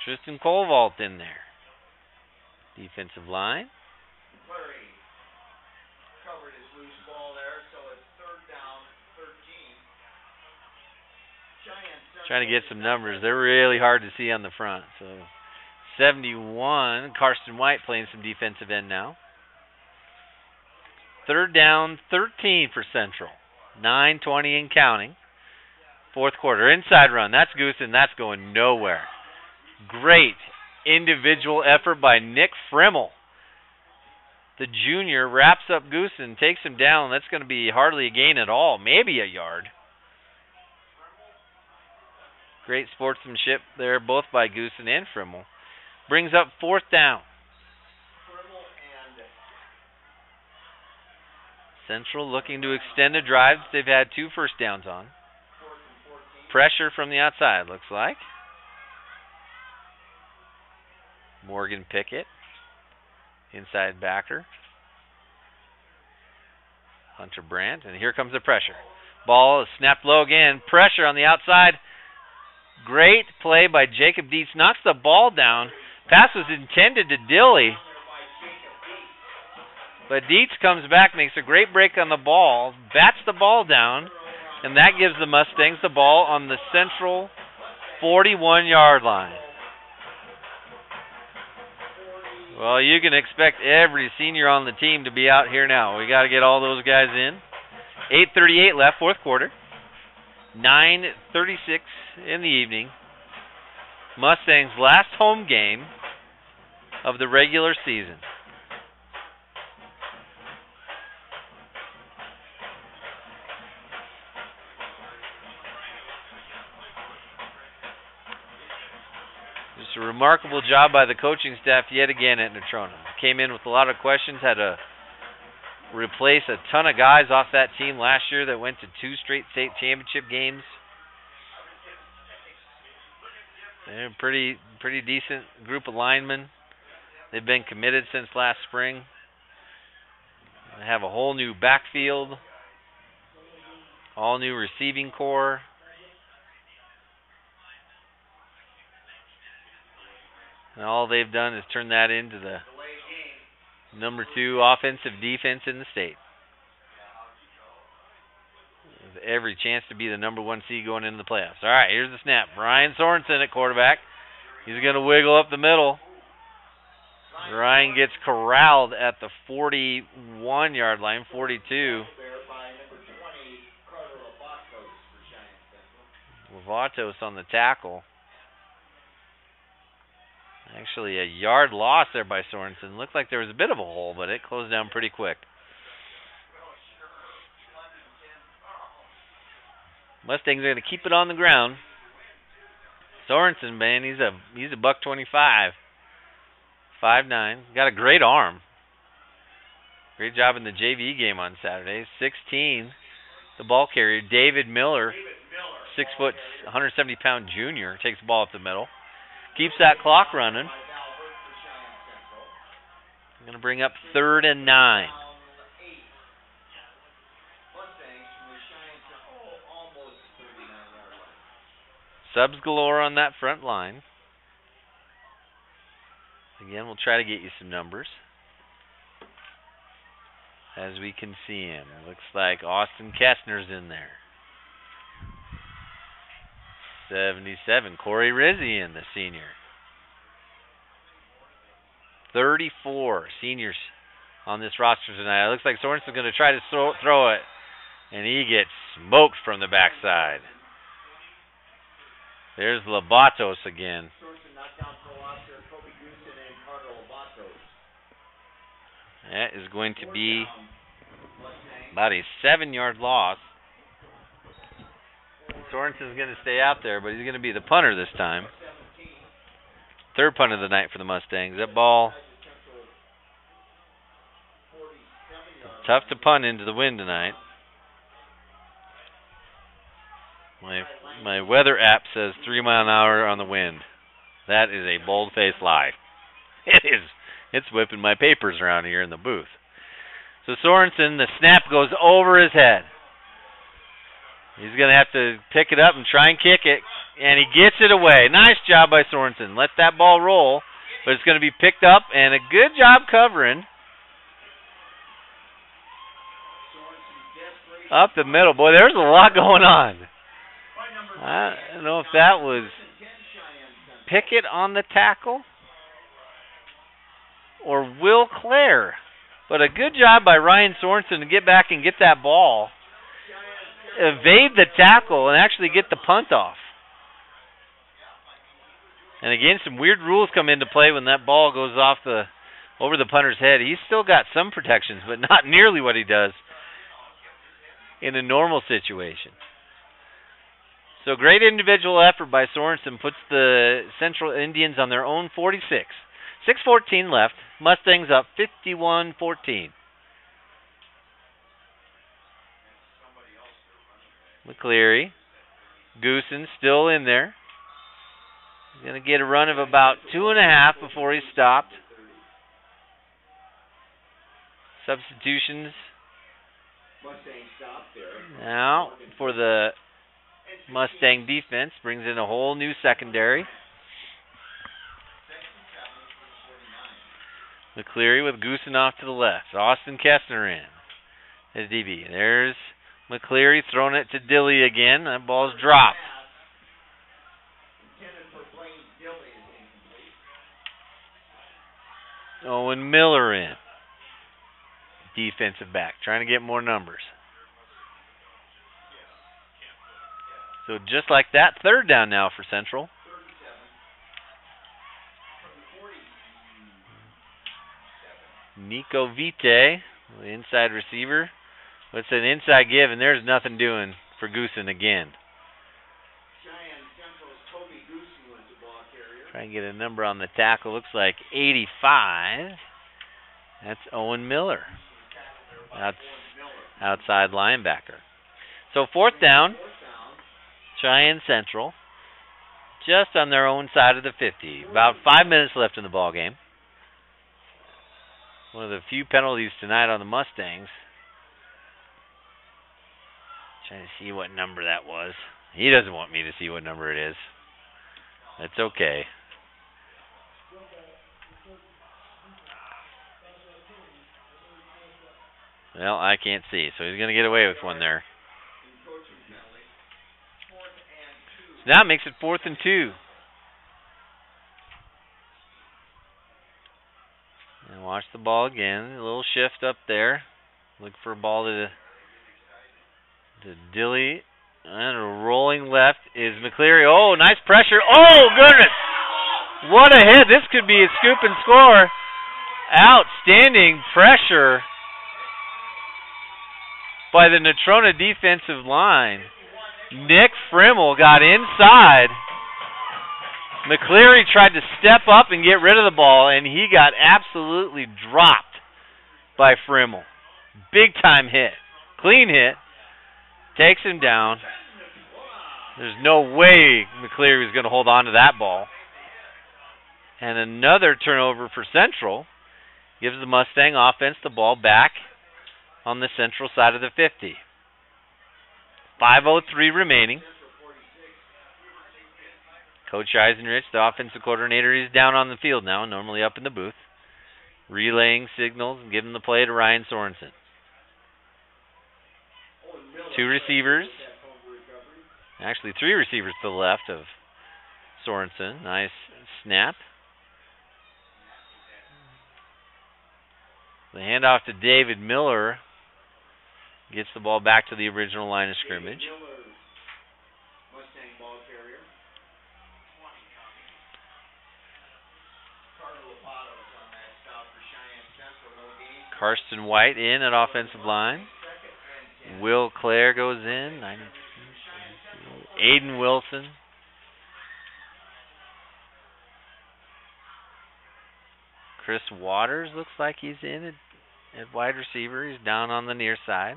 [SPEAKER 1] Tristan Kohlvalt in there. Defensive line.
[SPEAKER 2] Clary covered his loose ball there, so it's third down, 13. Cheyenne
[SPEAKER 1] Trying to get some numbers. They're really hard to see on the front. So 71. Karsten White playing some defensive end now. Third down, 13 for Central. 9:20 and counting. Fourth quarter. Inside run. That's Goosen. That's going nowhere. Great individual effort by Nick Frimmel. The junior wraps up Goosen, takes him down. That's going to be hardly a gain at all. Maybe a yard. Great sportsmanship there, both by Goosen and Frimmel. Brings up fourth down. Central looking to extend a drive that they've had 2 first downs on. Pressure from the outside, looks like. Morgan Pickett, inside backer. Hunter Brandt, and here comes the pressure. Ball is snapped low again. Pressure on the outside. Great play by Jacob Dietz. Knocks the ball down. Pass was intended to Dilly. But Dietz comes back, makes a great break on the ball, bats the ball down, and that gives the Mustangs the ball on the Central 41-yard line. Well, you can expect every senior on the team to be out here now. We got to get all those guys in. 8:38 left, fourth quarter. 9:36 in the evening. Mustangs' last home game of the regular season. Just a remarkable job by the coaching staff yet again at Natrona. Came in with a lot of questions, had to replace a ton of guys off that team last year that went to 2 straight state championship games. They're a pretty decent group of linemen. They've been committed since last spring. They have a whole new backfield, all new receiving core. And all they've done is turn that into the number 2 offensive defense in the state. With every chance to be the number 1 seed going into the playoffs. All right, here's the snap. Ryan Sorensen at quarterback. He's going to wiggle up the middle. Ryan gets corralled at the 41-yard line, 42. Lovatos on the tackle. Actually, a yard loss there by Sorensen. Looked like there was a bit of a hole, but it closed down pretty quick. Mustangs are going to keep it on the ground. Sorensen, man, he's a $125. 5'9". Got a great arm. Great job in the JV game on Saturday. 16, the ball carrier, David Miller, 6 foot, 170-pound junior, takes the ball up the middle. Keeps that clock running. I'm going to bring up 3rd and 9. Subs galore on that front line. Again, we'll try to get you some numbers as we can see him. Looks like Austin Kestner's in there. 77, Corey Rizzi in, the senior. 34 seniors on this roster tonight. It looks like Sorensen's going to try to throw it, and he gets smoked from the backside. There's Lovatos again. That is going to be about a 7-yard loss. Sorensen's going to stay out there, but he's going to be the punter this time. 3rd punt of the night for the Mustangs. That ball, tough to punt into the wind tonight. My weather app says 3 mile an hour on the wind. That is a bold-faced lie. It is. It's whipping my papers around here in the booth. So Sorensen, the snap goes over his head. He's going to have to pick it up and try and kick it, and he gets it away. Nice job by Sorensen. Let that ball roll, but it's going to be picked up, and a good job covering. Up the middle. Boy, there's a lot going on. I don't know if that was Pickett on the tackle or Will Clare. But a good job by Ryan Sorensen to get back and get that ball, evade the tackle, and actually get the punt off. And again, some weird rules come into play when that ball goes off over the punter's head. He's still got some protections, but not nearly what he does in a normal situation. So great individual effort by Sorensen puts the Central Indians on their own 46. 6:14 left. Mustangs up 51-14. McCleary. Goosen still in there. He's going to get a run of about 2.5 before he's stopped. Substitutions now for the Mustang defense. Brings in a whole new secondary. McCleary with Goosen off to the left. Austin Kessner in as DB. There's McCleary throwing it to Dilly again. That ball's dropped. Owen Miller in. Defensive back. Trying to get more numbers. So just like that, third down now for Central. Nico Vite, the inside receiver. It's an inside give, and there's nothing doing for Goosen again. Try and get a number on the tackle. Looks like 85. That's Owen Miller. That's outside linebacker. So fourth down, Cheyenne Central, just on their own side of the 50. About 5 minutes left in the ball game. One of the few penalties tonight on the Mustangs. Trying to see what number that was. He doesn't want me to see what number it is. That's okay. Well, I can't see, so he's going to get away with one there. So now it makes it 4th and 2. And watch the ball again. A little shift up there. Look for a ball to Dilly. And a rolling left is McCleary. Oh, nice pressure. Oh, goodness. What a hit. This could be a scoop and score. Outstanding pressure by the Natrona defensive line. Nick Frimmel got inside. McCleary tried to step up and get rid of the ball, and he got absolutely dropped by Frimmel. Big time hit. Clean hit. Takes him down. There's no way McCleary was going to hold on to that ball. And another turnover for Central gives the Mustang offense the ball back on the Central side of the 50. 5:03 remaining. Coach Eisenrich, the offensive coordinator, is down on the field now, normally up in the booth, relaying signals and giving the play to Ryan Sorensen. 2 receivers. Actually, 3 receivers to the left of Sorensen. Nice snap. The handoff to David Miller gets the ball back to the original line of scrimmage. Karsten White in at offensive line. Will Clare goes in. Aiden Wilson. Chris Waters looks like he's in at wide receiver. He's down on the near side.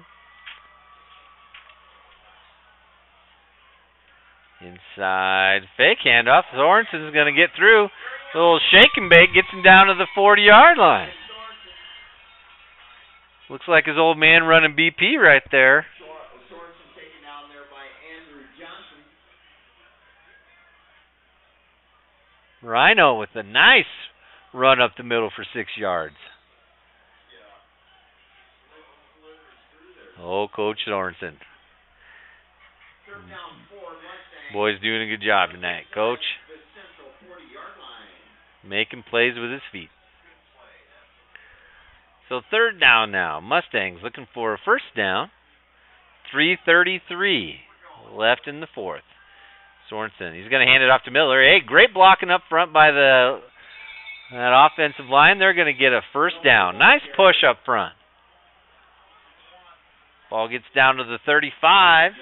[SPEAKER 1] Inside fake handoff. Sorensen's going to get through. A little shake and bake gets him down to the 40-yard line. Looks like his old man running BP right there.
[SPEAKER 2] Sorensen taken down there by Andrew Johnson.
[SPEAKER 1] Rhino with a nice run up the middle for 6 yards. Oh, Coach Sorensen.
[SPEAKER 2] Third down 4, Mustang.
[SPEAKER 1] Boy's doing a good job tonight, Coach.
[SPEAKER 2] The central 40-yard line.
[SPEAKER 1] Making plays with his feet. So third down now. Mustangs looking for a first down. 3:33 left in the fourth. Sorensen, he's going to hand it off to Miller. Hey, great blocking up front by that offensive line. They're going to get a first down. Nice push up front. Ball gets down to the 35.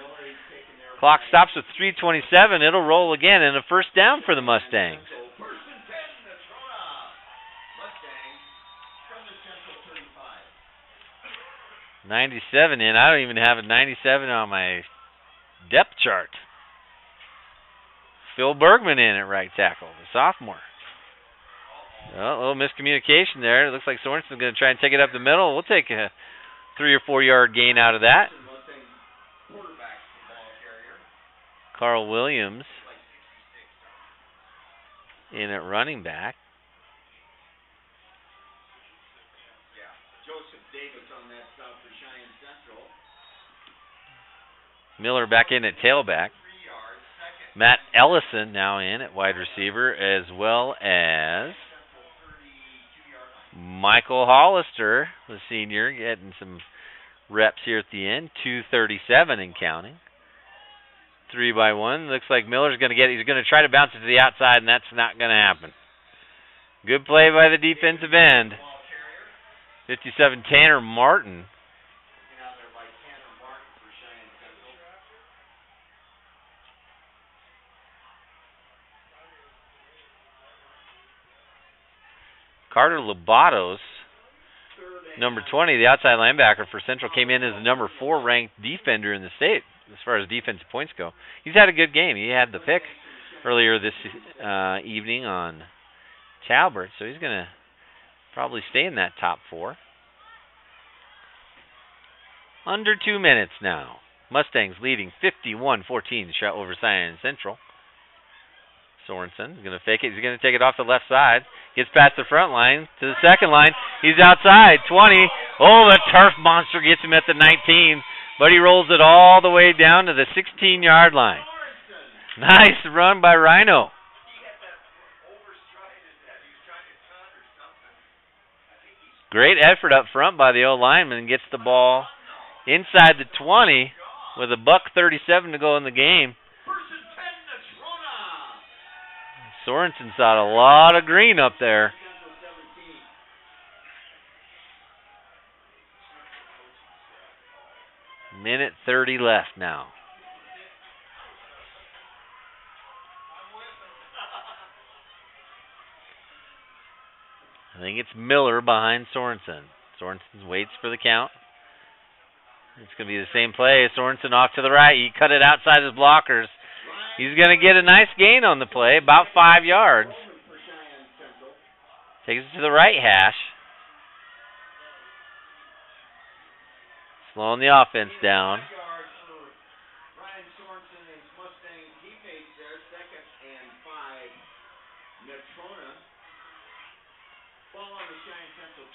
[SPEAKER 1] Clock stops with 3:27. It'll roll again, and a first down for the Mustangs.
[SPEAKER 2] First and 10, Natrona. Mustangs from the central 35.
[SPEAKER 1] 97 in. I don't even have a 97 on my depth chart. Phil Bergman in at right tackle, the sophomore. Well, a little miscommunication there. It looks like Sorensen's going to try and take it up the middle. We'll take a 3 or 4 yard gain out of that. Carl Williams in at running back.
[SPEAKER 2] Joseph Davis on that stop for Cheyenne Central.
[SPEAKER 1] Miller back in at tailback. Matt Ellison now in at wide receiver, as well as Michael Hollister, the senior, getting some reps here at the end. 2:37 and counting. 3-by-1. Looks like Miller's going to get it. He's going to try to bounce it to the outside, and that's not going to happen. Good play by the defensive end. 57, Tanner Martin. Carter Lobatos, number 20, the outside linebacker for Central, came in as the number 4 ranked defender in the state as far as defensive points go. He's had a good game. He had the pick earlier this evening on Talbert, so he's going to probably stay in that top 4. Under 2 minutes now. Mustangs leading 51-14 over Cheyenne Central. Sorensen is going to fake it. He's going to take it off the left side. Gets past the front line to the second line. He's outside. 20. Oh, the turf monster gets him at the 19. But he rolls it all the way down to the 16-yard line. Nice run by Rhino. Great effort up front by the O-lineman. Gets the ball inside the 20 with $1:37 to go in the game. Sorensen saw a lot of green up there. Minute 30 left now. I think it's Miller behind Sorensen. Sorensen waits for the count. It's going to be the same play. Sorensen off to the right. He cut it outside his blockers. He's going to get a nice gain on the play, about 5 yards. Takes it to the right hash. Slowing the offense down.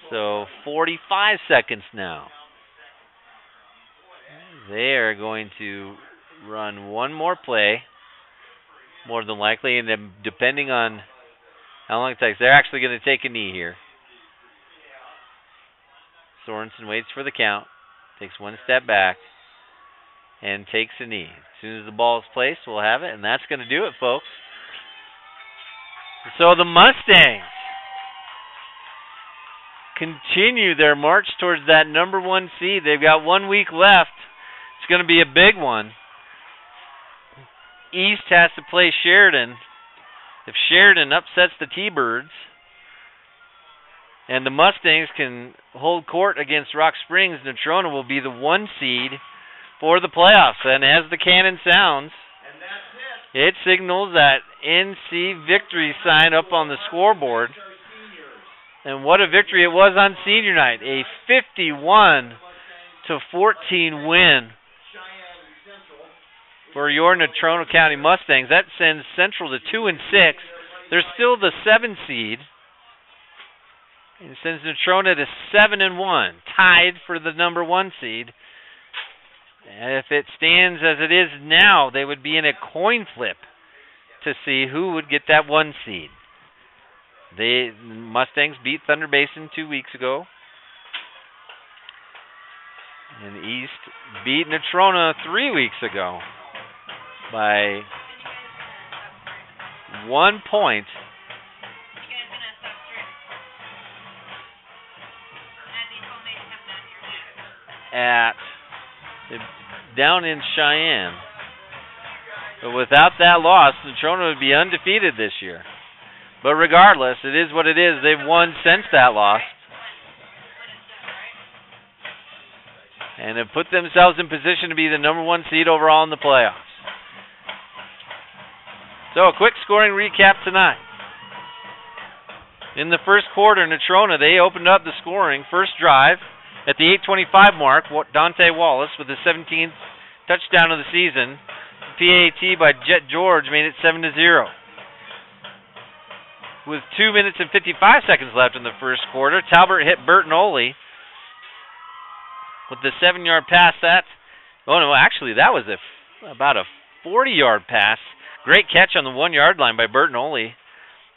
[SPEAKER 1] So 45 seconds now. They are going to run one more play, more than likely, and then depending on how long it takes, they're actually going to take a knee here. Sorensen waits for the count, takes one step back, and takes a knee. As soon as the ball is placed, we'll have it, and that's going to do it, folks. So the Mustangs continue their march towards that number 1 seed. They've got 1 week left. It's going to be a big one. East has to play Sheridan. If Sheridan upsets the T-Birds and the Mustangs can hold court against Rock Springs, Natrona will be the 1 seed for the playoffs. And as the cannon sounds, it signals that NC victory sign up on the scoreboard. And what a victory it was on senior night. A 51-14 win for your Natrona County Mustangs. That sends Central to 2-6. They're still the 7 seed. And it sends Natrona to 7-1, tied for the number 1 seed. And if it stands as it is now, they would be in a coin flip to see who would get that 1 seed. The Mustangs beat Thunder Basin 2 weeks ago. And the East beat Natrona 3 weeks ago by 1 point. Down in Cheyenne. But without that loss, Natrona would be undefeated this year. But regardless, it is what it is. They've won since that loss. And have put themselves in position to be the number 1 seed overall in the playoffs. So a quick scoring recap tonight. In the first quarter, Natrona, they opened up the scoring. First drive at the 8:25 mark, Dante Wallace with his 17th touchdown of the season. PAT by Jet George made it 7-0. With 2 minutes and 55 seconds left in the first quarter, Talbert hit Burton Oley with the 7-yard pass. That was about a 40-yard pass. Great catch on the 1-yard line by Burton Oley,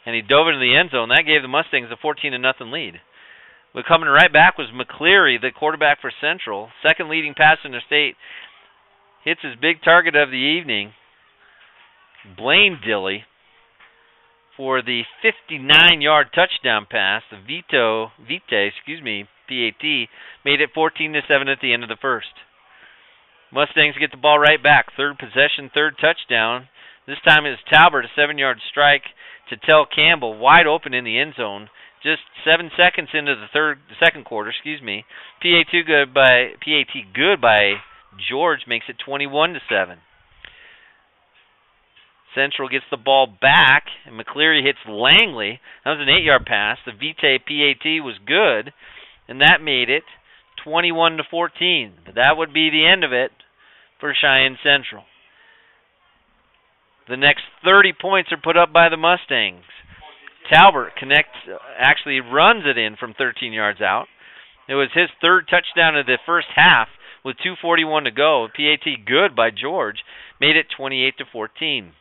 [SPEAKER 1] and he dove into the end zone. That gave the Mustangs a 14-0 lead. But coming right back was McCleary, the quarterback for Central. Second leading passer in the state. Hits his big target of the evening, Blaine Dilly, for the 59-yard touchdown pass. The PAT, made it 14-7 at the end of the first. Mustangs get the ball right back. Third possession, third touchdown. This time it was Talbert, a 7-yard strike to Tell Campbell, wide open in the end zone. Just 7 seconds into the second quarter, PAT good by George makes it 21-7. Central gets the ball back, and McCleary hits Langley. That was an 8-yard pass. The PAT was good, and that made it 21-14. But that would be the end of it for Cheyenne Central. The next 30 points are put up by the Mustangs. Talbert runs it in from 13 yards out. It was his third touchdown of the first half with 2:41 to go. PAT good by George made it 28-14.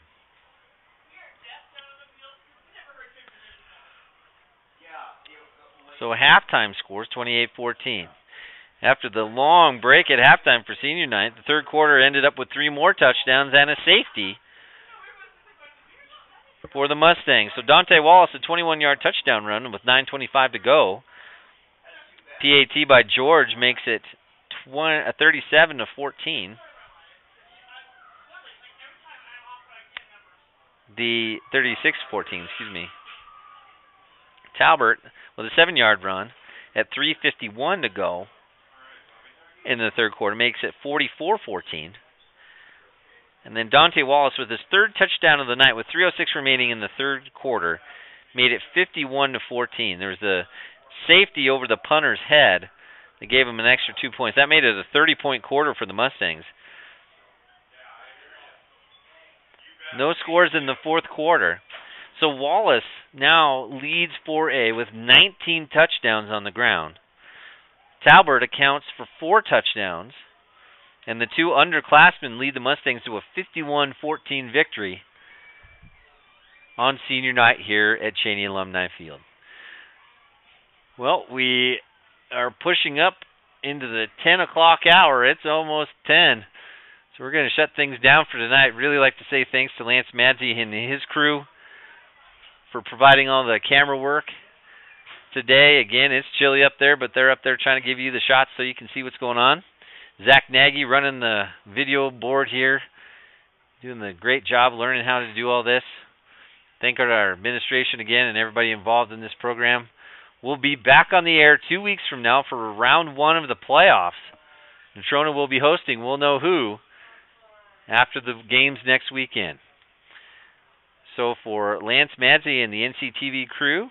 [SPEAKER 1] So halftime scores 28-14. After the long break at halftime for senior night, the third quarter ended up with 3 more touchdowns and a safety for the Mustangs. So Dante Wallace, a 21-yard touchdown run with 9:25 to go. PAT by George makes it 37-14. The 36-14, Talbert with a 7-yard run at 3:51 to go in the third quarter makes it 44-14. And then Dante Wallace with his third touchdown of the night with 3:06 remaining in the third quarter made it 51-14. There was a safety over the punter's head that gave him an extra 2 points. That made it a 30-point quarter for the Mustangs. No scores in the fourth quarter. So Wallace now leads 4A with 19 touchdowns on the ground. Talbert accounts for 4 touchdowns. And the 2 underclassmen lead the Mustangs to a 51-14 victory on senior night here at Cheney Alumni Field. Well, we are pushing up into the 10 o'clock hour. It's almost 10. So we're going to shut things down for tonight. Really like to say thanks to Lance Madzi and his crew for providing all the camera work today. Again, it's chilly up there, but they're up there trying to give you the shots so you can see what's going on. Zach Nagy running the video board here, doing a great job learning how to do all this. Thank our administration again and everybody involved in this program. We'll be back on the air 2 weeks from now for round 1 of the playoffs. Natrona will be hosting. We'll know who after the games next weekend. So for Lance Madzi and the NCTV crew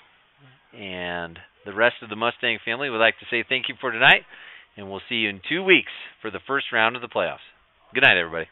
[SPEAKER 1] and the rest of the Mustang family would like to say thank you for tonight, and we'll see you in 2 weeks for the first round of the playoffs. Good night, everybody.